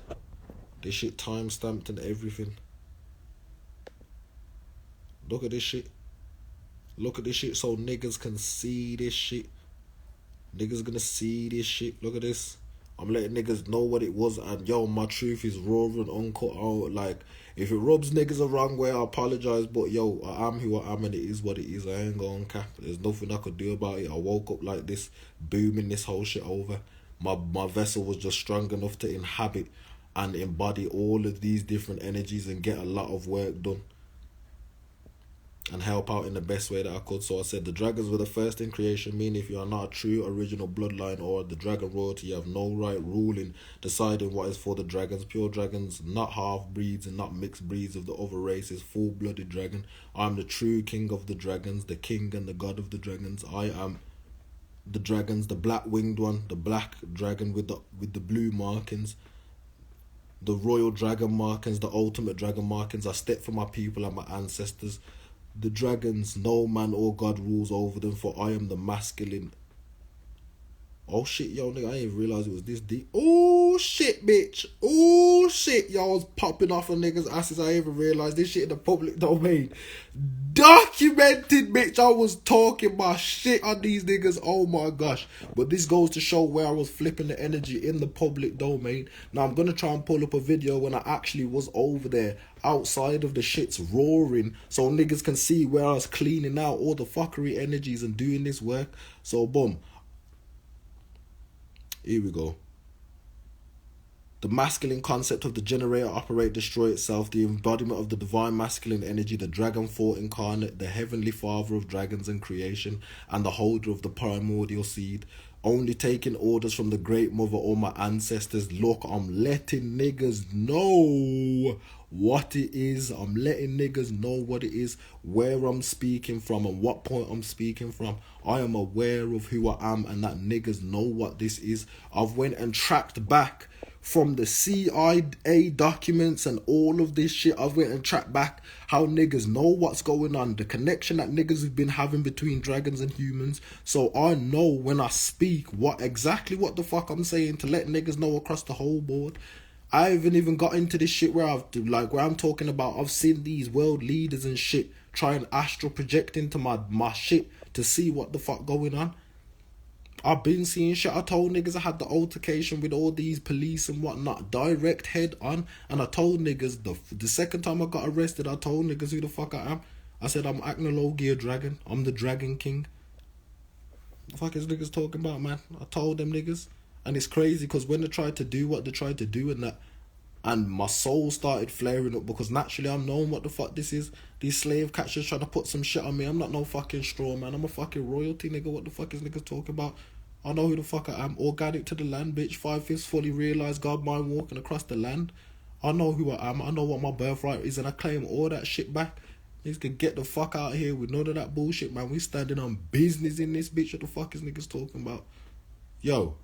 This shit time stamped and everything. Look at this shit. Look at this shit so niggas can see this shit. Niggas gonna see this shit. Look at this. I'm letting niggas know what it was, and yo, my truth is raw and uncut out. Like, if it rubs niggas the wrong way, I apologize, but yo, I am who I am, and it is what it is. I ain't gonna cap. There's nothing I could do about it. I woke up like this, booming this whole shit over. My vessel was just strong enough to inhabit and embody all of these different energies and get a lot of work done and help out in the best way that I could. So I said the dragons were the first in creation, meaning if you are not a true original bloodline or the dragon royalty, you have no right ruling, deciding what is for the dragons. Pure dragons, not half breeds and not mixed breeds of the other races, full-blooded dragon. I am the true king of the dragons, the king and the god of the dragons. I am the dragons, the black-winged one, the black dragon with the blue markings, the royal dragon markings, the ultimate dragon markings. I step for my people and my ancestors. The dragons, no man or God rules over them, for I am the masculine. Oh shit, yo, nigga, I didn't even realize it was this deep. Oh shit, bitch. Oh shit, y'all was popping off on niggas' asses. I even realized this shit in the public domain. Documented, bitch. I was talking my shit on these niggas. Oh my gosh. But this goes to show where I was flipping the energy in the public domain. Now I'm gonna try and pull up a video when I actually was over there outside of the shits roaring, so niggas can see where I was cleaning out all the fuckery energies and doing this work. So boom. Here we go. The masculine concept of the generator, operate, destroy itself, the embodiment of the divine masculine energy, the dragon thought incarnate, the heavenly father of dragons and creation, and the holder of the primordial seed. Only taking orders from the great mother or my ancestors. Look, I'm letting niggas know what it is. I'm letting niggas know what it is, where I'm speaking from and what point I'm speaking from. I am aware of who I am and that niggas know what this is. I've went and tracked back from the CIA documents and all of this shit. I've went and tracked back how niggas know what's going on, the connection that niggas have been having between dragons and humans. So I know when I speak exactly what the fuck I'm saying to let niggas know across the whole board. I haven't even got into this shit where I'm talking about I've seen these world leaders and shit try and astral project into my shit to see what the fuck going on. I've been seeing shit. I told niggas I had the altercation with all these police and whatnot, direct head on, and I told niggas the second time I got arrested, I told niggas who the fuck I am. I said I'm Acnologia Dragon. I'm the Dragon King. The fuck is niggas talking about, man? I told them niggas. And it's crazy because when they tried to do what they tried to do and that, and my soul started flaring up because naturally I'm knowing what the fuck this is. These slave catchers trying to put some shit on me. I'm not no fucking straw, man. I'm a fucking royalty, nigga. What the fuck is niggas talking about? I know who the fuck I am. Organic to the land, bitch. 5/5 fully realised God mind walking across the land. I know who I am. I know what my birthright is and I claim all that shit back. Niggas can get the fuck out of here with none of that bullshit, man. We standing on business in this bitch. What the fuck is niggas talking about? Yo.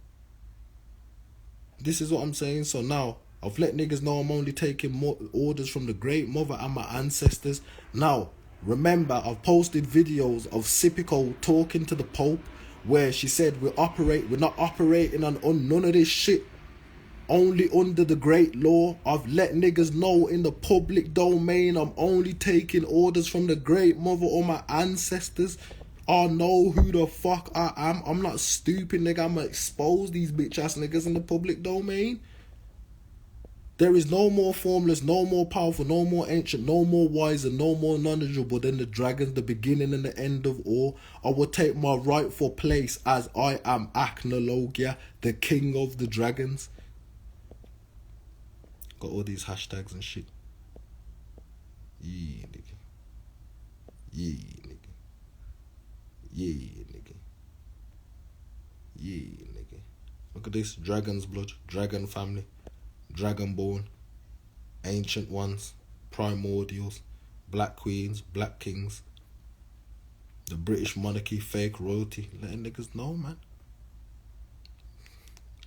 This is what I'm saying. So now, I've let niggas know I'm only taking orders from the great mother and my ancestors. Now, remember, I've posted videos of Sipico talking to the Pope where she said we're not operating on none of this shit. Only under the great law. I've let niggas know in the public domain I'm only taking orders from the great mother or my ancestors. I know who the fuck I am. I'm not stupid, nigga. I'ma expose these bitch ass niggas in the public domain. There is no more formless, no more powerful, no more ancient, no more wiser, no more knowledgeable than the dragons, the beginning and the end of all. I will take my rightful place as I am Acnologia, the king of the dragons. Got all these hashtags and shit. Yeah, nigga. Yeah, nigga. Yeah, nigga. Yeah, nigga. Look at this. Dragon's blood. Dragon family. Dragonborn. Ancient ones. Primordials. Black queens. Black kings. The British monarchy. Fake royalty. Letting niggas know, man.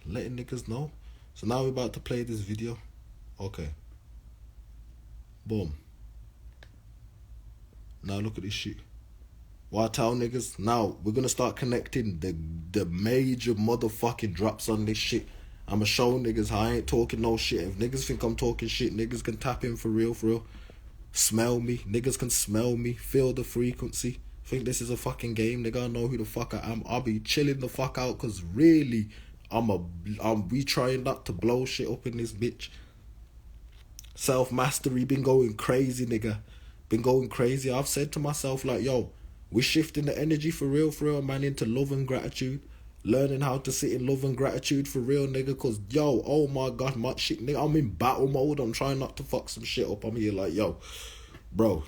Letting niggas know. So now we're about to play this video. Okay. Boom. Now look at this shit. What I tell niggas, now we're gonna start connecting the major motherfucking drops on this shit. I'ma show niggas how I ain't talking no shit. If niggas think I'm talking shit, niggas can tap in for real, for real. Smell me. Niggas can smell me. Feel the frequency. Think this is a fucking game, nigga. I know who the fuck I am. I'll be chilling the fuck out cause really we trying not to blow shit up in this bitch. Self-mastery been going crazy, nigga. Been going crazy. I've said to myself, like, yo, we're shifting the energy for real, man, into love and gratitude. Learning how to sit in love and gratitude for real, nigga. Because, yo, oh my God, my shit, nigga. I'm in battle mode. I'm trying not to fuck some shit up. I'm here like, yo, bro.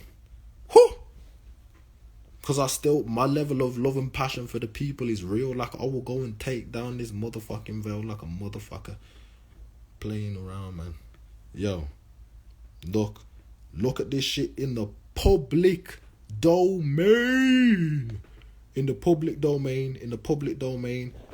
Whew. Because my level of love and passion for the people is real. Like, I will go and take down this motherfucking veil like a motherfucker. Playing around, man. Yo. Look at this shit in the public domain. In the public domain.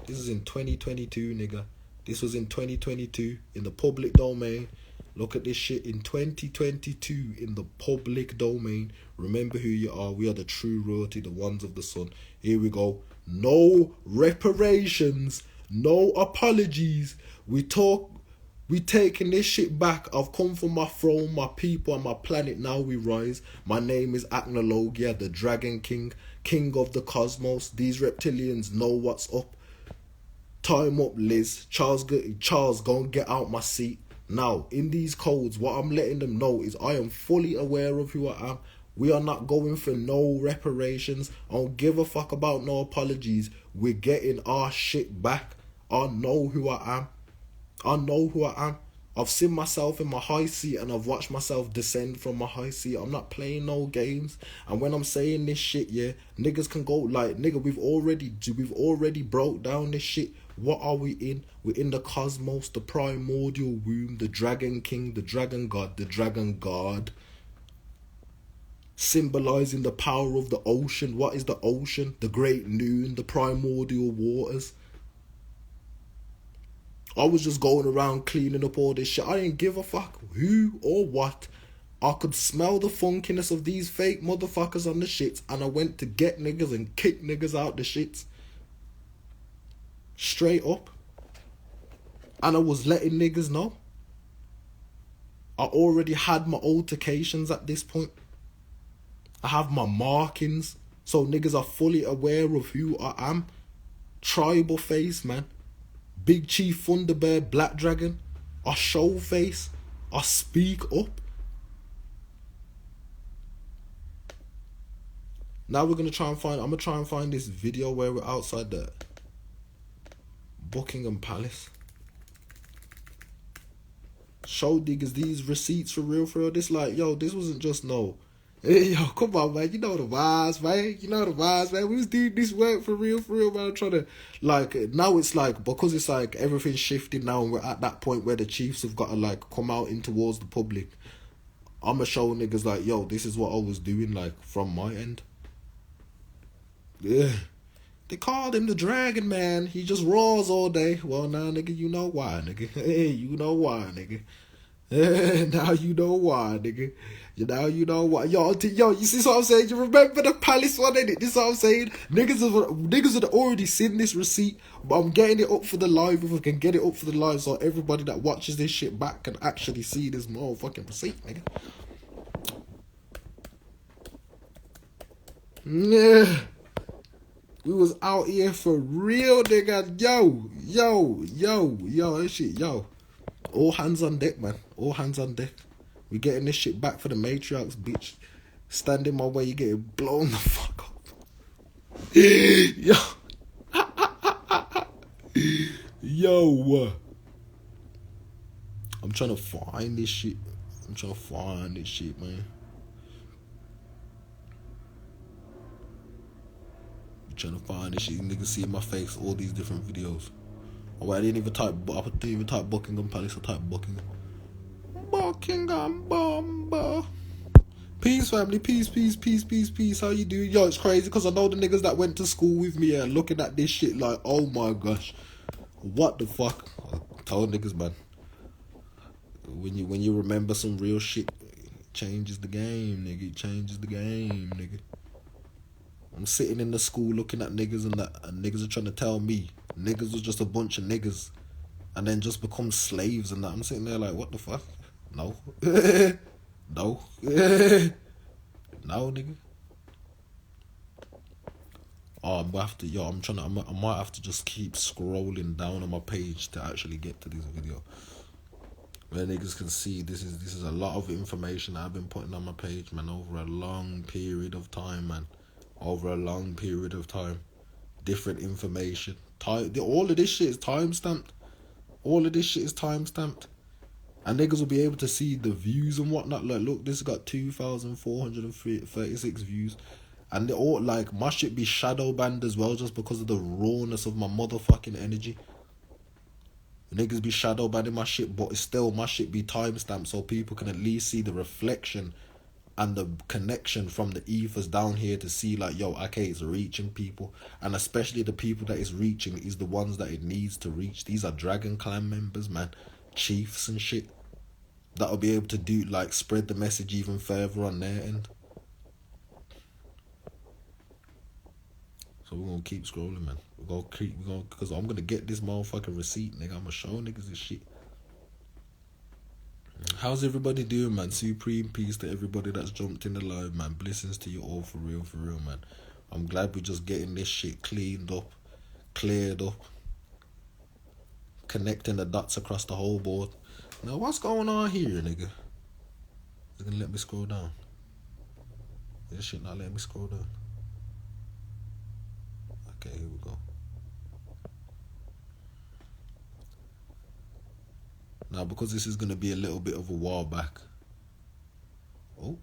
This is in 2022, nigga. This was in 2022 in the public domain. Look at this shit in 2022 in the public domain. Remember who you are. We are the true royalty, the ones of the sun. Here we go. No reparations. No apologies. We taking this shit back. I've come from my throne, my people, and my planet. Now we rise. My name is Acnologia, the Dragon King, king of the cosmos. These reptilians know what's up. Time up, Liz. Charles, go and get out my seat. Now, in these codes, what I'm letting them know is I am fully aware of who I am. We are not going for no reparations. I don't give a fuck about no apologies. We're getting our shit back. I know who I am. I've seen myself in my high seat and I've watched myself descend from my high seat. I'm not playing no games. And when I'm saying this shit, yeah, niggas can go like, nigga, we've already broke down this shit. What are we in? We're in the cosmos, the primordial womb, the Dragon King, the Dragon God, the Dragon God. Symbolizing the power of the ocean. What is the ocean? The great noon, the primordial waters. I was just going around cleaning up all this shit. I didn't give a fuck who or what. I could smell the funkiness of these fake motherfuckers on the shits, and I went to get niggas and kick niggas out the shits. Straight up. And I was letting niggas know. I already had my altercations at this point. I have my markings. So niggas are fully aware of who I am. Tribal face, man. Big Chief Thunderbird Black Dragon. I show face. I speak up. Now we're gonna try and find. I'm gonna try and find this video where we're outside the Buckingham Palace. Show diggers these receipts for real, for real. This like, yo, this wasn't just no. Hey, yo, come on, man. You know the vibes, man. You know the vibes, man. We was doing this work for real, man. I'm trying to, like, now it's like, because it's like everything's shifted now and we're at that point where the chiefs have got to, like, come out in towards the public. I'ma show niggas, like, yo, this is what I was doing, like, from my end. Yeah. They called him the Dragon Man. He just roars all day. Well, now, nigga, you know why, nigga. Hey, you know why, nigga. Now you know why, nigga. Now you know why. Yo, you see what I'm saying? You remember the palace one, innit? This is what I'm saying? Niggas had already seen this receipt, but I'm getting it up for the live if I can get it up for the live so everybody that watches this shit back can actually see this motherfucking receipt, nigga. Yeah. We was out here for real, nigga. Yo, this shit, yo. All hands on deck, man. All hands on deck. We getting this shit back for the matriarchs, bitch. Stand in my way, you getting blown the fuck up. Yo. Yo. I'm trying to find this shit. Man. Trying to find this shit. Niggas see my face, all these different videos. Oh, I didn't even type Buckingham Palace. I typed Buckingham Bomber. Peace, family. Peace. How you doing? Yo, it's crazy because I know the niggas that went to school with me and looking at this shit like, oh my gosh, what the fuck? I told niggas, man. When you remember some real shit, it changes the game, nigga. It changes the game, nigga. I'm sitting in the school looking at niggas and niggas are trying to tell me niggas was just a bunch of niggas and then just become slaves and that. I'm sitting there like, what the fuck? No. No. No, nigga. Oh, I might have to just keep scrolling down on my page to actually get to this video. Where niggas can see this is a lot of information I've been putting on my page, man, over a long period of time, man. Different information. All of this shit is timestamped. And niggas will be able to see the views and whatnot. Like, look, this has got 2,436 views. And they all, like, my shit be shadow banned as well just because of the rawness of my motherfucking energy. Niggas be shadow banning my shit, but still my shit be timestamped so people can at least see the reflection and the connection from the ethers down here to see like, yo, okay, it's reaching people. And especially the people that it's reaching is the ones that it needs to reach. These are Dragon Clan members, man. Chiefs and shit. That'll be able to do, like, spread the message even further on their end. So we're gonna keep scrolling, man. Because I'm gonna get this motherfucking receipt, nigga. I'm gonna show niggas this shit. How's everybody doing, man? Supreme peace to everybody that's jumped in the live, man. Blessings to you all, for real, man. I'm glad we're just getting this shit cleared up, connecting the dots across the whole board. Now, what's going on here, nigga? Is it gonna let me scroll down? This shit not letting me scroll down. Okay, here we go. Now, because this is going to be a little bit of a while back. Oh.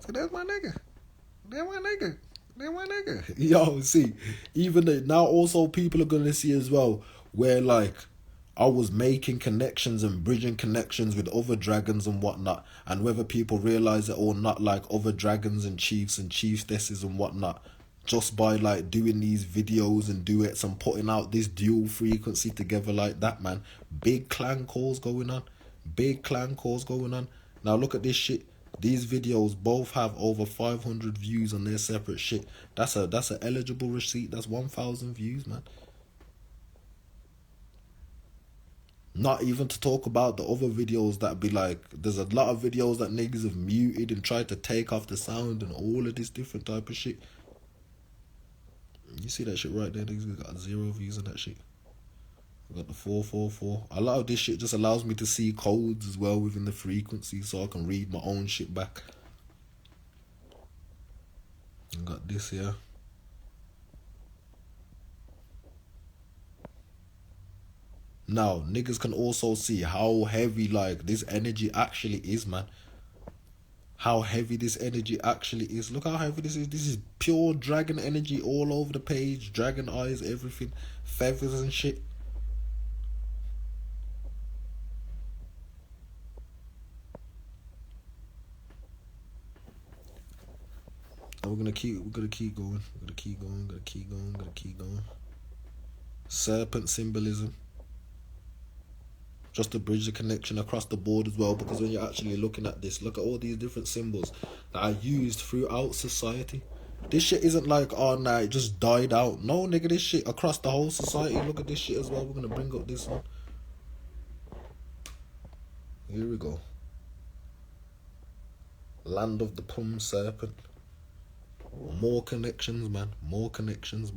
So there's my nigga. Yo, see, now also people are going to see as well where, like, I was making connections and bridging connections with other dragons and whatnot. And whether people realize it or not, like, other dragons and chiefs and chiefesses and whatnot. Just by, like, doing these videos and duets and putting out this dual frequency together like that, man. Big clan calls going on. Now look at this shit. These videos both have over 500 views on their separate shit. That's an eligible receipt. That's 1,000 views, man. Not even to talk about the other videos that be like, there's a lot of videos that niggas have muted and tried to take off the sound and all of this different type of shit. You see that shit right there? Niggas got 0 views on that shit. We got the 444. A lot of this shit just allows me to see codes as well within the frequency, so I can read my own shit back. I got this here. Now, niggas can also see how heavy, like, this energy actually is, man. How heavy this energy actually is. Look how heavy this is. This is pure dragon energy all over the page. Dragon eyes, everything. Feathers and shit. And we're gonna keep going. We're gonna keep going. Serpent symbolism. Just to bridge the connection across the board as well, because when you're actually looking at this, look at all these different symbols that are used throughout society. This shit isn't like, oh nah, it just died out. No, nigga, this shit across the whole society. Look at this shit as well. We're gonna bring up this one. Here we go. Land of the Plum Serpent. More connections, man. More connections.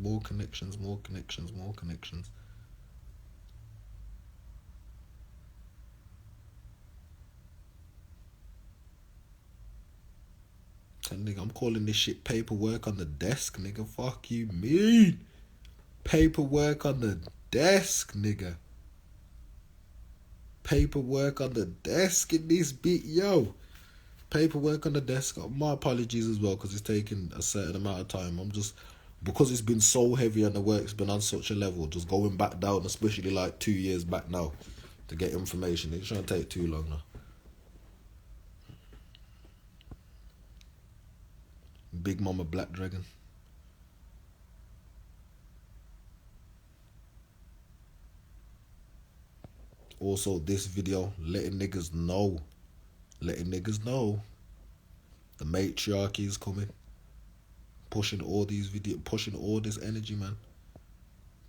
Nigga, I'm calling this shit paperwork on the desk, nigga. Fuck you mean? Paperwork on the desk, nigga. Paperwork on the desk in this beat, yo. Paperwork on the desk. My apologies as well, because it's taking a certain amount of time. I'm just, because it's been so heavy and the work's been on such a level, just going back down, especially like 2 years back now, to get information. It's trying to take too long now. Big Mama Black Dragon. Also, this video letting niggas know the matriarchy is coming. Pushing all this energy, man.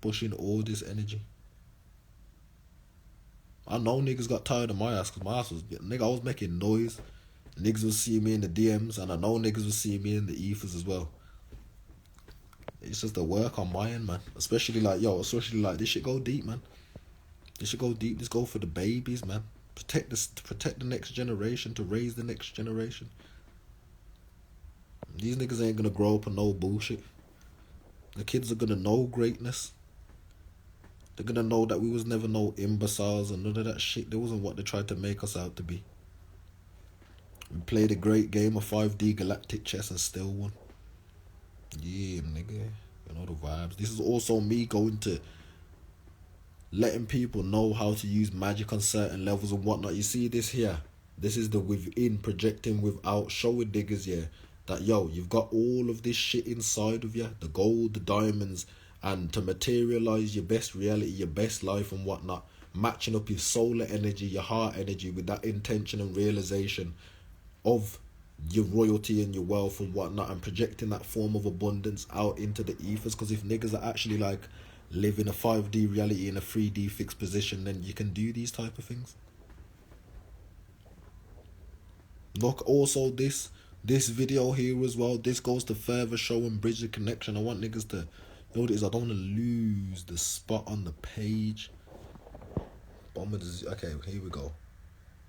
Pushing all this energy. I know niggas got tired of my ass, because my ass was, nigga, I was making noise. Niggas was seeing me in the DMs, and I know niggas was seeing me in the ethers as well. It's just the work on my end, man. Especially like this shit go deep, man. This should go deep. This go for the babies, man. Protect the next generation, to raise the next generation. These niggas ain't gonna grow up on no bullshit. The kids are gonna know greatness. They're gonna know that we was never no imbeciles and none of that shit. That wasn't what they tried to make us out to be. We played a great game of 5D galactic chess and still won. Yeah, nigga. You know the vibes. This is also me going to letting people know how to use magic on certain levels and whatnot. You see this here? This is the within projecting without, showing niggas, yeah, that yo, you've got all of this shit inside of you, the gold, the diamonds, and to materialize your best reality, your best life and whatnot, matching up your solar energy, your heart energy with that intention and realization of your royalty and your wealth and whatnot, and projecting that form of abundance out into the ethers. Because if niggas are actually like live in a 5D reality in a 3D fixed position, then you can do these type of things. Look, also this video here as well, this goes to further show and bridge the connection. I want niggas to, you know what it is, I don't want to lose the spot on the page. Okay, here we go.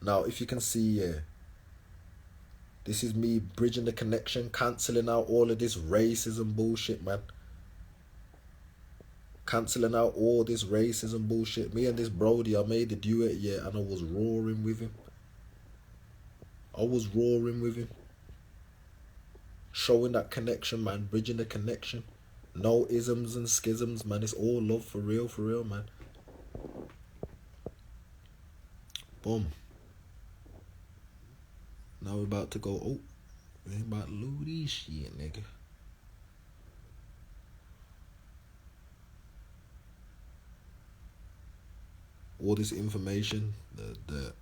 Now, if you can see here, this is me bridging the connection, cancelling out all of this racism bullshit, man. Cancelling out all this racism bullshit. Me and this Brody, I made the duet, yeah, and I was roaring with him. Showing that connection, man. Bridging the connection. No isms and schisms, man. It's all love, for real, man. Boom. Now we're about to go, oh, we ain't about to lose this shit, nigga. All this information, the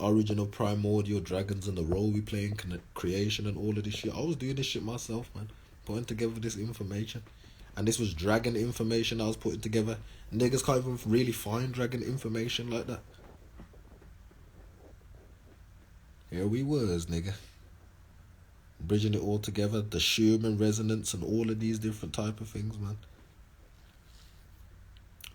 original primordial dragons and the role we play in creation and all of this shit. I was doing this shit myself, man. Putting together this information. And this was dragon information I was putting together. Niggas can't even really find dragon information like that. Here we was, nigga. Bridging it all together. The Schumann resonance and all of these different type of things, man.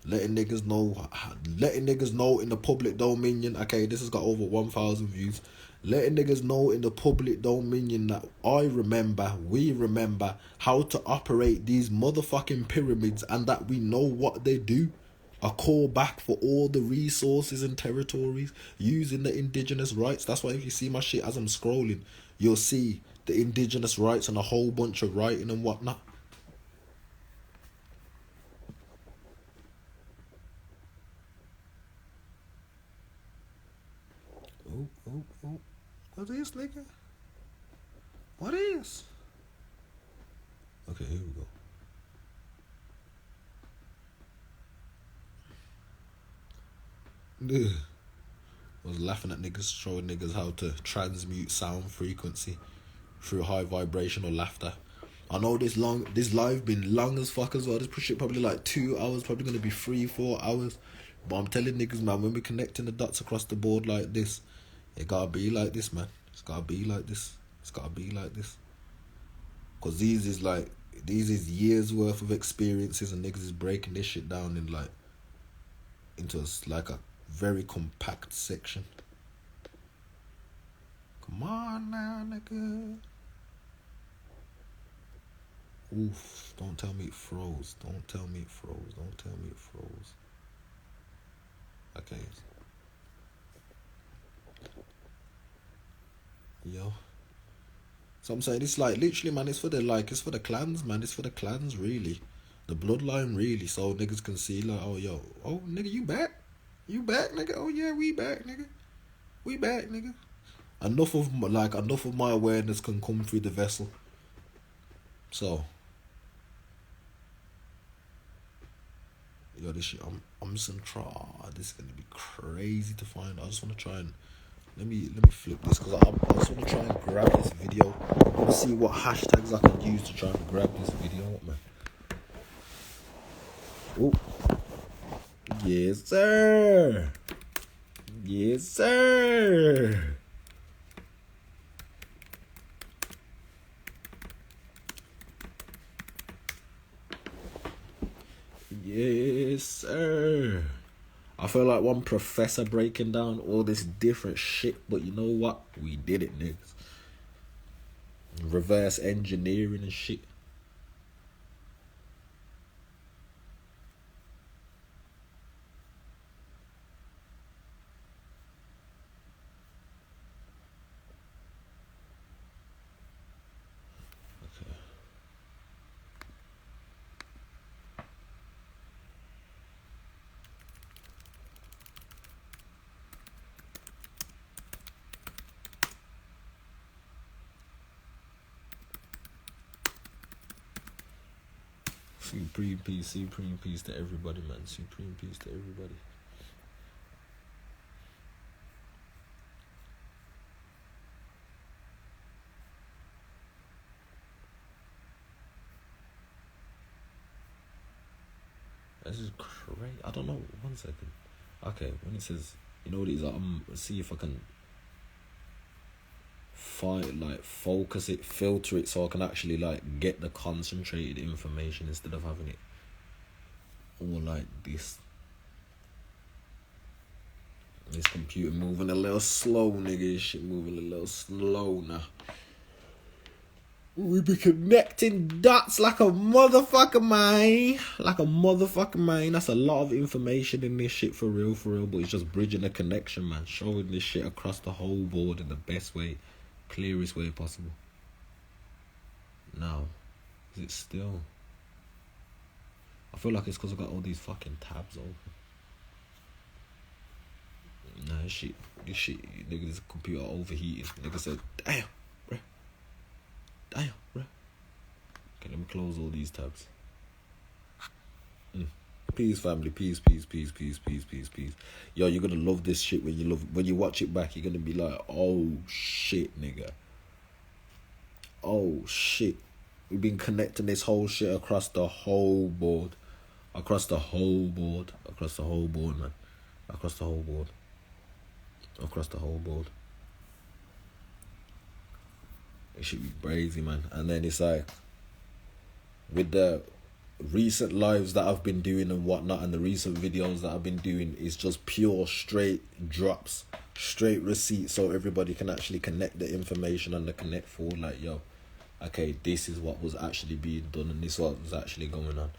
letting niggas know in the public dominion. Okay, this has got over 1,000 views. Letting niggas know in the public dominion that we remember how to operate these motherfucking pyramids, and that we know what they do. A call back for all the resources and territories using the indigenous rights. That's why if you see my shit as I'm scrolling, you'll see the indigenous rights and a whole bunch of writing and whatnot. Oh. What is, nigga? What is? Okay, here we go. Ugh. I was laughing at niggas, showing niggas how to transmute sound frequency through high vibrational laughter. I know this live been long as fuck as well. This shit probably like 2 hours, probably gonna be 3-4 hours. But I'm telling niggas, man, when we're connecting the dots across the board like this, it gotta be like this, man. It's gotta be like this. Cause these is years worth of experiences, and niggas is breaking this shit down in into a very compact section. Come on now, nigga. Oof, don't tell me it froze. Okay. Yo. So I'm saying it's literally, man, it's for the clans, man. It's for the clans, really. The bloodline, really. So niggas can see oh nigga, you back, nigga. Oh yeah, we back, nigga. Enough of my awareness can come through the vessel. So, yo, this shit, I'm just gonna try. This is gonna be crazy to find. I just wanna try and let me flip this, because I just wanna try and grab this video. I wanna see what hashtags I can use to try and grab this video, man. Oh, yes sir. Yes sir. Yes, sir. I feel like one professor breaking down all this different shit, but you know what? We did it, niggas. Reverse engineering and shit. Supreme peace to everybody, man. Supreme peace to everybody. This is crazy. I don't know. 1 second. Okay, when it says, you know what it is, see if I can focus it, filter it, so I can actually get the concentrated information instead of having it all like this. This computer moving a little slow, nigga. This shit moving a little slow now. We be connecting dots like a motherfucker, man. That's a lot of information in this shit, for real. But it's just bridging a connection, man. Showing this shit across the whole board in the best way, clearest way possible. Now, is it still? I feel like it's because I've got all these fucking tabs open. Nah, this shit, nigga, this computer overheating. Nigga said, damn, bruh. Okay, let me close all these tabs. Peace, family. Peace. Yo, you're gonna love this shit when you watch it back. You're gonna be like, oh shit, nigga. Oh shit. We've been connecting this whole shit across the whole board. Across the whole board, man. Across the whole board. It should be crazy, man. And then it's like, with the recent lives that I've been doing and whatnot, and the recent videos that I've been doing is just pure straight drops, straight receipts, so everybody can actually connect the information and the connect for like, yo, okay, this is what was actually being done and this is what was actually going on.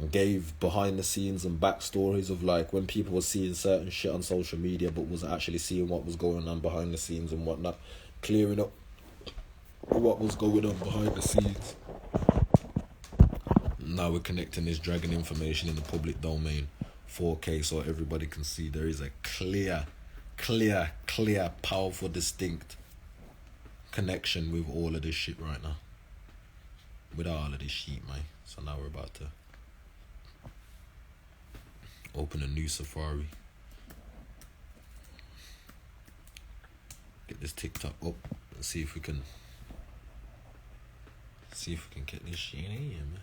And gave behind the scenes and backstories of like when people were seeing certain shit on social media but wasn't actually seeing what was going on behind the scenes and whatnot, clearing up what was going on behind the scenes. Now we're connecting this dragon information in the public domain, 4K, so everybody can see. There is a clear, powerful, distinct connection with all of this shit right now. With all of this shit, man. So now we're about to open a new Safari. Get this TikTok up and see if we can get this shit in here, man.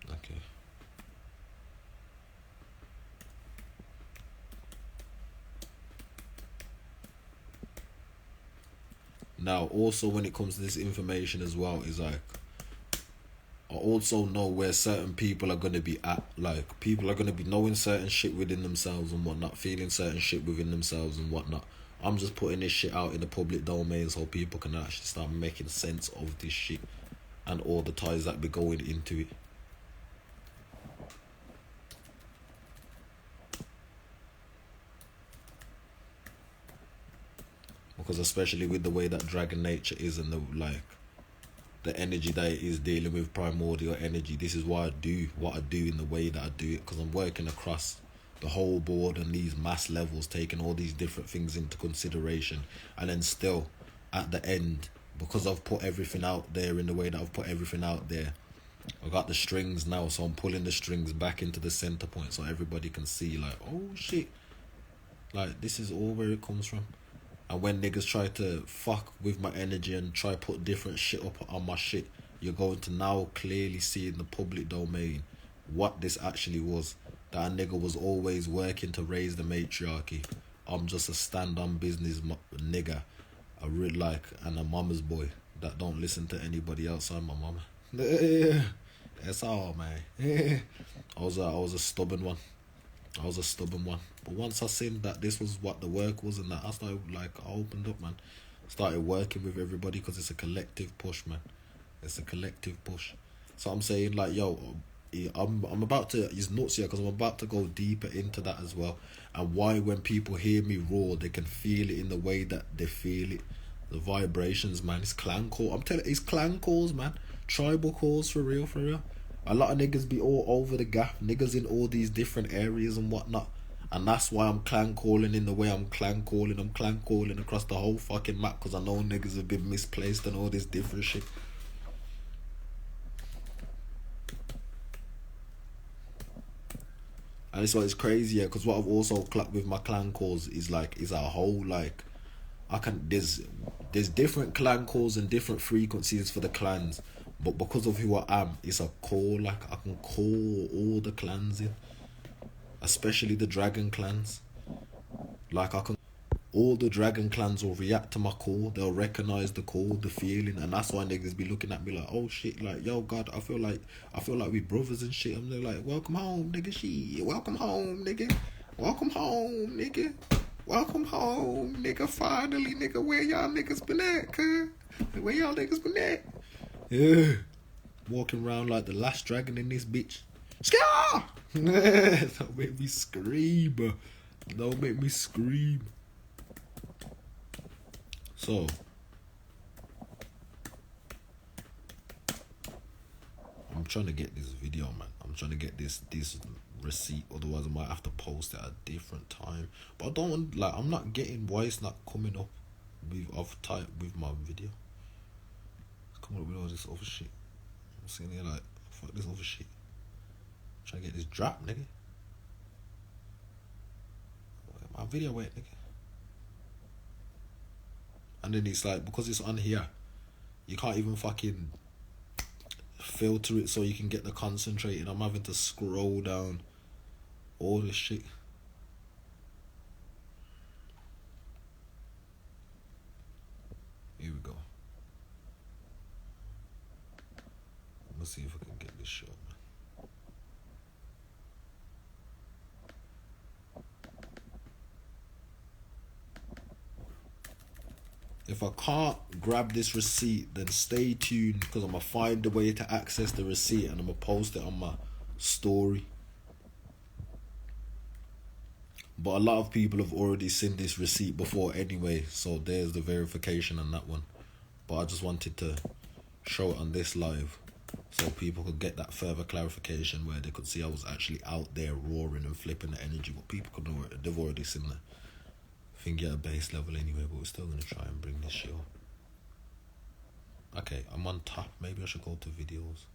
Okay. Now, also when it comes to this information as well, is like, I also know where certain people are going to be at. Like, people are going to be knowing certain shit within themselves and whatnot, feeling certain shit within themselves and whatnot. I'm just putting this shit out in the public domain so people can actually start making sense of this shit and all the ties that be going into it. Because especially with the way that dragon nature is and the energy that it is dealing with, primordial energy, this is why I do what I do in the way that I do it, because I'm working across the whole board and these mass levels, taking all these different things into consideration, and then still at the end, because I've put everything out there in the way that I've put everything out there, I got the strings now, so I'm pulling the strings back into the center point so everybody can see like, oh shit, like this is all where it comes from. And when niggas try to fuck with my energy and try to put different shit up on my shit, you're going to now clearly see in the public domain what this actually was. That a nigga was always working to raise the matriarchy. I'm just a stand-on business nigga, a real and a mama's boy that don't listen to anybody outside my mama. That's all, man. I was a stubborn one. But once I seen that this was what the work was and that, I started, I opened up, man. Started working with everybody because it's a collective push, man. It's a collective push. So I'm saying, yo, I'm about to, it's nuts here because I'm about to go deeper into that as well. And why when people hear me roar, they can feel it in the way that they feel it. The vibrations, man. It's clan call. I'm telling you, it's clan calls, man. Tribal calls, for real, for real. A lot of niggas be all over the gap. Niggas in all these different areas and whatnot. And that's why I'm clan calling in the way I'm clan calling. I'm clan calling across the whole fucking map because I know niggas have been misplaced and all this different shit. And it's it's crazy, yeah, because what I've also clocked with my clan calls is a whole there's different clan calls and different frequencies for the clans. But because of who I am, it's a call, I can call all the clans in. Especially the dragon clans. All the dragon clans will react to my call. They'll recognize the call, the feeling, and that's why niggas be looking at me like, oh shit, yo God, I feel like we brothers and shit. I'm like, welcome home, nigga, shit. Welcome home, nigga. Welcome home, nigga. Welcome home, nigga. Finally, nigga, where y'all niggas been at, cuz? Where y'all niggas been at? Yeah. Walking around like the last dragon in this bitch. Scar! Don't make me scream. Don't make me scream. So, I'm trying to get this video, man. I'm trying to get this receipt. Otherwise, I might have to post it at a different time. But I don't want, I'm not getting why it's not coming up with my video. It's coming up with all this other shit. I'm sitting here fuck this other shit. I'm trying to get this drop, nigga. My video went, nigga. And then it's because it's on here, you can't even fucking filter it so you can get the concentrated. I'm having to scroll down all this shit. Here we go. Let's see if I can get this shot, man. If I can't grab this receipt, then stay tuned, because I'm going to find a way to access the receipt and I'm going to post it on my story. But a lot of people have already seen this receipt before anyway, so there's the verification on that one. But I just wanted to show it on this live so people could get that further clarification where they could see I was actually out there roaring and flipping the energy. But people could know they've already seen that. I think at a base level anyway, but we're still going to try and bring this shit up. Okay, I'm on top. Maybe I should go to videos.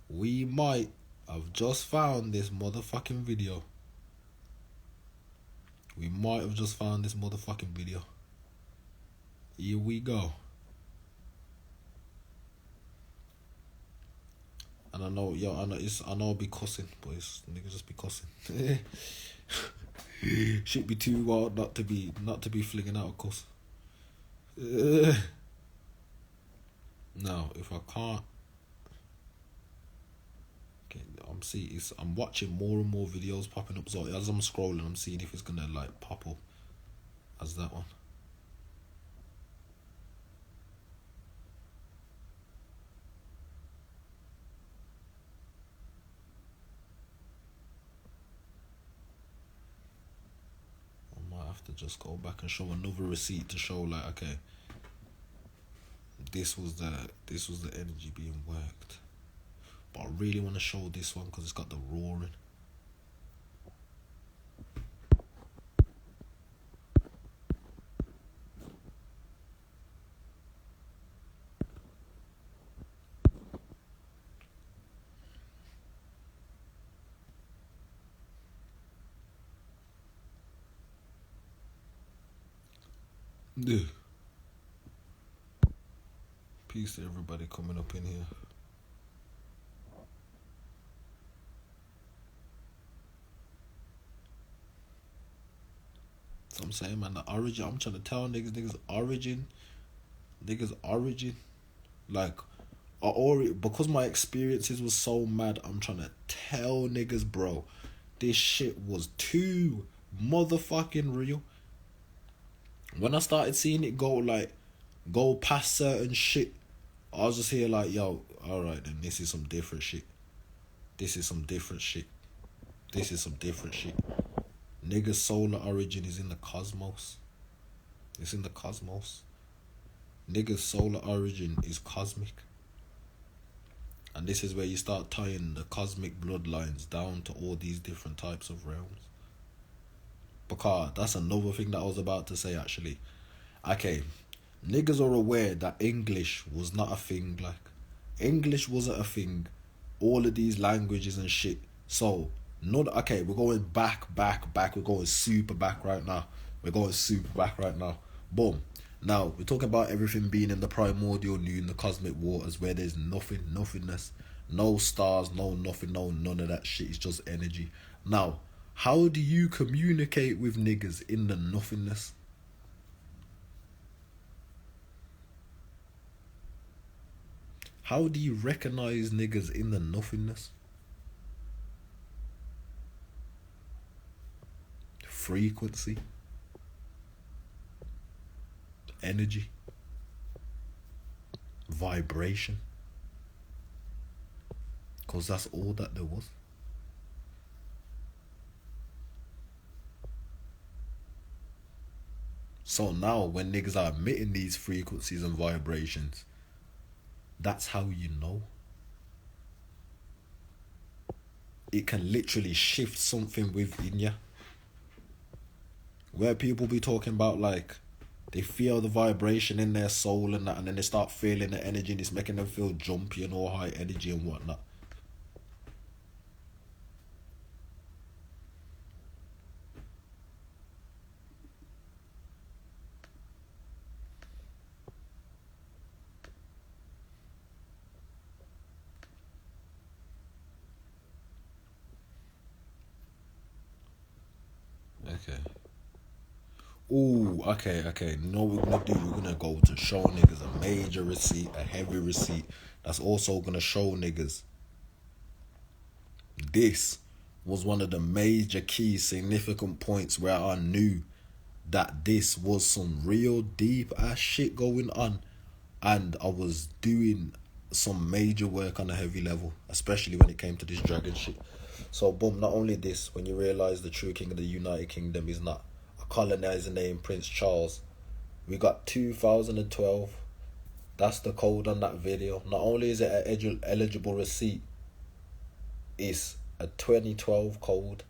We might have just found this motherfucking video. We might have just found this motherfucking video. Here we go. And I know I'll be cussing, but it's niggas just be cussing. Shit be too wild not to be flinging out a cuss. Now, if I can't, okay, I'm watching more and more videos popping up. So as I'm scrolling, I'm seeing if it's gonna like pop up as that one. I might have to just go back and show another receipt to show like, okay, this was the energy being worked. But I really want to show this one because it's got the roaring. Yeah. Peace to everybody coming up in here. So I'm saying, man, the origin, I'm trying to tell niggas origin. Like, I already, because my experiences was so mad, I'm trying to tell niggas, bro, this shit was too motherfucking real. When I started seeing it go past certain shit, I was just here like, yo, alright then, this is some different shit. Nigga's solar origin is in the cosmos. It's in the cosmos. Nigga's solar origin is cosmic. And this is where you start tying the cosmic bloodlines down to all these different types of realms. Because that's another thing that I was about to say actually. Okay, niggas are aware that English was not a thing. Like, English wasn't a thing. All of these languages and shit. So, okay, we're going back. We're going super back right now. Boom. Now, we're talking about everything being in the primordial noon, the cosmic waters, where there's nothingness. No stars, no nothing, no none of that shit. It's just energy. Now, how do you communicate with niggas in the nothingness? How do you recognize niggas in the nothingness? Frequency. Energy. Vibration. Because that's all that there was. So now when niggas are emitting these frequencies and vibrations, that's how you know. It can literally shift something within you. Where people be talking about like, they feel the vibration in their soul and that, and then they start feeling the energy and it's making them feel jumpy and all high energy and whatnot. Okay. Ooh, okay. No, we're gonna do. We're gonna go to show niggas a major receipt, a heavy receipt. That's also gonna show niggas this was one of the major key significant points where I knew that this was some real deep ass shit going on, and I was doing some major work on a heavy level, especially when it came to this dragon shit. So boom, not only this, when you realise the true king of the United Kingdom is not a colonizer named Prince Charles, we got 2012. That's the code on that video. Not only is it an eligible receipt, it's a 2012 code.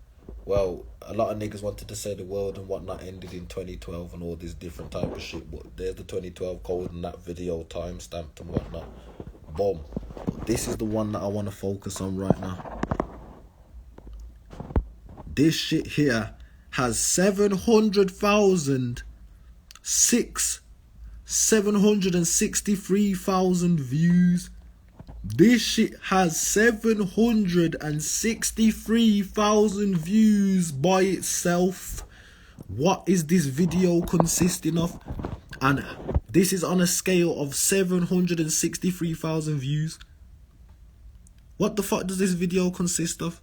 Well, a lot of niggas wanted to say the world and whatnot ended in 2012 and all this different type of shit, but there's the 2012 code and that video time-stamped and whatnot. Boom. But this is the one that I want to focus on right now. This shit here has 763,000 views. This shit has 763,000 views by itself. What is this video consisting of? And this is on a scale of 763,000 views. What the fuck does this video consist of?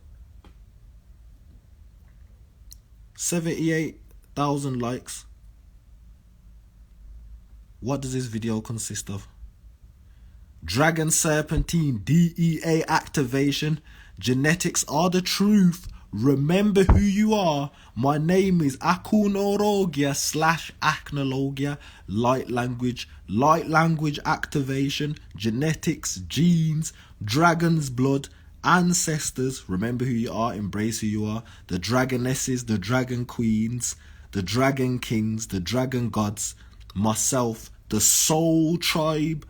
78,000 likes. What does this video consist of? Dragon Serpentine DEA activation. Genetics are the truth. Remember who you are. My name is Acnologia / Acnologia. Light language activation. Genetics, genes, dragon's blood, ancestors. Remember who you are. Embrace who you are. The dragonesses, the dragon queens, the dragon kings, the dragon gods. Myself, the soul tribe.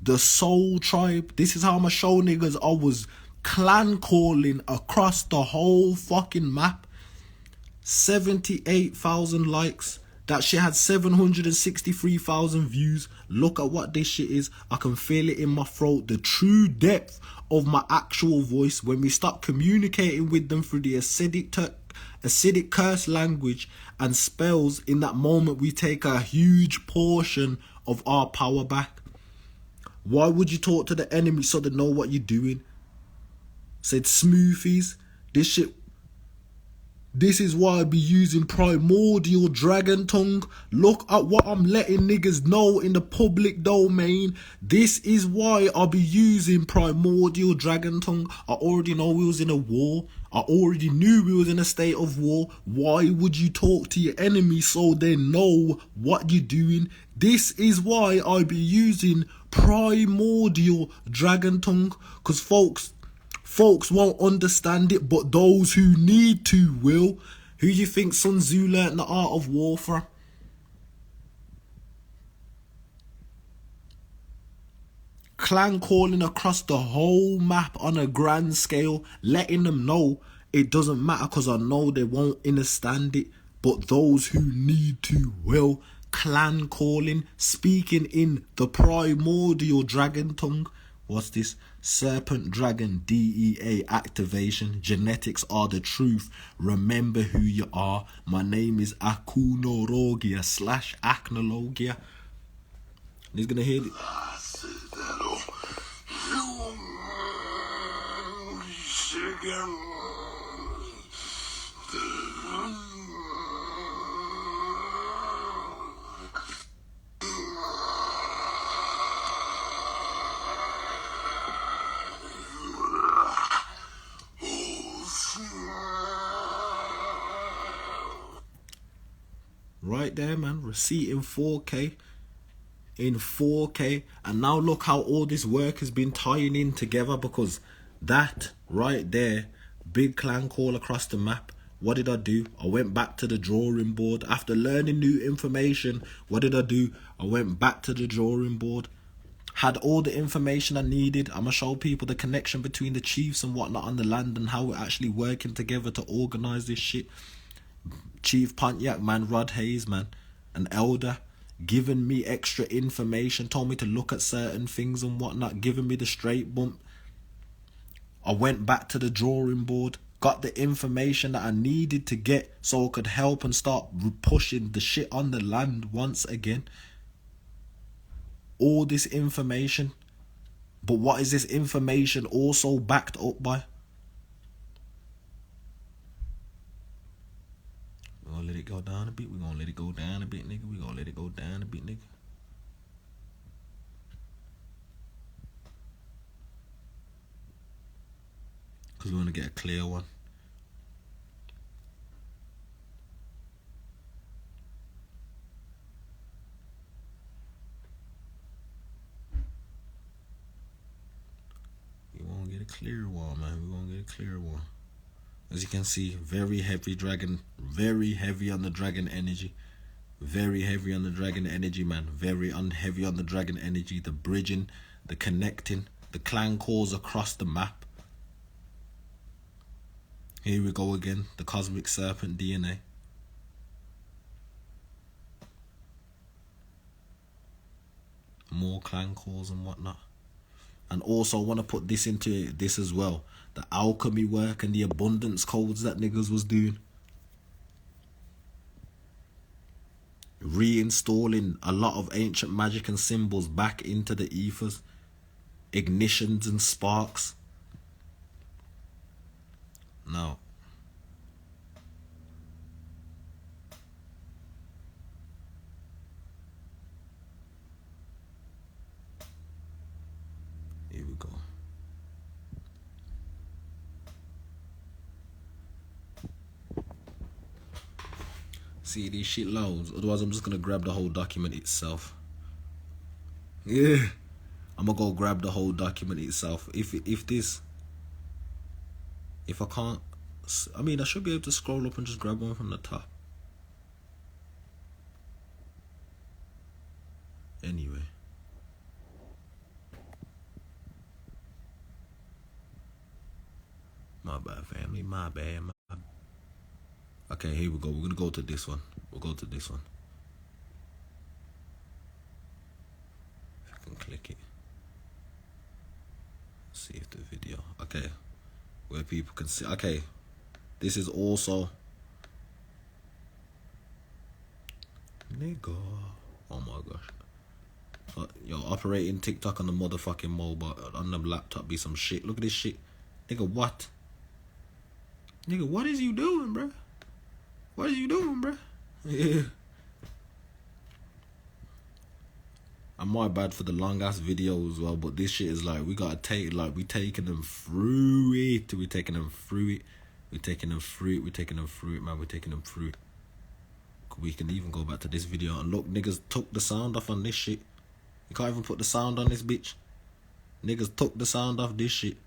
The soul tribe. This is how I'ma show niggas I was clan calling across the whole fucking map. 78,000 likes. That shit had 763,000 views. Look at what this shit is. I can feel it in my throat. The true depth of my actual voice. When we start communicating with them through the acidic curse language and spells, in that moment we take a huge portion of our power back. Why would you talk to the enemy so they know what you're doing? Said smoothies. This is why I be using primordial dragon tongue. Look at what I'm letting niggas know in the public domain. This is why I be using primordial dragon tongue. I already know we was in a war. I already knew we was in a state of war. Why would you talk to your enemy so they know what you're doing? This is why I be using primordial dragon tongue. Because folks won't understand it, but those who need to will. Who you think Sun Tzu learnt the art of war from? Clan calling across the whole map on a grand scale, letting them know it doesn't matter because I know they won't understand it, but those who need to will. Clan calling, speaking in the primordial dragon tongue. What's this? Serpent Dragon DEA activation. Genetics are the truth. Remember who you are. My name is Acnologia / Acnologia. He's gonna hear it. Right there, man. Receipt in 4K. In 4K. And now look how all this work has been tying in together, because that right there, big clan call across the map. What did I do? I went back to the drawing board. After learning new information, what did I do? I went back to the drawing board. Had all the information I needed. I'm going to show people the connection between the chiefs and whatnot on the land and how we're actually working together to organise this shit. Chief Pontiac, man, Rod Hayes, man, an elder, giving me extra information, told me to look at certain things and whatnot, giving me the straight bump. I went back to the drawing board. got the information that I needed to get so I could help and start pushing the shit on the land once again. All this information. But what is this information also backed up by? We're gonna let it go down a bit. We're gonna let it go down a bit, nigga. We're gonna let it go down a bit, nigga. Because we want to get a clear one. We want to get a clear one, man. We want to get a clear one. As you can see, very heavy dragon. Very heavy on the dragon energy. Very heavy on the dragon energy, man. Very heavy on the dragon energy. The bridging, the connecting, the clan calls across the map. Here we go again. The cosmic serpent DNA. More clan calls and whatnot. And also I want to put this into this as well. The alchemy work and the abundance codes that niggas was doing. Reinstalling a lot of ancient magic and symbols back into the ethers. Ignitions and sparks. Now, here we go. See these shit loads. Otherwise, I'm just gonna grab the whole document itself. Yeah, I'm gonna go grab the whole document itself. If I can't, I mean, I should be able to scroll up and just grab one from the top. Anyway. My bad, family. My bad. Okay, here we go. We're gonna go to this one. We'll go to this one. If I can click it. See if the video. Okay. Where people can see. Okay. This is also. Nigga. Oh my gosh. Yo, operating TikTok on the motherfucking mobile, on the laptop be some shit. Look at this shit. Nigga, what? Nigga, what is you doing, bruh? What are you doing, bruh? Yeah. I'm my bad for the long ass video as well, but this shit is like, we gotta take, like, we taking them through it. We taking them through it. We taking them through it. We taking them through it, man. We taking them through it. We can even go back to this video and look, niggas took the sound off on this shit. You can't even put the sound on this bitch. Niggas took the sound off this shit.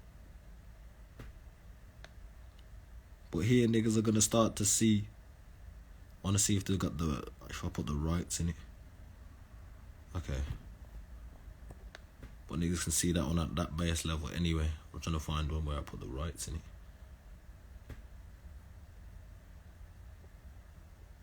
But here niggas are gonna start to see. I wanna see if they got the, if I put the rights in it. Okay. But niggas can see that one at that base level anyway. I'm trying to find one where I put the rights in it.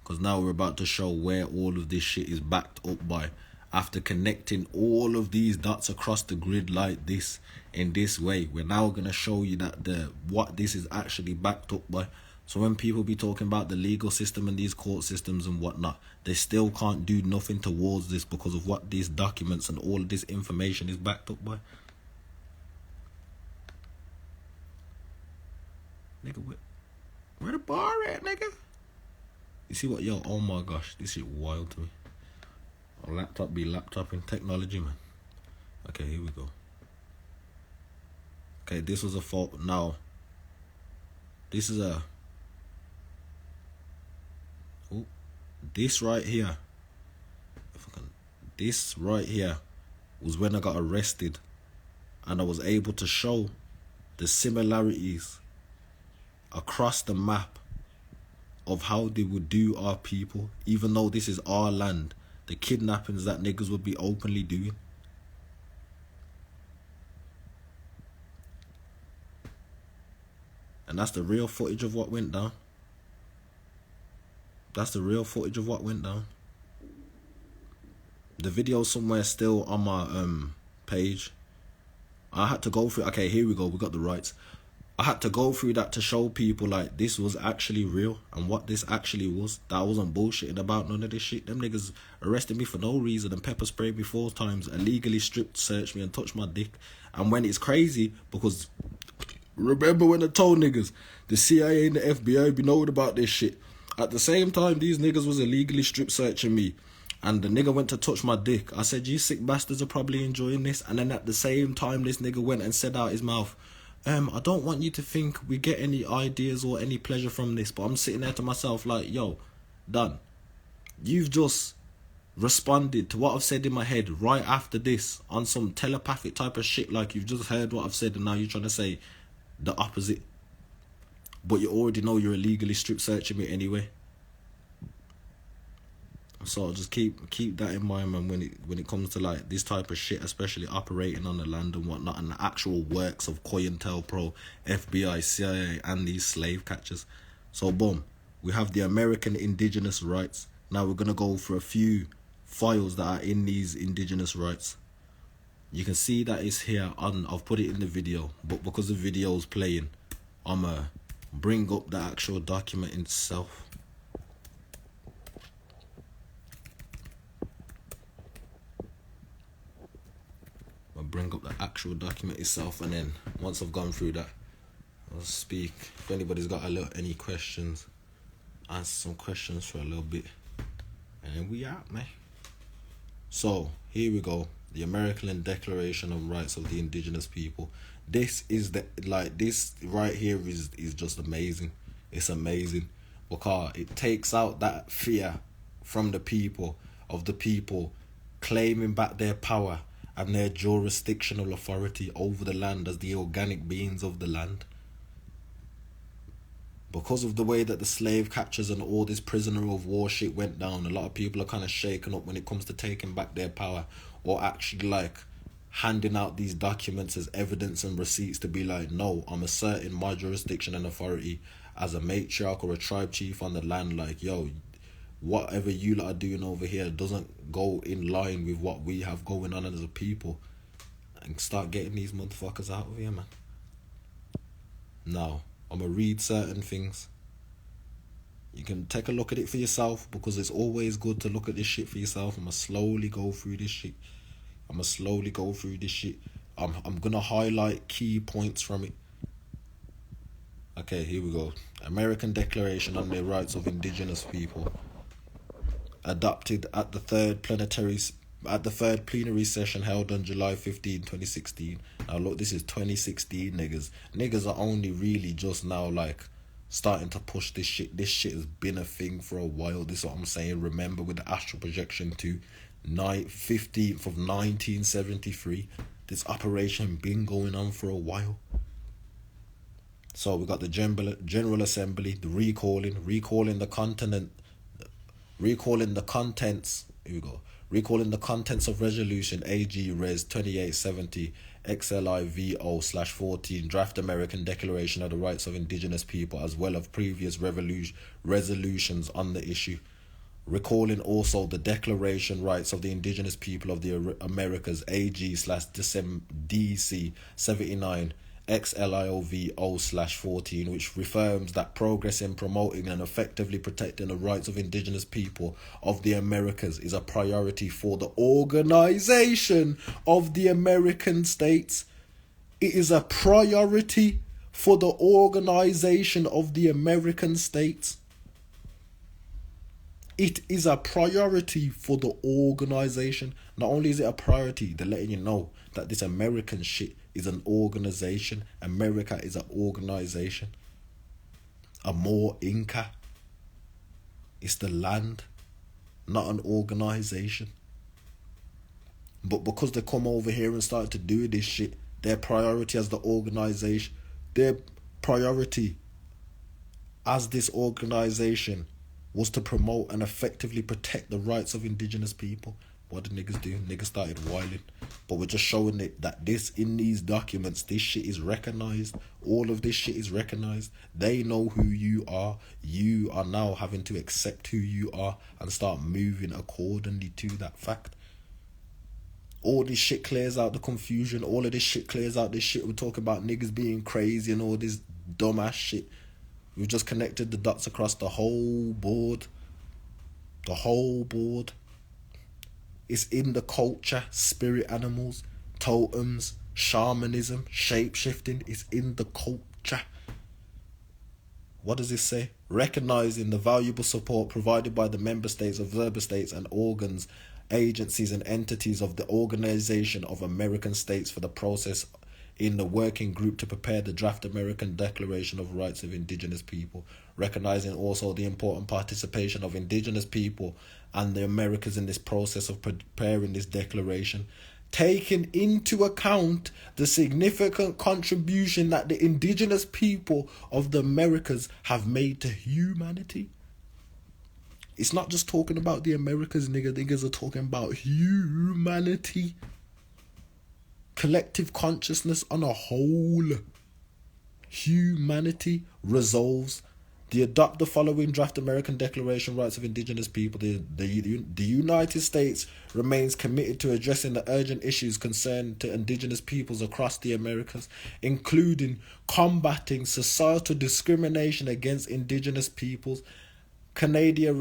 Because now we're about to show where all of this shit is backed up by. After connecting all of these dots across the grid like this, in this way, we're now going to show you that what this is actually backed up by. So when people be talking about the legal system and these court systems and whatnot, they still can't do nothing towards this because of what these documents and all of this information is backed up by. Nigga, where the bar at, nigga? You see what, yo, oh my gosh, this shit wild to me. A laptop be laptoping technology, man. Okay, here we go. Okay, this was a fault. Now, this is a... Oh, this right here. If I can... This right here was when I got arrested. And I was able to show the similarities across the map of how they would do our people. Even though this is our land. The kidnappings that niggas would be openly doing. And that's the real footage of what went down. That's the real footage of what went down. The video's somewhere still on my page. I had to go through. Okay, here we go. We got the rights. I had to go through that to show people like this was actually real and what this actually was. That I wasn't bullshitting about none of this shit. Them niggas arrested me for no reason and pepper sprayed me 4 times, illegally stripped, searched me and touched my dick. And when it's crazy, because remember when I told niggas the CIA and the FBI be knowing about this shit. At the same time, these niggas was illegally strip searching me and the nigga went to touch my dick. I said, you sick bastards are probably enjoying this. And then at the same time, this nigga went and said out his mouth, I don't want you to think we get any ideas or any pleasure from this. But I'm sitting there to myself like, yo, done. You've just responded to what I've said in my head right after this on some telepathic type of shit. Like you've just heard what I've said and now you're trying to say the opposite. But you already know you're illegally strip searching me anyway. So just keep that in mind, man, when it comes to like this type of shit, especially operating on the land and whatnot, and the actual works of COINTELPRO, FBI, CIA, and these slave catchers. So boom, we have the American indigenous rights. Now we're gonna go for a few files that are in these indigenous rights. You can see that it's here on. I've put it in the video, but because the video's playing, I'ma bring up the actual document itself. Bring up the actual document itself, and then once I've gone through that, I'll speak. If anybody's got any questions, answer some questions for a little bit, and then we out, man. So here we go. The American Declaration of Rights of the Indigenous People. This is this right here is just amazing. It's amazing because it takes out that fear from the people claiming back their power and their jurisdictional authority over the land as the organic beings of the land. Because of the way that the slave catchers and all this prisoner of war shit went down, a lot of people are kind of shaken up when it comes to taking back their power or actually like handing out these documents as evidence and receipts to be like, no, I'm asserting my jurisdiction and authority as a matriarch or a tribe chief on the land. Like, yo, whatever you lot are doing over here doesn't go in line with what we have going on as a people. And start getting these motherfuckers out of here, man. Now, I'm going to read certain things. You can take a look at it for yourself because it's always good to look at this shit for yourself. I'm going to slowly go through this shit. I'm going to highlight key points from it. Okay, here we go. American Declaration on the Rights of Indigenous People. Adopted at the third plenary session held on July 15, 2016. Now look, this is 2016, niggas. Niggas are only really just now like starting to push this shit. This shit has been a thing for a while. This is what I'm saying. Remember with the astral projection to 15th of 1973. This operation been going on for a while. So we got the General Assembly, the recalling the contents. Here we go. Recalling the contents of Resolution AG Res 2870 XLIVO/14 Draft American Declaration of the Rights of Indigenous People, as well as previous resolutions on the issue. Recalling also the Declaration Rights of the Indigenous People of the Americas AG/DC 79 XLIOVO/14, which reaffirms that progress in promoting and effectively protecting the rights of indigenous people of the Americas is a priority for the Organization of the American States. It is a priority for the Organization of the American States. It is a priority for the organization. Not only is it a priority, they're letting you know that this American shit is an organization. America is an organization. Amor Inca. It's the land, not an organization. But because they come over here and start to do this shit, their priority as the organization, their priority as this organization was to promote and effectively protect the rights of indigenous people. What did niggas do? Niggas started wilding. But we're just showing it that this, in these documents, this shit is recognized. All of this shit is recognized. They know who you are. You are now having to accept who you are and start moving accordingly to that fact. All this shit clears out the confusion. All of this shit clears out this shit. We're talking about niggas being crazy and all this Dumbass shit. We've just connected the dots across the whole board. The whole board. It's in the culture, spirit animals, totems, shamanism, shape-shifting. It's in the culture. What does this say? Recognizing the valuable support provided by the member states, observer states, and organs, agencies, and entities of the Organization of American States for the process in the working group to prepare the draft American Declaration of Rights of Indigenous People. Recognizing also the important participation of Indigenous people and the Americas in this process of preparing this declaration, taking into account the significant contribution that the Indigenous people of the Americas have made to humanity. It's not just talking about the Americas, nigga. Niggas are talking about humanity. Collective consciousness on a whole. Humanity resolves. The adopt the following draft American Declaration Rights of Indigenous People. The United States remains committed to addressing the urgent issues concerned to Indigenous peoples across the Americas, including combating societal discrimination against Indigenous peoples. Canada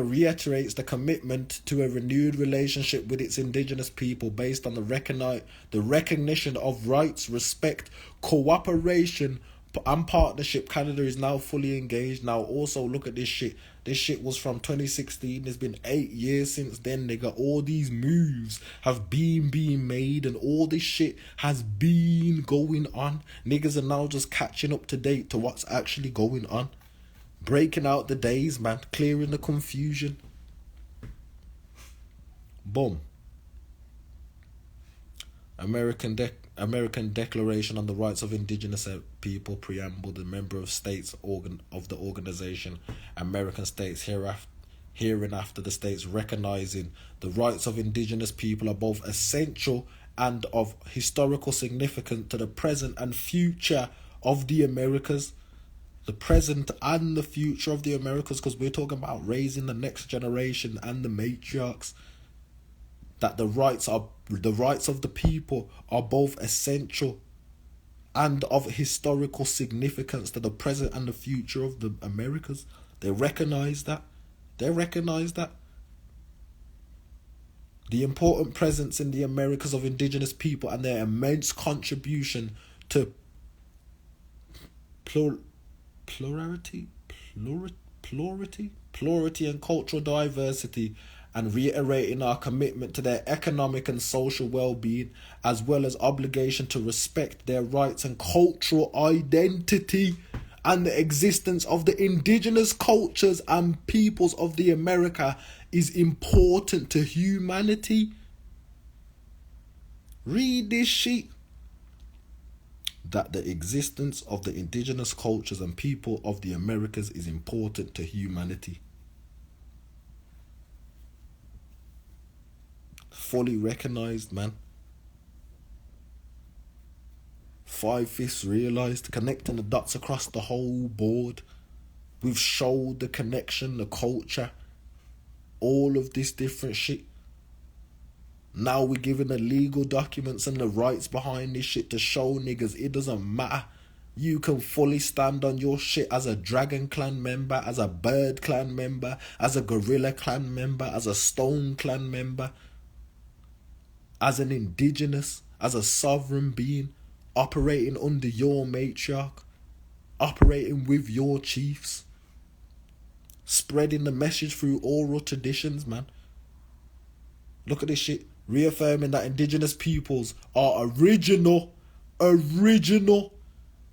reiterates the commitment to a renewed relationship with its Indigenous people based on the recognition of rights, respect, cooperation, and partnership. Canada is now fully engaged. Now, also, look at this shit. This shit was from 2016. It's been 8 years since then, nigga. All these moves have been being made and all this shit has been going on. Niggas are now just catching up to date to what's actually going on. Breaking out the days, man. Clearing the confusion. Boom. American Declaration on the Rights of Indigenous People Preamble. The member of states of the organization, American states hereinafter the states recognizing the rights of Indigenous people are both essential and of historical significance to the present and future of the Americas. The present and the future of the Americas, because we're talking about raising the next generation and the matriarchs. That the rights of the people are both essential and of historical significance to the present and the future of the Americas. They recognize that. The important presence in the Americas of Indigenous people and their immense contribution to plurality and cultural diversity, and reiterating our commitment to their economic and social well-being, as well as obligation to respect their rights and cultural identity and the existence of the indigenous cultures and peoples of the America is important to humanity. Read this shit. That the existence of the indigenous cultures and people of the Americas is important to humanity. Fully recognized, man. 5/5 realized, connecting the dots across the whole board. We've showed the connection, the culture, all of this different shit. Now we're giving the legal documents and the rights behind this shit to show niggas it doesn't matter. You can fully stand on your shit as a Dragon Clan member, as a Bird Clan member, as a Gorilla Clan member, as a Stone Clan member, as an indigenous, as a sovereign being, operating under your matriarch, operating with your chiefs, spreading the message through oral traditions, man. Look at this shit. Reaffirming that indigenous peoples are original.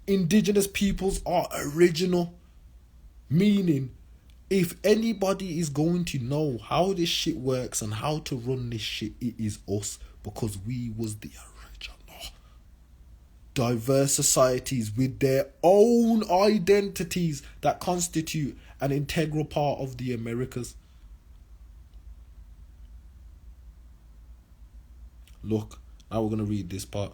Indigenous peoples are original. Meaning, if anybody is going to know how this shit works and how to run this shit, it is us. Because we was the original. Diverse societies with their own identities that constitute an integral part of the Americas. Look, now we're going to read this part.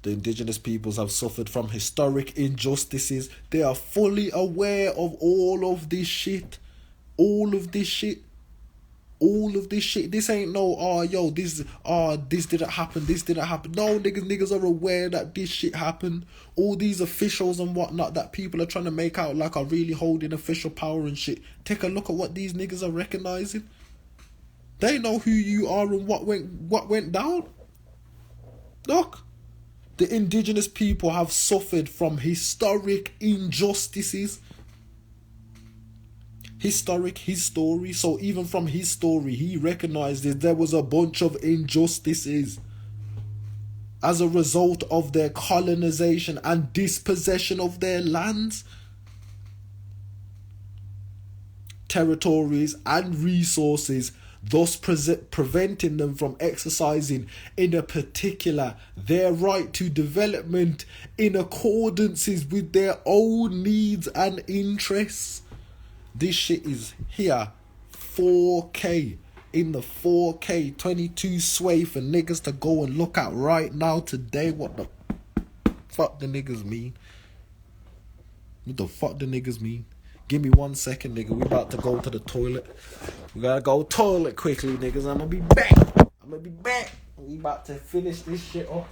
The indigenous peoples have suffered from historic injustices. They are fully aware of all of this shit. All of this shit, this ain't no, this didn't happen, this didn't happen. No, niggas are aware that this shit happened. All these officials and whatnot that people are trying to make out like are really holding official power and shit. Take a look at what these niggas are recognizing. They know who you are and what went down. Look, the indigenous people have suffered from historic injustices. His story. So even from his story, he recognized that there was a bunch of injustices as a result of their colonization and dispossession of their lands, territories, and resources, thus preventing them from exercising in a particular their right to development in accordances with their own needs and interests. This shit is here, 4K, in the 4K 22 sway for niggas to go and look at right now today. What the fuck the niggas mean? What the fuck the niggas mean? Give me 1 second, nigga. We about to go to the toilet. We gotta go toilet quickly, niggas. I'm gonna be back. We about to finish this shit off.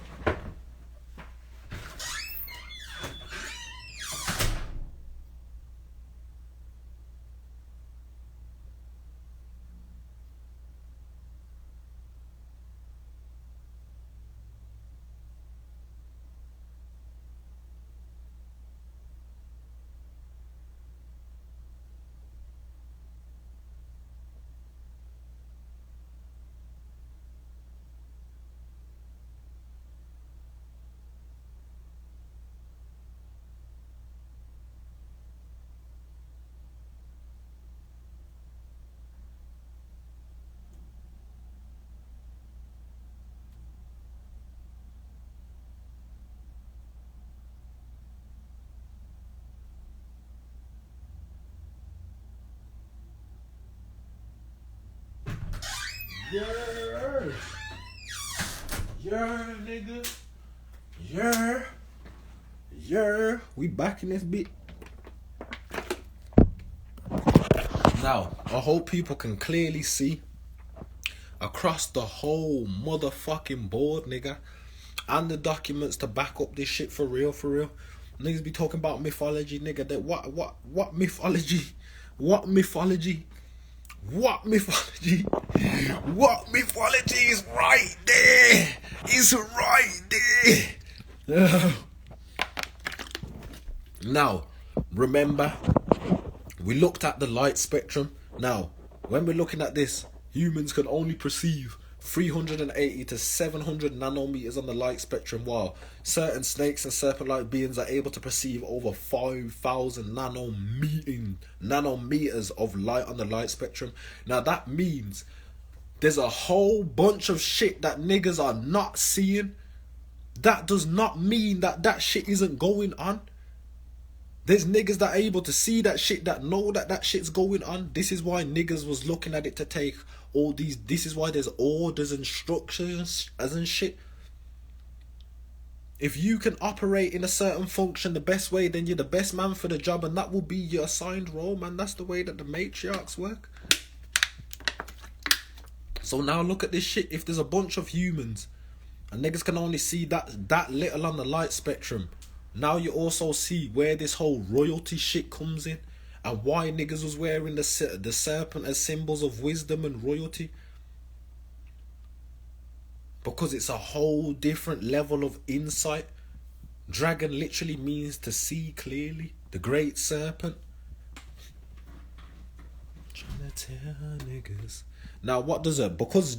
Nigga. We back in this bit. Now, I hope people can clearly see across the whole motherfucking board, nigga, and the documents to back up this shit for real. Niggas be talking about mythology, nigga. That what mythology? What mythology? What mythology? What mythology is right there? It's right there. Now, remember, we looked at the light spectrum. Now, when we're looking at this, humans can only perceive 380 to 700 nanometers on the light spectrum, while certain snakes and serpent-like beings are able to perceive over 5,000 nanometers of light on the light spectrum. Now that means there's a whole bunch of shit that niggas are not seeing. That does not mean that shit isn't going on. There's niggas that are able to see that shit, that know that shit's going on. This is why niggas was looking at it to take all these. This is why there's orders and structures and shit. If you can operate in a certain function the best way, then you're the best man for the job, and that will be your assigned role, man. That's the way that the matriarchs work. So now look at this shit. If there's a bunch of humans and niggas can only see that little on the light spectrum, now you also see where this whole royalty shit comes in, and why niggas was wearing the serpent as symbols of wisdom and royalty. Because it's a whole different level of insight. Dragon literally means to see clearly. The great serpent. Trying to tell niggas. Now what does it? Because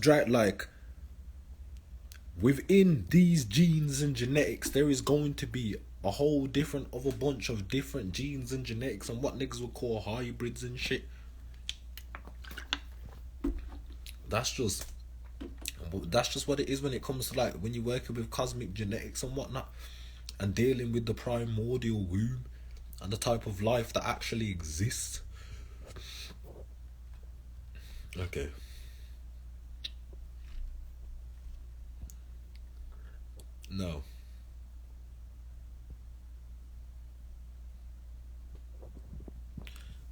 within these genes and genetics, there is going to be a whole different of a bunch of different genes and genetics and what niggas would call hybrids and shit. That's just what it is when it comes to when you're working with cosmic genetics and whatnot, and dealing with the primordial womb and the type of life that actually exists. Okay. No.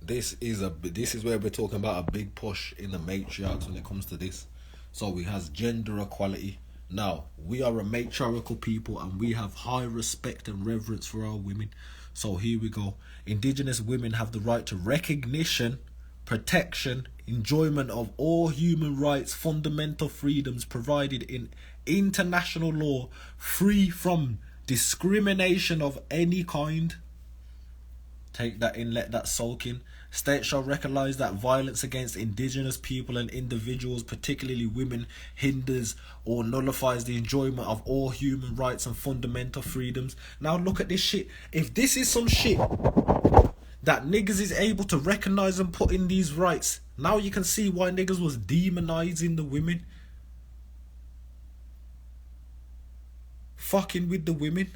This is where we're talking about a big push in the matriarchs when it comes to this. So we has gender equality. Now, we are a matriarchal people and we have high respect and reverence for our women. So here we go. Indigenous women have the right to recognition, protection, enjoyment of all human rights, fundamental freedoms provided in international law, free from discrimination of any kind. Take that in, let that soak in. States shall recognise that violence against indigenous people and individuals, particularly women, hinders or nullifies the enjoyment of all human rights and fundamental freedoms. Now look at this shit. If this is some shit that niggas is able to recognise and put in these rights, now you can see why niggas was demonising the women. Fucking with the women.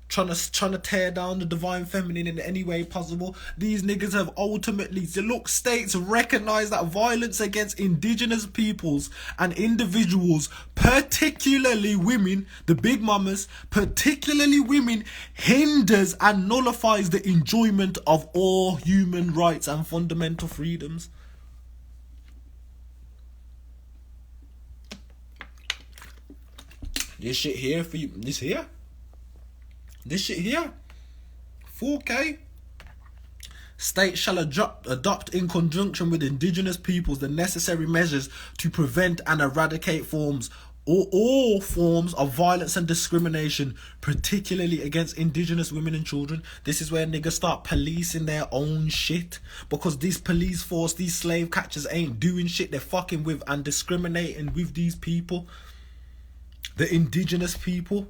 Trying to tear down the divine feminine in any way possible. These niggas have ultimately, look, states recognise that violence against indigenous peoples and individuals, particularly women, the big mamas, particularly women, hinders and nullifies the enjoyment of all human rights and fundamental freedoms. This shit here for you, this here? This shit here, 4K. States shall adopt in conjunction with indigenous peoples the necessary measures to prevent and eradicate all forms of violence and discrimination, particularly against indigenous women and children. This is where niggas start policing their own shit, because this police force, these slave catchers ain't doing shit. They're fucking with and discriminating with these people, the indigenous people.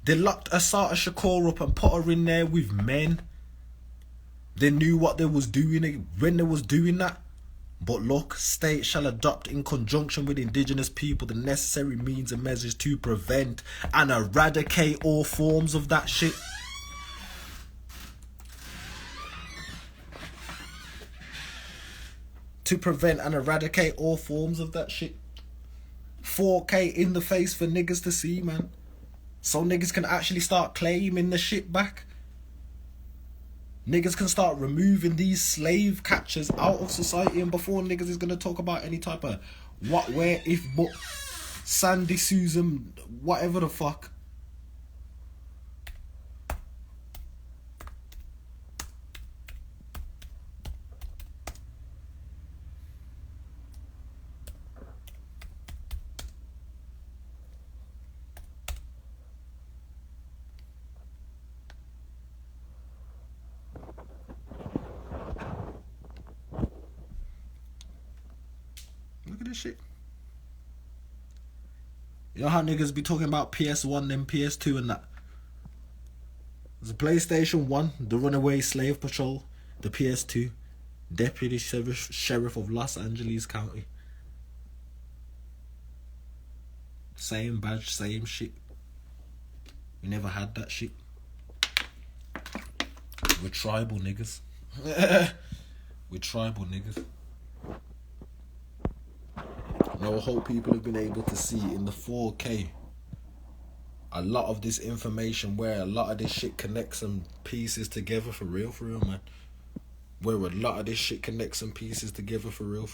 They locked Assata Shakur up and put her in there with men. They knew what they was doing when they was doing that. But look, states shall adopt in conjunction with indigenous people the necessary means and measures to prevent and eradicate all forms of that shit. To prevent and eradicate all forms of that shit. 4K in the face for niggas to see, man. So niggas can actually start claiming the shit back. Niggas can start removing these slave catchers out of society, and before niggas is gonna talk about any type of what, where, if, but, Sandy Susan, whatever the fuck. Look at this shit. You know how niggas be talking about PS1 and PS2 and that? There's a PlayStation 1, the Runaway Slave Patrol. The PS2, Deputy Sheriff of Los Angeles County. Same badge, same shit. We never had that shit. We're tribal niggas. We're tribal niggas. Now I hope people have been able to see in the 4K a lot of this information, where a lot of this shit connects some pieces together for real, man. Where a lot of this shit connects some pieces together for real.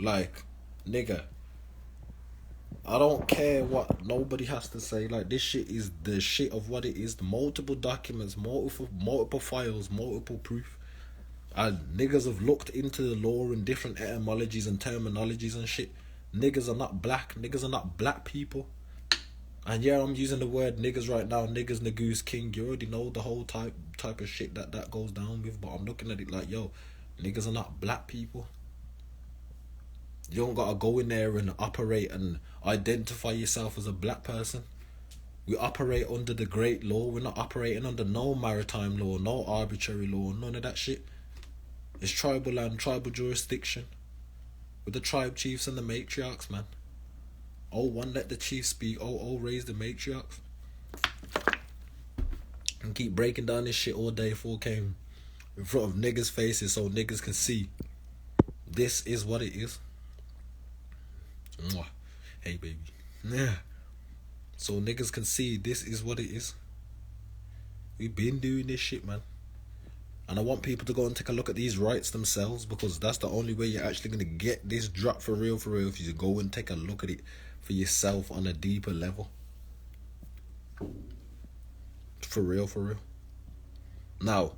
Like, nigga, I don't care what nobody has to say. Like, this shit is the shit of what it is. The multiple documents, multiple files, multiple proof. And niggas have looked into the law in different etymologies and terminologies and shit. Niggas are not black. Niggas are not black people. And yeah, I'm using the word niggas right now. Niggas, Nagoose, King. You already know the whole type of shit that goes down with. But I'm looking at it like, yo, niggas are not black people. You don't gotta go in there and operate and identify yourself as a black person. We operate under the great law. We're not operating under no maritime law, no arbitrary law, none of that shit. It's tribal land, tribal jurisdiction. With the tribe chiefs and the matriarchs, man. Oh, one, let the chiefs speak. Oh, raise the matriarchs. And keep breaking down this shit all day 4K in front of niggas' faces so niggas can see. This is what it is. Mwah. Hey, baby. Yeah. So niggas can see this is what it is. We been doing this shit, man. And I want people to go and take a look at these rights themselves, because that's the only way you're actually going to get this drop for real, if you go and take a look at it for yourself on a deeper level. For real. Now,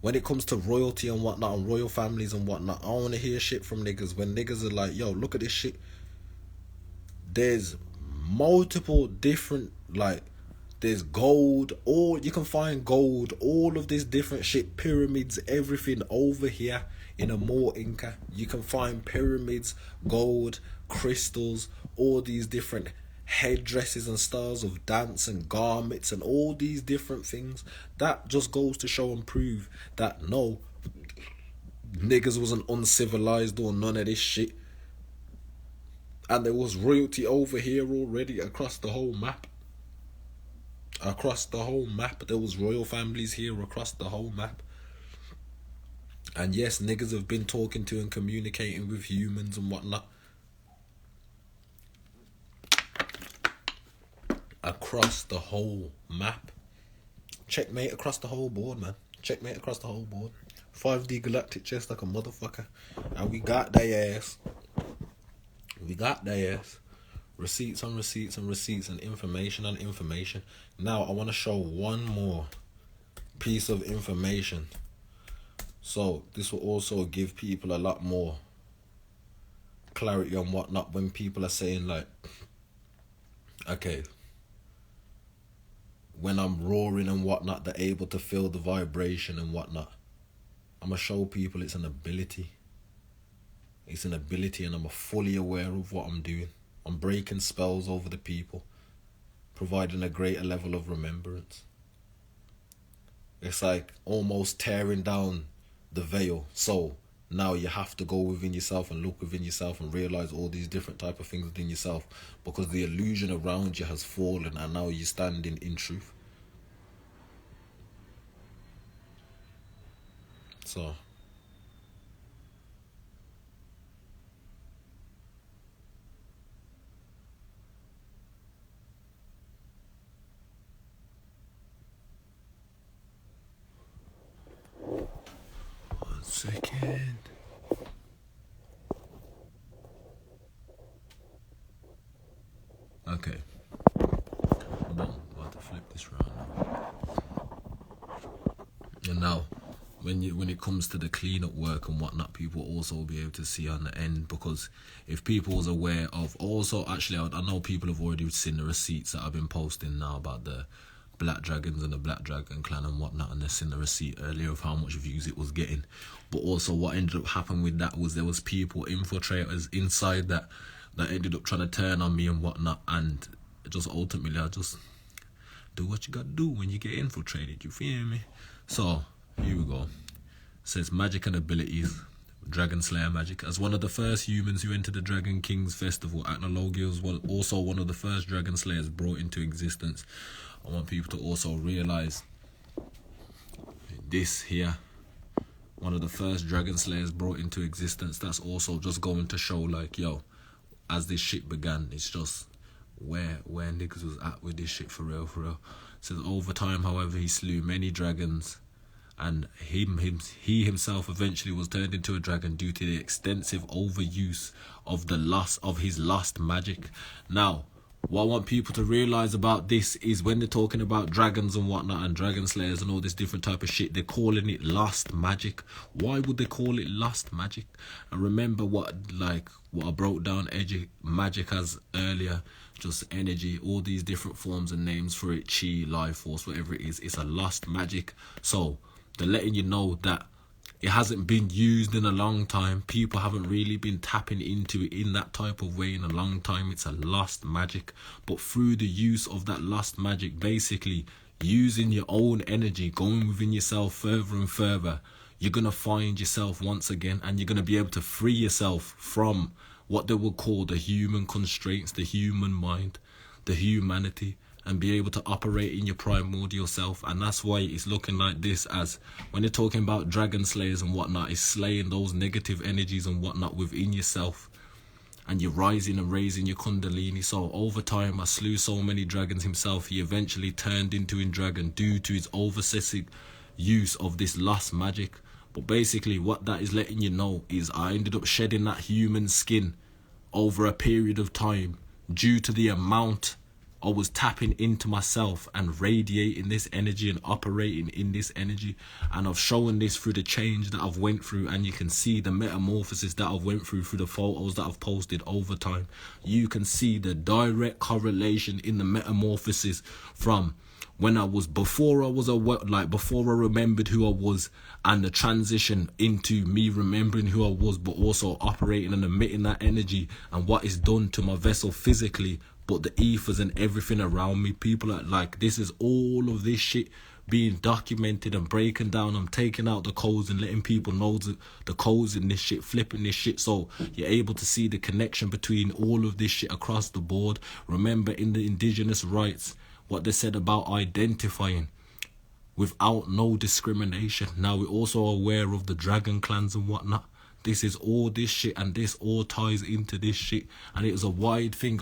when it comes to royalty and whatnot, and royal families and whatnot, I don't want to hear shit from niggas when niggas are like, yo, look at this shit. There's multiple different, like, there's gold, or you can find gold, all of this different shit, pyramids, everything over here in Amor Inca. You can find pyramids, gold, crystals, all these different headdresses and styles of dance and garments and all these different things. That just goes to show and prove that no, niggas wasn't uncivilized or none of this shit. And there was royalty over here already across the whole map. There was royal families here across the whole map. And yes, niggas have been talking to and communicating with humans and whatnot across the whole map. Checkmate across the whole board, man. 5D galactic chess like a motherfucker. And we got their ass. Receipts on receipts and receipts, and information on information. Now I want to show one more piece of information. So this will also give people a lot more clarity on whatnot when people are saying like, okay, when I'm roaring and whatnot, they're able to feel the vibration and whatnot. I'm going to show people it's an ability. And I'm fully aware of what I'm doing. I'm breaking spells over the people, providing a greater level of remembrance. It's like almost tearing down the veil. So now you have to go within yourself and look within yourself and realize all these different type of things within yourself, because the illusion around you has fallen and now you're standing in truth. So second. Okay. Boom. About to flip this round now. And now, when it comes to the cleanup work and whatnot, people also will be able to see on the end, because if people was aware of, also actually I know people have already seen the receipts that I've been posting now about the Black Dragons and the Black Dragon clan and whatnot, and they've seen the receipt earlier of how much views it was getting. But also what ended up happening with that was there was people, infiltrators inside that ended up trying to turn on me and whatnot, and just ultimately I just do what you gotta do when you get infiltrated, you feel me? So here we go. It says magic and abilities. Dragon Slayer magic. As one of the first humans who entered the Dragon King's festival, Acnologia was also one of the first Dragon Slayers brought into existence. I want people to also realise this here. One of the first Dragon Slayers brought into existence. That's also just going to show like, yo, as this shit began, it's just where niggas was at with this shit for real. It says over time, however, he slew many dragons, and he himself eventually was turned into a dragon due to the extensive overuse of his lost magic. Now, what I want people to realise about this is when they're talking about dragons and whatnot and dragon slayers and all this different type of shit, they're calling it lost magic. Why would they call it lost magic? And remember what I broke down magic as earlier, just energy, all these different forms and names for it, chi, life force, whatever it is, it's a lost magic. So they're letting you know that it hasn't been used in a long time. People haven't really been tapping into it in that type of way in a long time. It's a lost magic. But through the use of that lost magic, basically using your own energy, going within yourself further and further, you're going to find yourself once again, and you're going to be able to free yourself from what they will call the human constraints, the human mind, the humanity, and be able to operate in your primordial self. And that's why it's looking like this, as when you're talking about dragon slayers and whatnot, it's slaying those negative energies and whatnot within yourself, and you're rising and raising your kundalini. So over time, I slew so many dragons himself, he eventually turned into a dragon due to his use of this lost magic. But basically what that is letting you know is I ended up shedding that human skin over a period of time due to the amount I was tapping into myself and radiating this energy and operating in this energy. And I've shown this through the change that I've went through, and you can see the metamorphosis that I've went through the photos that I've posted over time. You can see the direct correlation in the metamorphosis from when I was before I remembered who I was, and the transition into me remembering who I was, but also operating and emitting that energy and what is done to my vessel physically, but the ethers and everything around me. People are like, this is all of this shit being documented and breaking down. I'm taking out the codes and letting people know the codes in this shit, flipping this shit, so you're able to see the connection between all of this shit across the board. Remember, in the indigenous rights, what they said about identifying without no discrimination. Now we're also aware of the dragon clans and whatnot. This is all this shit, and this all ties into this shit, and it is a wide thing.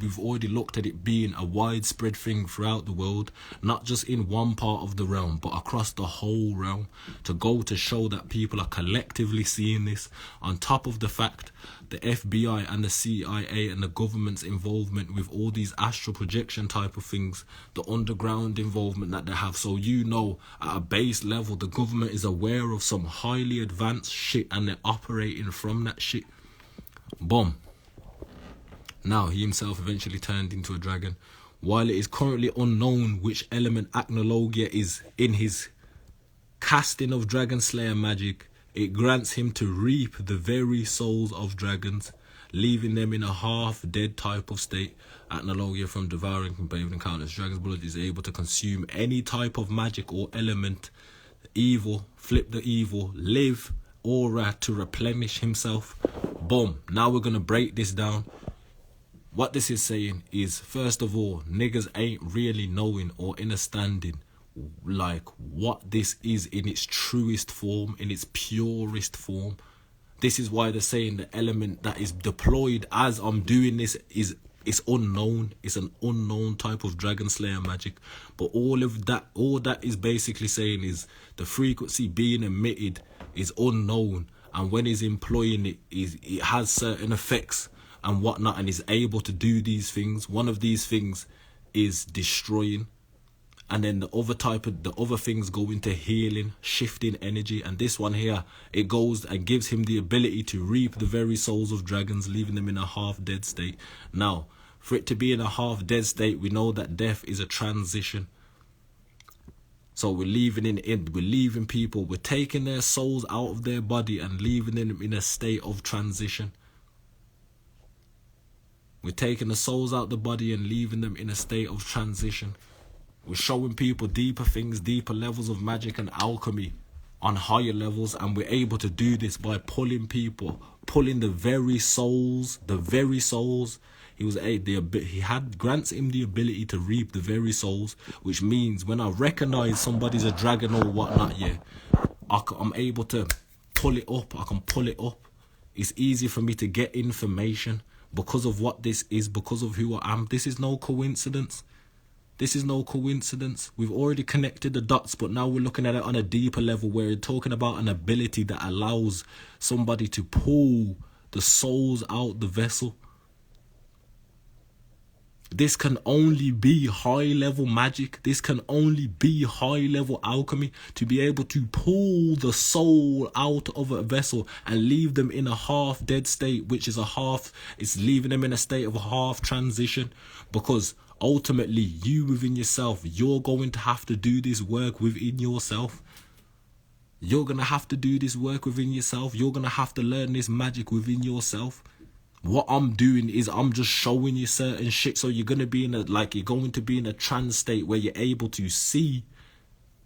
We've already looked at it being a widespread thing throughout the world, not just in one part of the realm, but across the whole realm, to go to show that people are collectively seeing this, on top of the fact the FBI and the CIA and the government's involvement with all these astral projection type of things, the underground involvement that they have. So you know, at a base level, the government is aware of some highly advanced shit, and they're operating from that shit. Boom. Now, he himself eventually turned into a dragon. While it is currently unknown which element Acnologia is in his casting of Dragon Slayer magic, it grants him to reap the very souls of dragons, leaving them in a half-dead type of state. Acnologia, from devouring and bathing countless dragons' blood, is able to consume any type of magic or element, evil, flip the evil, live, aura, to replenish himself. Boom. Now we're going to break this down. What this is saying is, first of all, niggas ain't really knowing or understanding like what this is in its truest form, in its purest form. This is why they're saying the element that is deployed as I'm doing this it's unknown. It's an unknown type of Dragon Slayer magic. But all that is basically saying is the frequency being emitted is unknown, and when he's employing it, it has certain effects and whatnot, and is able to do these things. One of these things is destroying, and then the other things go into healing, shifting energy. And this one here, it goes and gives him the ability to reap the very souls of dragons, leaving them in a half-dead state. Now, for it to be in a half-dead state, we know that death is a transition. So we're leaving people, we're taking their souls out of their body and leaving them in a state of transition. We're taking the souls out the body and leaving them in a state of transition. We're showing people deeper things, deeper levels of magic and alchemy on higher levels, and we're able to do this by pulling the very souls. Grants him the ability to reap the very souls, which means when I recognize somebody's a dragon or whatnot, I'm able to pull it up. I can pull it up. It's easy for me to get information because of what this is, because of who I am. This is no coincidence. We've already connected the dots, but now we're looking at it on a deeper level, where we're talking about an ability that allows somebody to pull the souls out the vessel. This can only be high-level magic. This can only be high-level alchemy, to be able to pull the soul out of a vessel and leave them in a half-dead state, which is it's leaving them in a state of half transition, because ultimately, you within yourself, you're going to have to do this work within yourself. You're going to have to do this work within yourself. You're going to have to learn this magic within yourself. What I'm doing is I'm just showing you certain shit, so you're going to be in a trance state where you're able to see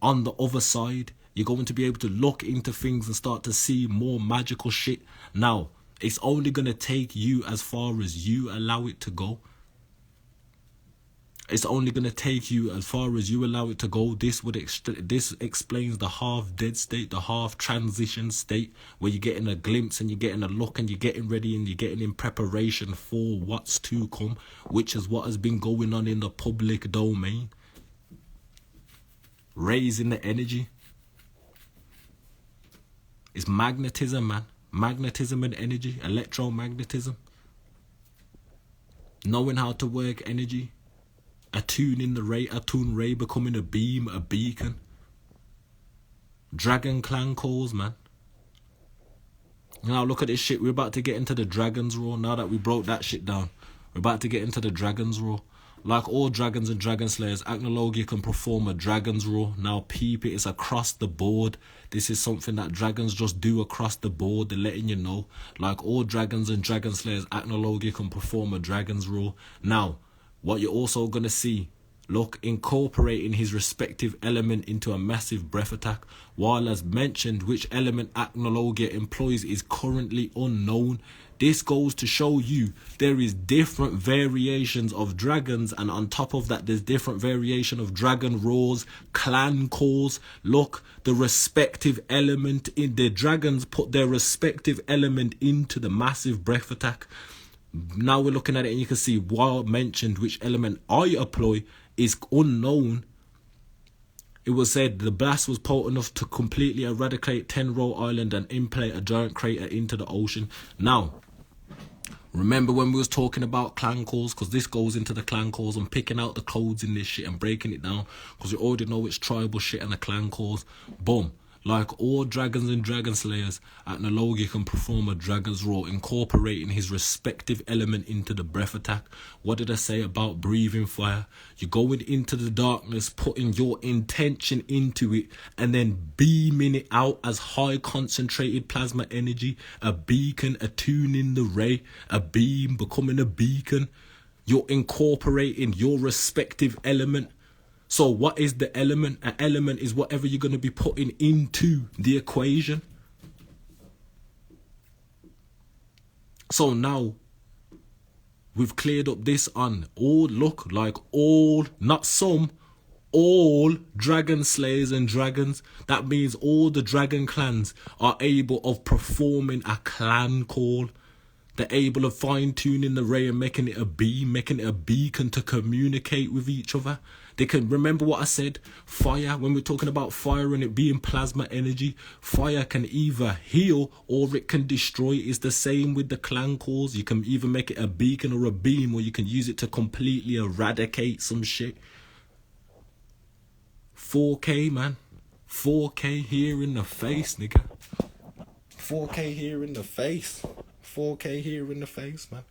on the other side. You're going to be able to look into things and start to see more magical shit. Now, it's only going to take you as far as you allow it to go. It's only going to take you as far as you allow it to go. This explains the half-dead state, the half-transition state, where you're getting a glimpse and you're getting a look and you're getting ready and you're getting in preparation for what's to come, which is what has been going on in the public domain. Raising the energy. It's magnetism, man. Magnetism and energy, electromagnetism. Knowing how to work energy. Attuning the ray, attune ray becoming a beam, a beacon. Dragon clan calls, man. Now look at this shit. We're about to get into the dragon's roar. Now that we broke that shit down, we're about to get into the dragon's roar. Like all dragons and dragon slayers, Acnologia can perform a dragon's roar. Now peep it, it's across the board. This is something that dragons just do across the board. They're letting you know. Like all dragons and dragon slayers, Acnologia can perform a dragon's roar. Now, what you're also going to see, look, incorporating his respective element into a massive breath attack. While as mentioned, which element Acnologia employs is currently unknown. This goes to show you there is different variations of dragons, and on top of that there's different variation of dragon roars, clan calls. Look, the respective element in the dragons put their respective element into the massive breath attack. Now we're looking at it and you can see while mentioned which element I employ is unknown. It was said the blast was potent enough to completely eradicate Tenro Island and implante a giant crater into the ocean. Now, remember when we was talking about clan calls, because this goes into the clan calls and picking out the codes in this shit and breaking it down, because you already know it's tribal shit and the clan calls. Boom. Like all dragons and dragon slayers, Acnologia can perform a dragon's roar, incorporating his respective element into the breath attack. What did I say about breathing fire? You're going into the darkness, putting your intention into it, and then beaming it out as high concentrated plasma energy, a beacon, attuning the ray, a beam, becoming a beacon. You're incorporating your respective element. So what is the element? An element is whatever you're going to be putting into the equation. So now we've cleared up this on all, look, like all, not some, all dragon slayers and dragons. That means all the dragon clans are able of performing a clan call. They're able of fine-tuning the ray and making it a beam, making it a beacon to communicate with each other. They can, remember what I said, fire, when we're talking about fire and it being plasma energy, fire can either heal or it can destroy. It's the same with the clan calls. You can either make it a beacon or a beam, or you can use it to completely eradicate some shit. 4K, man. 4K here in the face, nigga. 4K here in the face. 4K here in the face, man.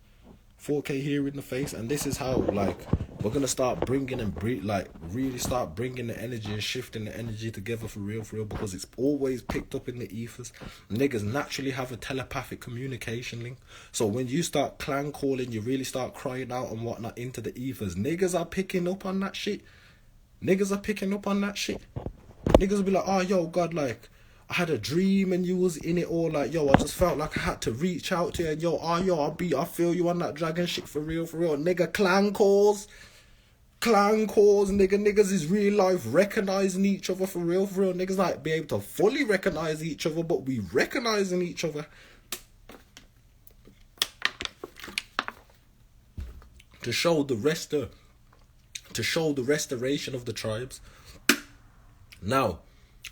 4K here in the face. And this is how, like, we're going to start bringing and really start bringing the energy and shifting the energy together for real, because it's always picked up in the ethers. Niggas naturally have a telepathic communication link. So when you start clan calling, you really start crying out and whatnot into the ethers. Niggas are picking up on that shit. Niggas are picking up on that shit. Niggas will be like, oh, yo, God, like, I had a dream and you was in it all, like, yo, I just felt like I had to reach out to you, and yo, I feel you on that dragon shit for real, nigga. Clan calls, niggas is real life recognizing each other for real, niggas not be able to fully recognize each other, but we recognizing each other. To show the restoration of the tribes. Now,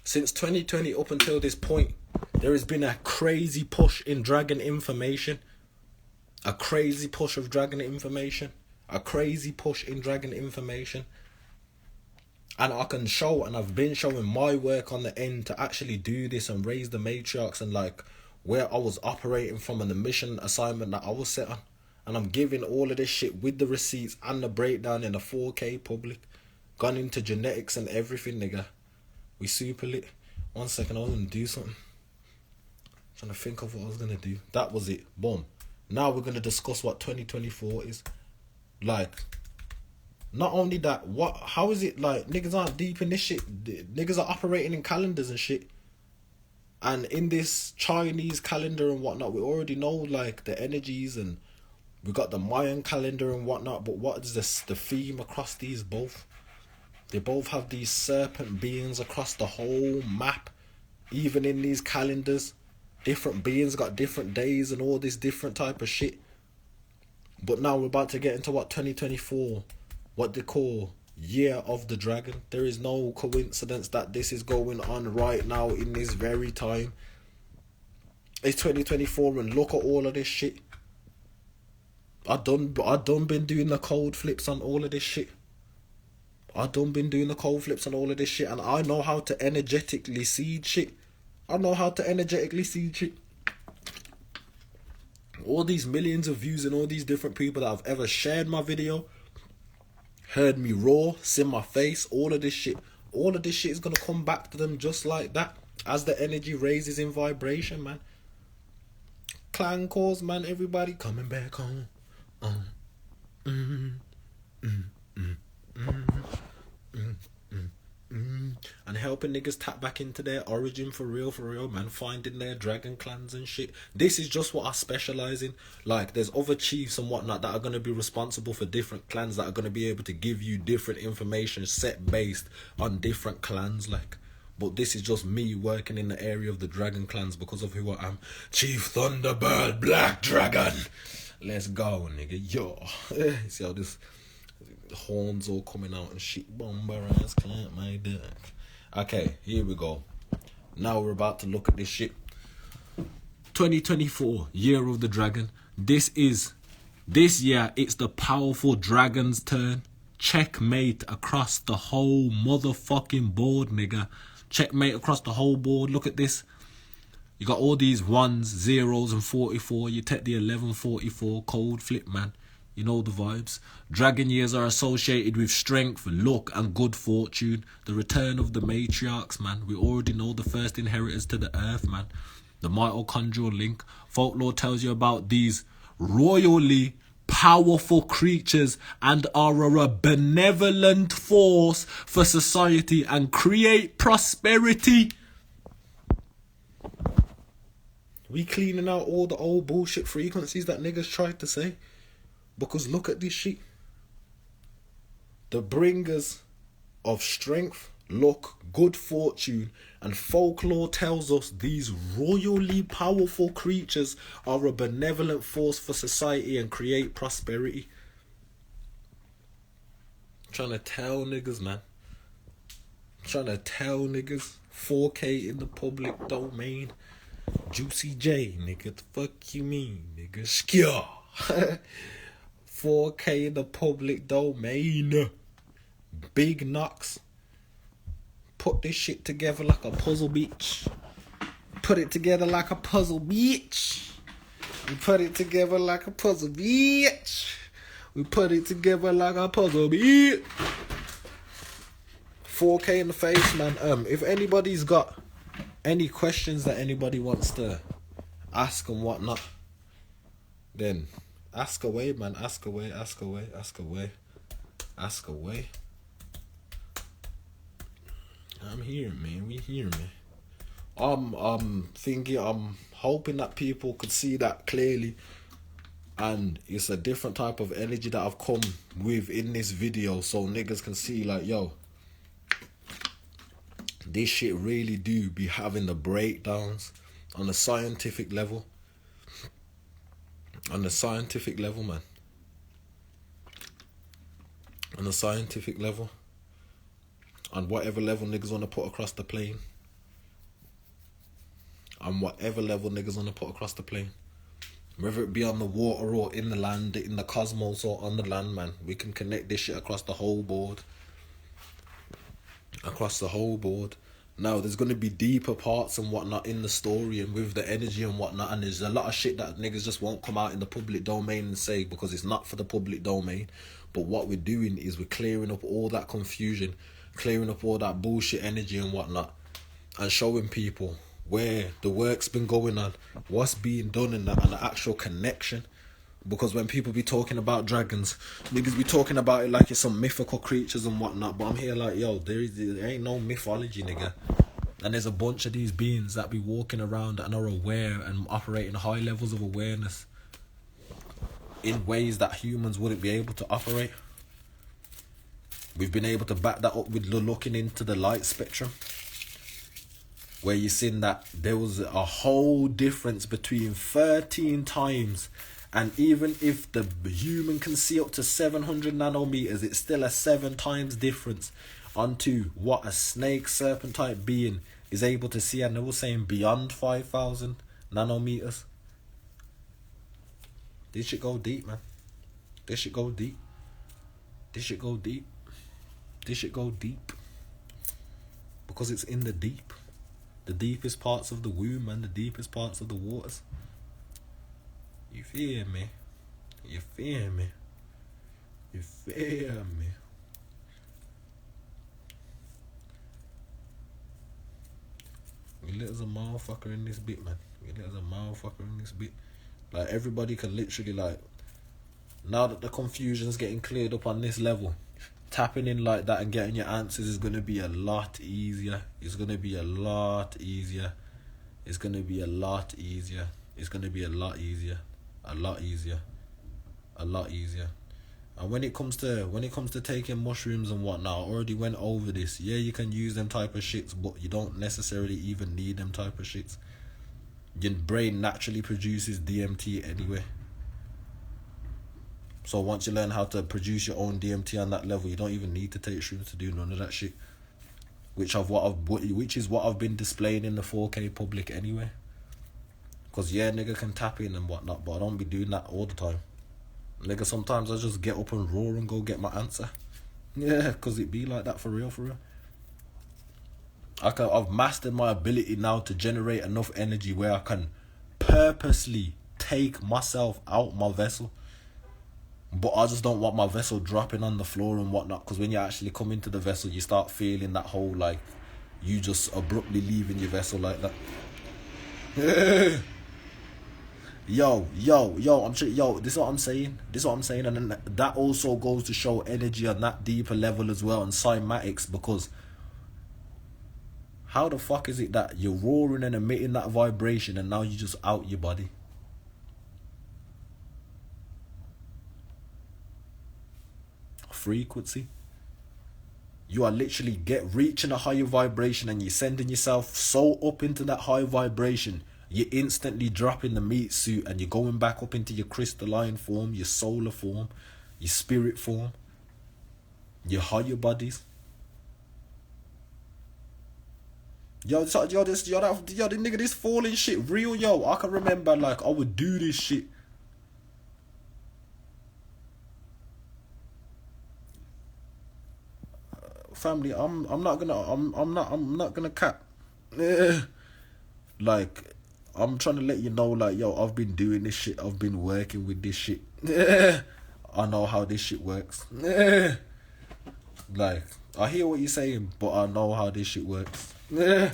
since 2020 up until this point, there has been a crazy push in dragon information. A crazy push of dragon information. A crazy push in dragon information. And I can show, and I've been showing my work on the end to actually do this and raise the matriarchs and like where I was operating from and the mission assignment that I was set on. And I'm giving all of this shit with the receipts and the breakdown in the 4K public. Gone into genetics and everything, nigga. We super lit. 1 second, I was going to do something. Trying to think of what I was going to do. That was it. Boom. Now we're going to discuss what 2024 is. Like, not only that, how is it like niggas aren't deep in this shit? Niggas are operating in calendars and shit. And in this Chinese calendar and whatnot, we already know like the energies, and we got the Mayan calendar and whatnot. But what is the theme across these both? They both have these serpent beings across the whole map. Even in these calendars, different beings got different days and all this different type of shit. But now we're about to get into what 2024, what they call Year of the Dragon. There is no coincidence that this is going on right now in this very time. It's 2024 and look at all of this shit. I done been doing the cold flips on all of this shit. And I know how to energetically seed shit. All these millions of views and all these different people that have ever shared my video, heard me raw, seen my face, all of this shit is gonna come back to them just like that. As the energy raises in vibration, man. Clan calls, man, everybody coming back home. And helping niggas tap back into their origin for real, man. Finding their dragon clans and shit. This is just what I specialise in. Like, there's other chiefs and whatnot that are going to be responsible for different clans, that are going to be able to give you different information set based on different clans, like. But this is just me working in the area of the dragon clans because of who I am. Chief Thunderbird Black Dragon. Let's go, nigga. Yo. See how this horns all coming out and shit. Bomber ass clamp my dick. Okay, here we go. Now we're about to look at this shit. 2024, Year of the Dragon. This year, it's the powerful dragon's turn. Checkmate across the whole motherfucking board, nigga. Checkmate across the whole board. Look at this. You got all these 1s, 0s and 44. You take the 1144 cold flip, man. You know the vibes. Dragon years are associated with strength, luck and good fortune. The return of the matriarchs, man. We already know the first inheritors to the earth, man. The mitochondrial link. Folklore tells you about these royally powerful creatures and are a benevolent force for society and create prosperity. We cleaning out all the old bullshit frequencies that niggas tried to say. Because look at this shit. The bringers of strength, luck, good fortune, and folklore tells us these royally powerful creatures are a benevolent force for society and create prosperity. I'm trying to tell niggas, man. 4K in the public domain. Juicy J, nigga. The fuck you mean, nigga? Skya. 4K in the public domain. Big knocks. Put this shit together like a puzzle, bitch. Put it together like a puzzle, bitch. We put it together like a puzzle, bitch. 4K in the face, man. If anybody's got any questions that anybody wants to ask and whatnot, then ask away, man. Ask away. I'm here, man. We here, man. I'm hoping that people could see that clearly, and it's a different type of energy that I've come with in this video, so niggas can see, like, yo, this shit really do be having the breakdowns on a scientific level. On the scientific level, man. On the scientific level. On whatever level niggas want to put across the plane. Whether it be on the water or in the land, in the cosmos or on the land, man. We can connect this shit across the whole board. Now, there's going to be deeper parts and whatnot in the story and with the energy and whatnot. And there's a lot of shit that niggas just won't come out in the public domain and say because it's not for the public domain. But what we're doing is we're clearing up all that confusion, clearing up all that bullshit energy and whatnot, and showing people where the work's been going on, what's being done and the actual connection. Because when people be talking about dragons, niggas be talking about it like it's some mythical creatures and whatnot. But I'm here like, yo, there ain't no mythology, nigga. And there's a bunch of these beings that be walking around and are aware and operating high levels of awareness in ways that humans wouldn't be able to operate. We've been able to back that up with looking into the light spectrum, where you've seen that there was a whole difference between 13 times. And even if the human can see up to 700 nanometers, it's still a 7 times difference onto what a snake serpent type being is able to see. And they were saying beyond 5,000 nanometers. This shit go deep, man. This shit go deep. This shit go deep. This shit go deep. Because it's in the deep. The deepest parts of the womb and the deepest parts of the waters. You feel me? You feel me? You feel me? We lit as a motherfucker in this bit, man. We lit as a motherfucker in this bit. Like, everybody can literally, like, now that the confusion's getting cleared up on this level, tapping in like that and getting your answers is going to be a lot easier. It's going to be a lot easier. It's going to be a lot easier. It's going to be a lot easier. A lot easier. A lot easier. And when it comes to taking mushrooms and whatnot, I already went over this. Yeah, you can use them type of shits, but you don't necessarily even need them type of shits. Your brain naturally produces DMT anyway. So once you learn how to produce your own DMT on that level, you don't even need to take shrooms to do none of that shit. Which is what I've been displaying in the 4K public anyway. Cause yeah, nigga can tap in and whatnot, but I don't be doing that all the time. Nigga, sometimes I just get up and roar and go get my answer. Yeah, cause it be like that for real, for real. I've mastered my ability now to generate enough energy where I can purposely take myself out my vessel. But I just don't want my vessel dropping on the floor and whatnot. Because when you actually come into the vessel, you start feeling that whole, like, you just abruptly leaving your vessel like that. Yo, this is what I'm saying. And then that also goes to show energy on that deeper level as well, and cymatics, because how the fuck is it that you're roaring and emitting that vibration and now you just out your body? Frequency. You are literally reaching a higher vibration and you're sending yourself so up into that high vibration, you're instantly dropping the meat suit and you're going back up into your crystalline form, your solar form, your spirit form, your higher bodies. The nigga, this falling shit real, yo. I can remember, like, I would do this shit. Family, I'm not gonna cap. Like, I'm trying to let you know, like, yo, I've been doing this shit. I've been working with this shit. I know how this shit works. Like, I hear what you're saying, but I know how this shit works. Like,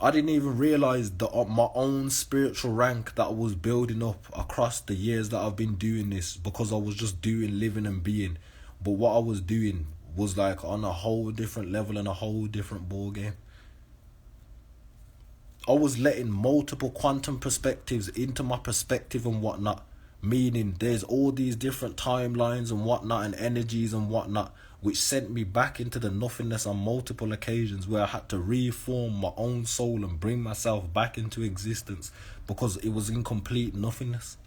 I didn't even realize my own spiritual rank that I was building up across the years that I've been doing this, because I was just doing, living and being. But what I was doing was like on a whole different level and a whole different ball game. I was letting multiple quantum perspectives into my perspective and whatnot. Meaning there's all these different timelines and whatnot and energies and whatnot, which sent me back into the nothingness on multiple occasions, where I had to reform my own soul and bring myself back into existence because it was in complete nothingness.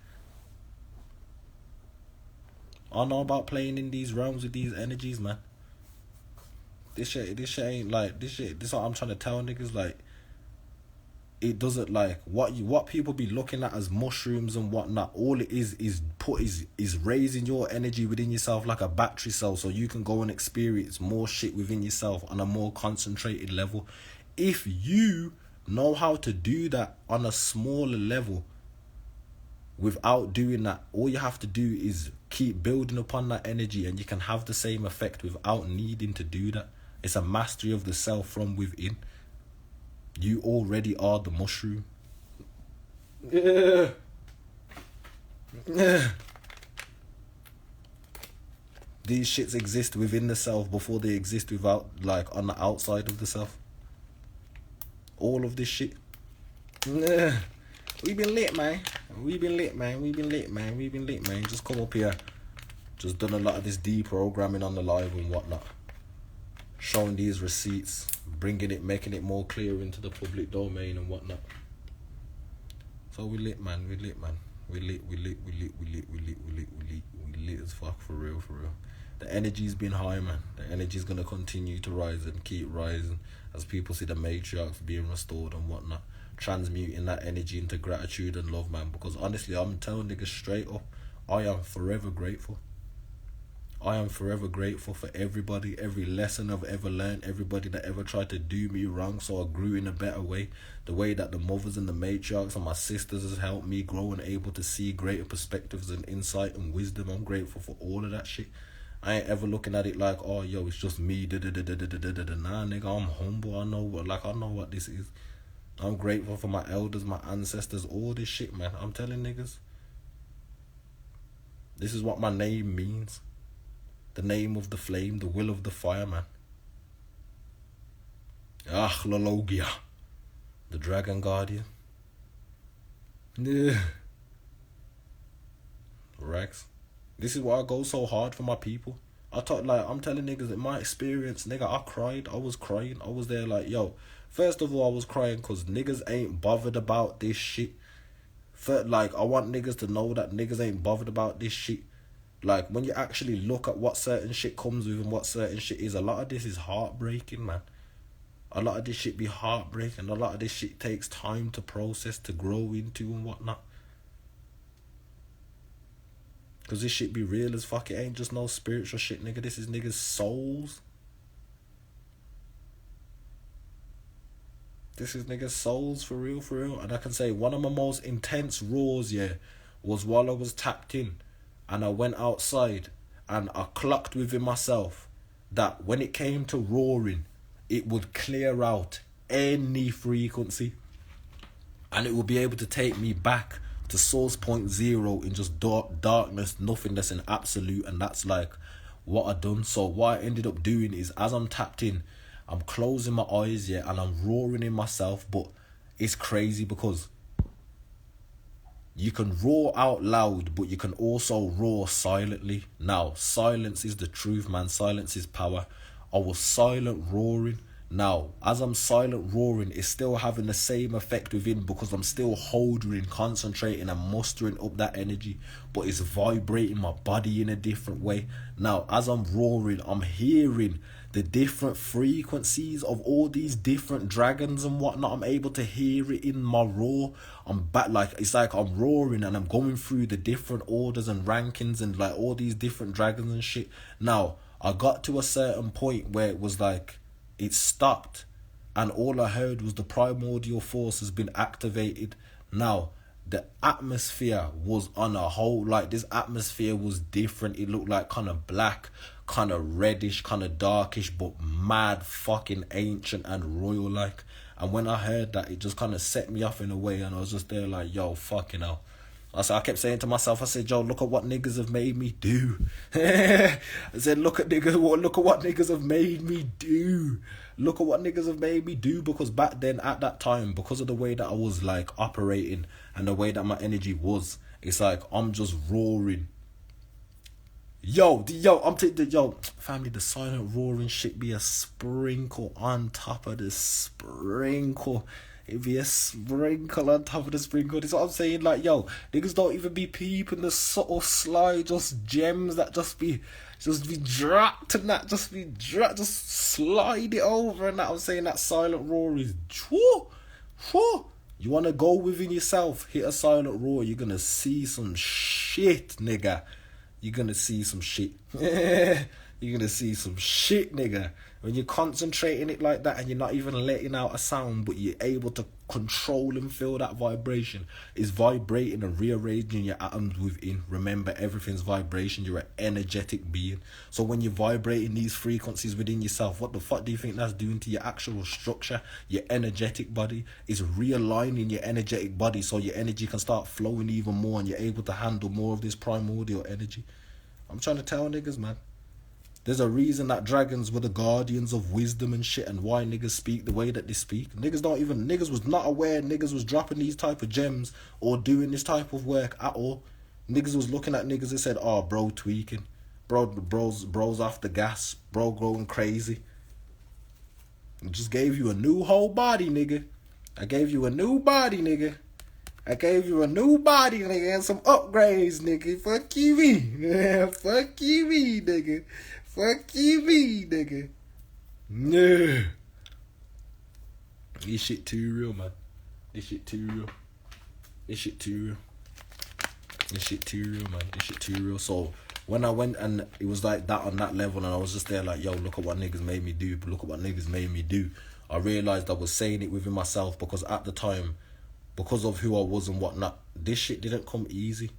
I know about playing in these realms with these energies, man. This shit ain't like this shit. This is what I'm trying to tell niggas, like, it doesn't, like, what people be looking at as mushrooms and whatnot, all it is raising your energy within yourself like a battery cell, so you can go and experience more shit within yourself on a more concentrated level. If you know how to do that on a smaller level without doing that, all you have to do is keep building upon that energy and you can have the same effect without needing to do that. It's a mastery of the self from within. You already are the mushroom. Yeah. These shits exist within the self before they exist without, like, on the outside of the self. All of this shit. Yeah. We been lit, man. Just come up here. Just done a lot of this deprogramming on the live and whatnot. Showing these receipts, making it more clear into the public domain and whatnot. So we lit, man. We lit, we lit, we lit, we lit, we lit, we lit, we lit, we lit as fuck, for real, for real. The energy's been high, man. The energy's gonna continue to rise and keep rising as people see the matriarchs being restored and whatnot. Transmuting that energy into gratitude and love, man. Because honestly, I'm telling niggas straight up, I am forever grateful. I am forever grateful for everybody, every lesson I've ever learned, everybody that ever tried to do me wrong so I grew in a better way. The way that the mothers and the matriarchs and my sisters has helped me grow and able to see greater perspectives and insight and wisdom. I'm grateful for all of that shit. I ain't ever looking at it like, oh, yo, it's just me. Nah, nigga, I'm humble. I know what this is. I'm grateful for my elders, my ancestors, all this shit, man. I'm telling niggas. This is what my name means. The name of the flame, the will of the fire, man. Acnologia. The dragon guardian. Yeah. Rex. This is why I go so hard for my people. I'm telling niggas, in my experience, nigga, I cried. I was crying. I was there like, yo. First of all, I was crying because niggas ain't bothered about this shit. I want niggas to know that niggas ain't bothered about this shit. Like, when you actually look at what certain shit comes with and what certain shit is, a lot of this is heartbreaking, man. A lot of this shit be heartbreaking. A lot of this shit takes time to process, to grow into and whatnot. Because this shit be real as fuck. It ain't just no spiritual shit, nigga. This is niggas' souls. This is niggas' souls, for real, for real. And I can say one of my most intense roars, yeah, was while I was tapped in. And I went outside and I clocked within myself that when it came to roaring, it would clear out any frequency. And it would be able to take me back to source point zero in just darkness, nothingness and absolute. And that's like what I done. So what I ended up doing is, as I'm tapped in, I'm closing my eyes, yeah, and I'm roaring in myself. But it's crazy because you can roar out loud, but you can also roar silently. Now, silence is the truth, man. Silence is power. I was silent roaring. Now, as I'm silent roaring, it's still having the same effect within because I'm still holding, concentrating and mustering up that energy, but it's vibrating my body in a different way. Now, as I'm roaring, I'm hearing the different frequencies of all these different dragons and whatnot. I'm able to hear it in my roar. I'm back, it's like I'm roaring and I'm going through the different orders and rankings and like all these different dragons and shit. Now, I got to a certain point where it was like, it stopped and all I heard was the primordial force has been activated. Now, the atmosphere was on a whole, like this atmosphere was different. It looked like kind of black, kind of reddish, kind of darkish, but mad fucking ancient and royal like. And when I heard that, it just kind of set me off in a way, and I was just there like, yo, fucking hell. I kept saying to myself, I said, yo, look at what niggas have made me do. I said, look at what niggas have made me do. Look at what niggas have made me do. Because back then, at that time, because of the way that I was like operating and the way that my energy was, it's like I'm just roaring. Yo, family, the silent roaring shit be a sprinkle on top of the sprinkle. It be a sprinkle on top of the sprinkle. This is what I'm saying. Like, yo, niggas don't even be peeping the subtle slide, just gems that just be dropped and that just be dropped, just slide it over and that. I'm saying that silent roar is whoo. You wanna go within yourself, hit a silent roar, you're gonna see some shit, nigga. You're gonna see some shit. You're gonna see some shit, nigga. When you're concentrating it like that and you're not even letting out a sound, but you're able to control and feel that vibration, is vibrating and rearranging your atoms within. Remember, everything's vibration. You're an energetic being. So when you're vibrating these frequencies within yourself, what the fuck do you think that's doing to your actual structure? Your energetic body is realigning your energetic body so your energy can start flowing even more and you're able to handle more of this primordial energy. I'm trying to tell niggas, man. There's a reason that dragons were the guardians of wisdom and shit, and why niggas speak the way that they speak. Niggas was not aware niggas was dropping these type of gems or doing this type of work at all. Niggas was looking at niggas and said, oh, bro tweaking. Bro's off the gas. Bro going crazy. I just gave you a new whole body, nigga. I gave you a new body, nigga. I gave you a new body, nigga, and some upgrades, nigga. Fuck you, me. Yeah, fuck you, me, nigga. Fuck you, me, nigga. Yeah. This shit too real, man. This shit too real. This shit too real. This shit too real, man. This shit too real. So when I went and it was like that on that level, and I was just there like, yo, look at what niggas made me do. Look at what niggas made me do. I realised I was saying it within myself because at the time, because of who I was and whatnot, this shit didn't come easy.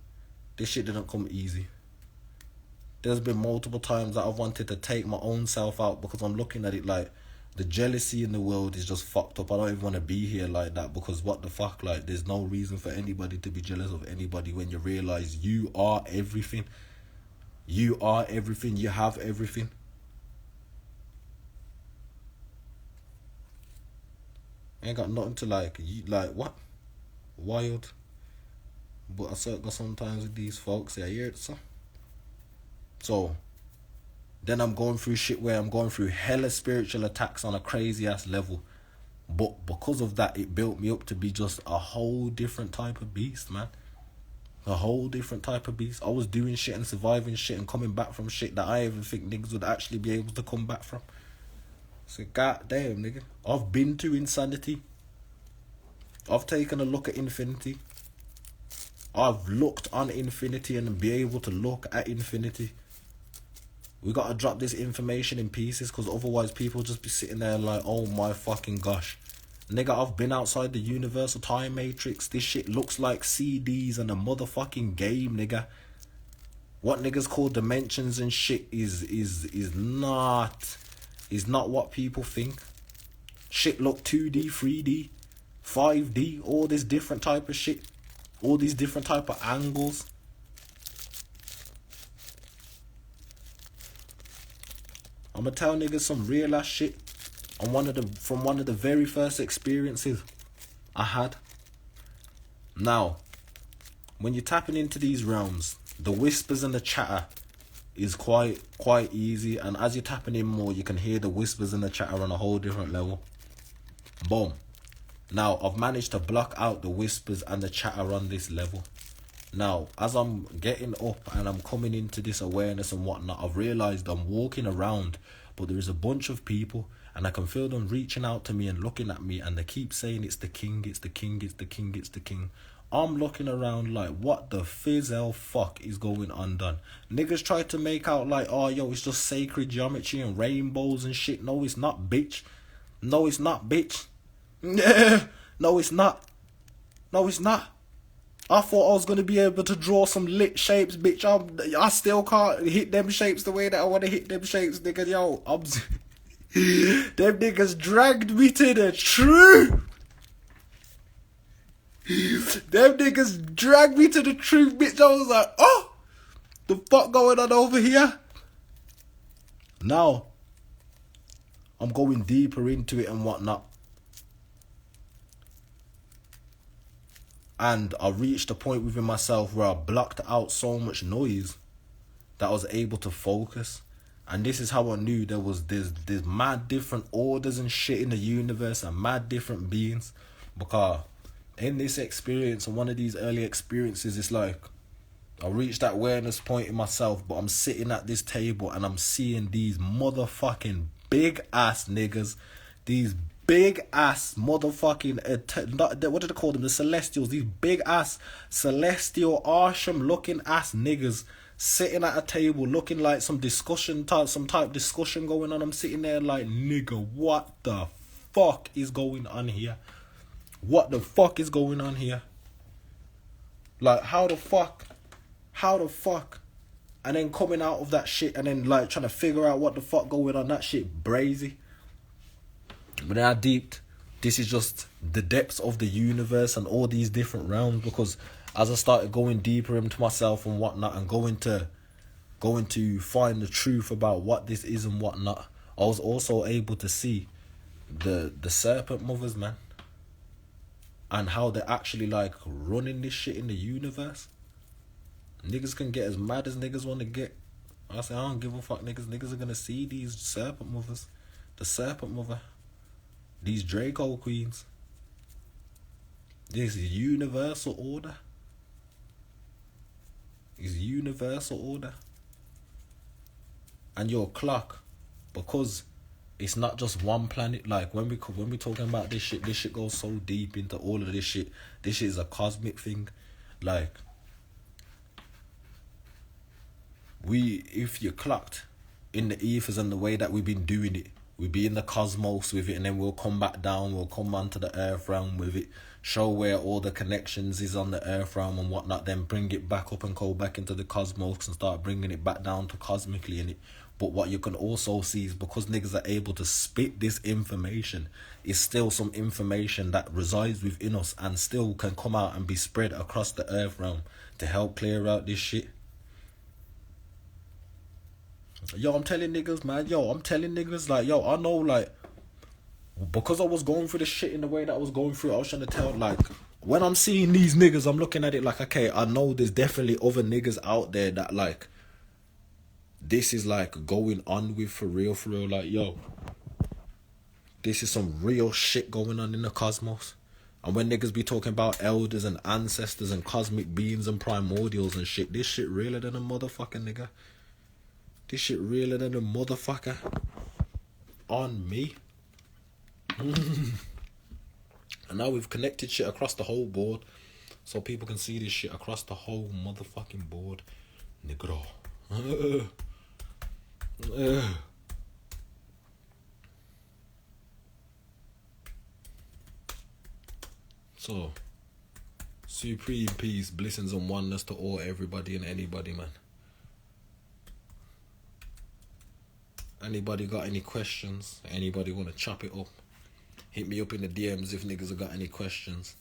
This shit didn't come easy. There's been multiple times that I've wanted to take my own self out because I'm looking at it like the jealousy in the world is just fucked up. I don't even want to be here like that because what the fuck, like there's no reason for anybody to be jealous of anybody when you realise you are everything. You are everything. You have everything. Ain't got nothing to like what? Wild. But I circle sometimes with these folks. Yeah, I hear it, so then I'm going through shit where I'm going through hella spiritual attacks on a crazy ass level. But because of that, it built me up to be just a whole different type of beast, man. A whole different type of beast. I was doing shit and surviving shit and coming back from shit that I even think niggas would actually be able to come back from. So goddamn, nigga. I've been to insanity. I've taken a look at infinity. I've looked on infinity and be able to look at infinity. We gotta drop this information in pieces because otherwise people just be sitting there like, oh my fucking gosh. Nigga, I've been outside the universal time matrix. This shit looks like CDs and a motherfucking game, nigga. What niggas call dimensions and shit is not what people think. Shit look 2D, 3D, 5D, all this different type of shit. All these different type of angles. I'ma tell niggas some real ass shit on one of the very first experiences I had. Now, when you're tapping into these realms, the whispers and the chatter is quite easy, and as you're tapping in more, you can hear the whispers and the chatter on a whole different level. Boom. Now, I've managed to block out the whispers and the chatter on this level. Now, as I'm getting up and I'm coming into this awareness and whatnot, I've realised I'm walking around, but there is a bunch of people and I can feel them reaching out to me and looking at me, and they keep saying it's the king, it's the king, it's the king, it's the king. I'm looking around like, what the fizz-hell fuck is going on done? Niggas try to make out like, oh, yo, it's just sacred geometry and rainbows and shit. No, it's not, bitch. No, it's not, bitch. No, it's not. No, it's not. I thought I was going to be able to draw some lit shapes, bitch. I still can't hit them shapes the way that I want to hit them shapes, nigga. Yo, them niggas dragged me to the truth. Them niggas dragged me to the truth, bitch. I was like, oh, the fuck going on over here? Now, I'm going deeper into it and whatnot. And I reached a point within myself where I blocked out so much noise that I was able to focus. And this is how I knew there's mad different orders and shit in the universe and mad different beings. Because in this experience, and one of these early experiences, it's like I reached that awareness point in myself, but I'm sitting at this table and I'm seeing these motherfucking big ass niggas, these big ass motherfucking what did they call them? The Celestials. These big ass celestial Arsham looking ass niggas sitting at a table looking like some type of discussion going on. I'm sitting there like, nigga, what the fuck is going on here? What the fuck is going on here? Like, how the fuck? And then coming out of that shit and then like trying to figure out what the fuck going on. That shit brazy. But then I deeped, this is just the depths of the universe and all these different realms, because as I started going deeper into myself and whatnot and going to find the truth about what this is and whatnot, I was also able to see the serpent mothers, man, and how they're actually like running this shit in the universe. Niggas can get as mad as niggas want to get. I say, I don't give a fuck, niggas. Niggas are gonna see these serpent mothers, the serpent mother, these Draco queens. This is universal order. It's universal order. And your clock, because it's not just one planet. Like when we talking about this shit goes so deep into all of this shit. This shit is a cosmic thing. Like, if you're clocked in the ethers and the way that we've been doing it, we'll be in the cosmos with it, and then we'll come back down, we'll come onto the earth realm with it, show where all the connections is on the earth realm and whatnot, then bring it back up and go back into the cosmos and start bringing it back down to cosmically in it. But what you can also see is, because niggas are able to spit this information, is still some information that resides within us and still can come out and be spread across the earth realm to help clear out this shit. Yo, I'm telling niggas, man. Like, I know, like, because I was going through the shit in the way that I was going through, I was trying to tell, like, when I'm seeing these niggas, I'm looking at it like, okay, I know there's definitely other niggas out there that, like, this is, like, going on with for real, like, yo, this is some real shit going on in the cosmos. And when niggas be talking about elders and ancestors and cosmic beings and primordials and shit, this shit realer than a motherfucking nigga. This shit realer than a motherfucker. On me. And now we've connected shit across the whole board, so people can see this shit across the whole motherfucking board. Negro. So, supreme peace, blessings and oneness to all, everybody and anybody, man. Anybody got any questions? Anybody want to chop it up? Hit me up in the DMs if niggas have got any questions.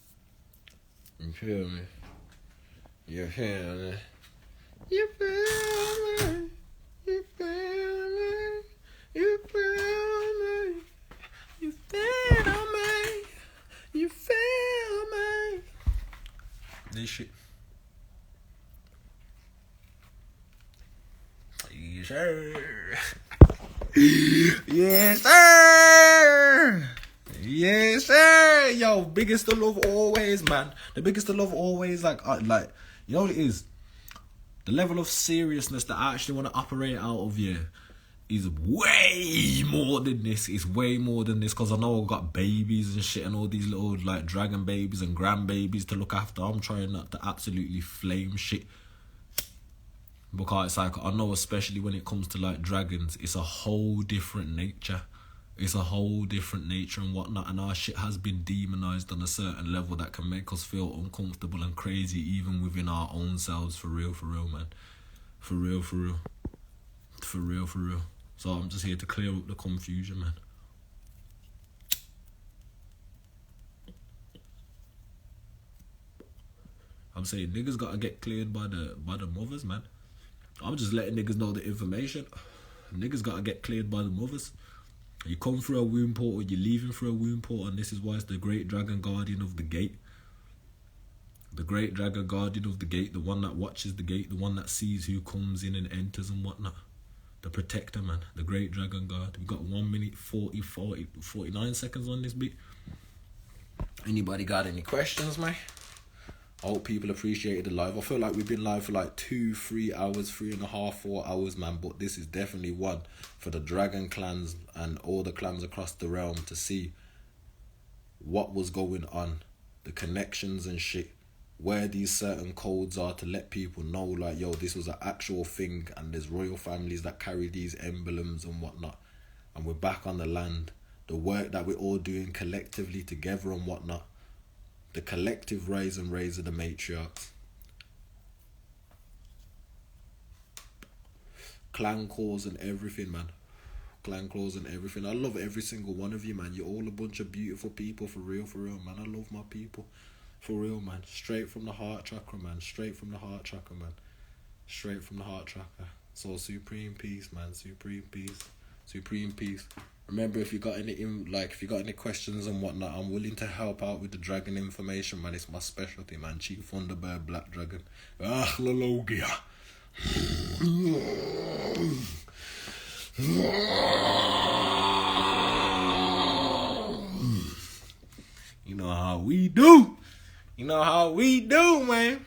You feel me? You feel me? You feel me? You feel me? You feel me? You feel me? You feel me? This shit. Yes, sir. Yes, sir. Yes, sir. Yo, biggest to love always, man. The biggest to love always, like, you know what it is? The level of seriousness that I actually want to operate out of here is way more than this. It's way more than this, because I know I've got babies and shit and all these little, like, dragon babies and grandbabies to look after. I'm trying not to absolutely flame shit. Because it's like, I know, especially when it comes to, like, dragons, it's a whole different nature. It's a whole different nature and whatnot. And our shit has been demonized on a certain level that can make us feel uncomfortable and crazy, even within our own selves. For real, man. For real. So I'm just here to clear up the confusion, man. I'm saying niggas gotta get cleared by the mothers, man. I'm just letting niggas know the information. Niggas gotta get cleared by the mothers. You come through a womb portal, you're leaving through a womb portal, and this is why it's the great dragon guardian of the gate. The great dragon guardian of the gate, the one that watches the gate, the one that sees who comes in and enters and whatnot. The protector, man. The great dragon guard. We've got 1 minute 49 seconds on this bit. Anybody got any questions, man? I hope people appreciated the live. I feel like we've been live for like 2-3 hours, 3.5, 4 hours, man. But this is definitely one for the dragon clans and all the clans across the realm to see what was going on, the connections and shit, where these certain codes are, to let people know, like, yo, this was an actual thing, and there's royal families that carry these emblems and whatnot, and we're back on the land. The work that we're all doing collectively together and whatnot. The collective rise and raise of the matriarchs. Clan calls and everything, man. Clan calls and everything. I love every single one of you, man. You're all a bunch of beautiful people, for real, man. I love my people. For real, man. Straight from the heart chakra, man. Straight from the heart chakra, man. Straight from the heart chakra. So supreme peace, man. Supreme peace. Supreme peace. Remember, if you got any questions and whatnot, I'm willing to help out with the dragon information, man. It's my specialty, man. Chief Thunderbird, Black Dragon. Acnologia. You know how we do. You know how we do, man.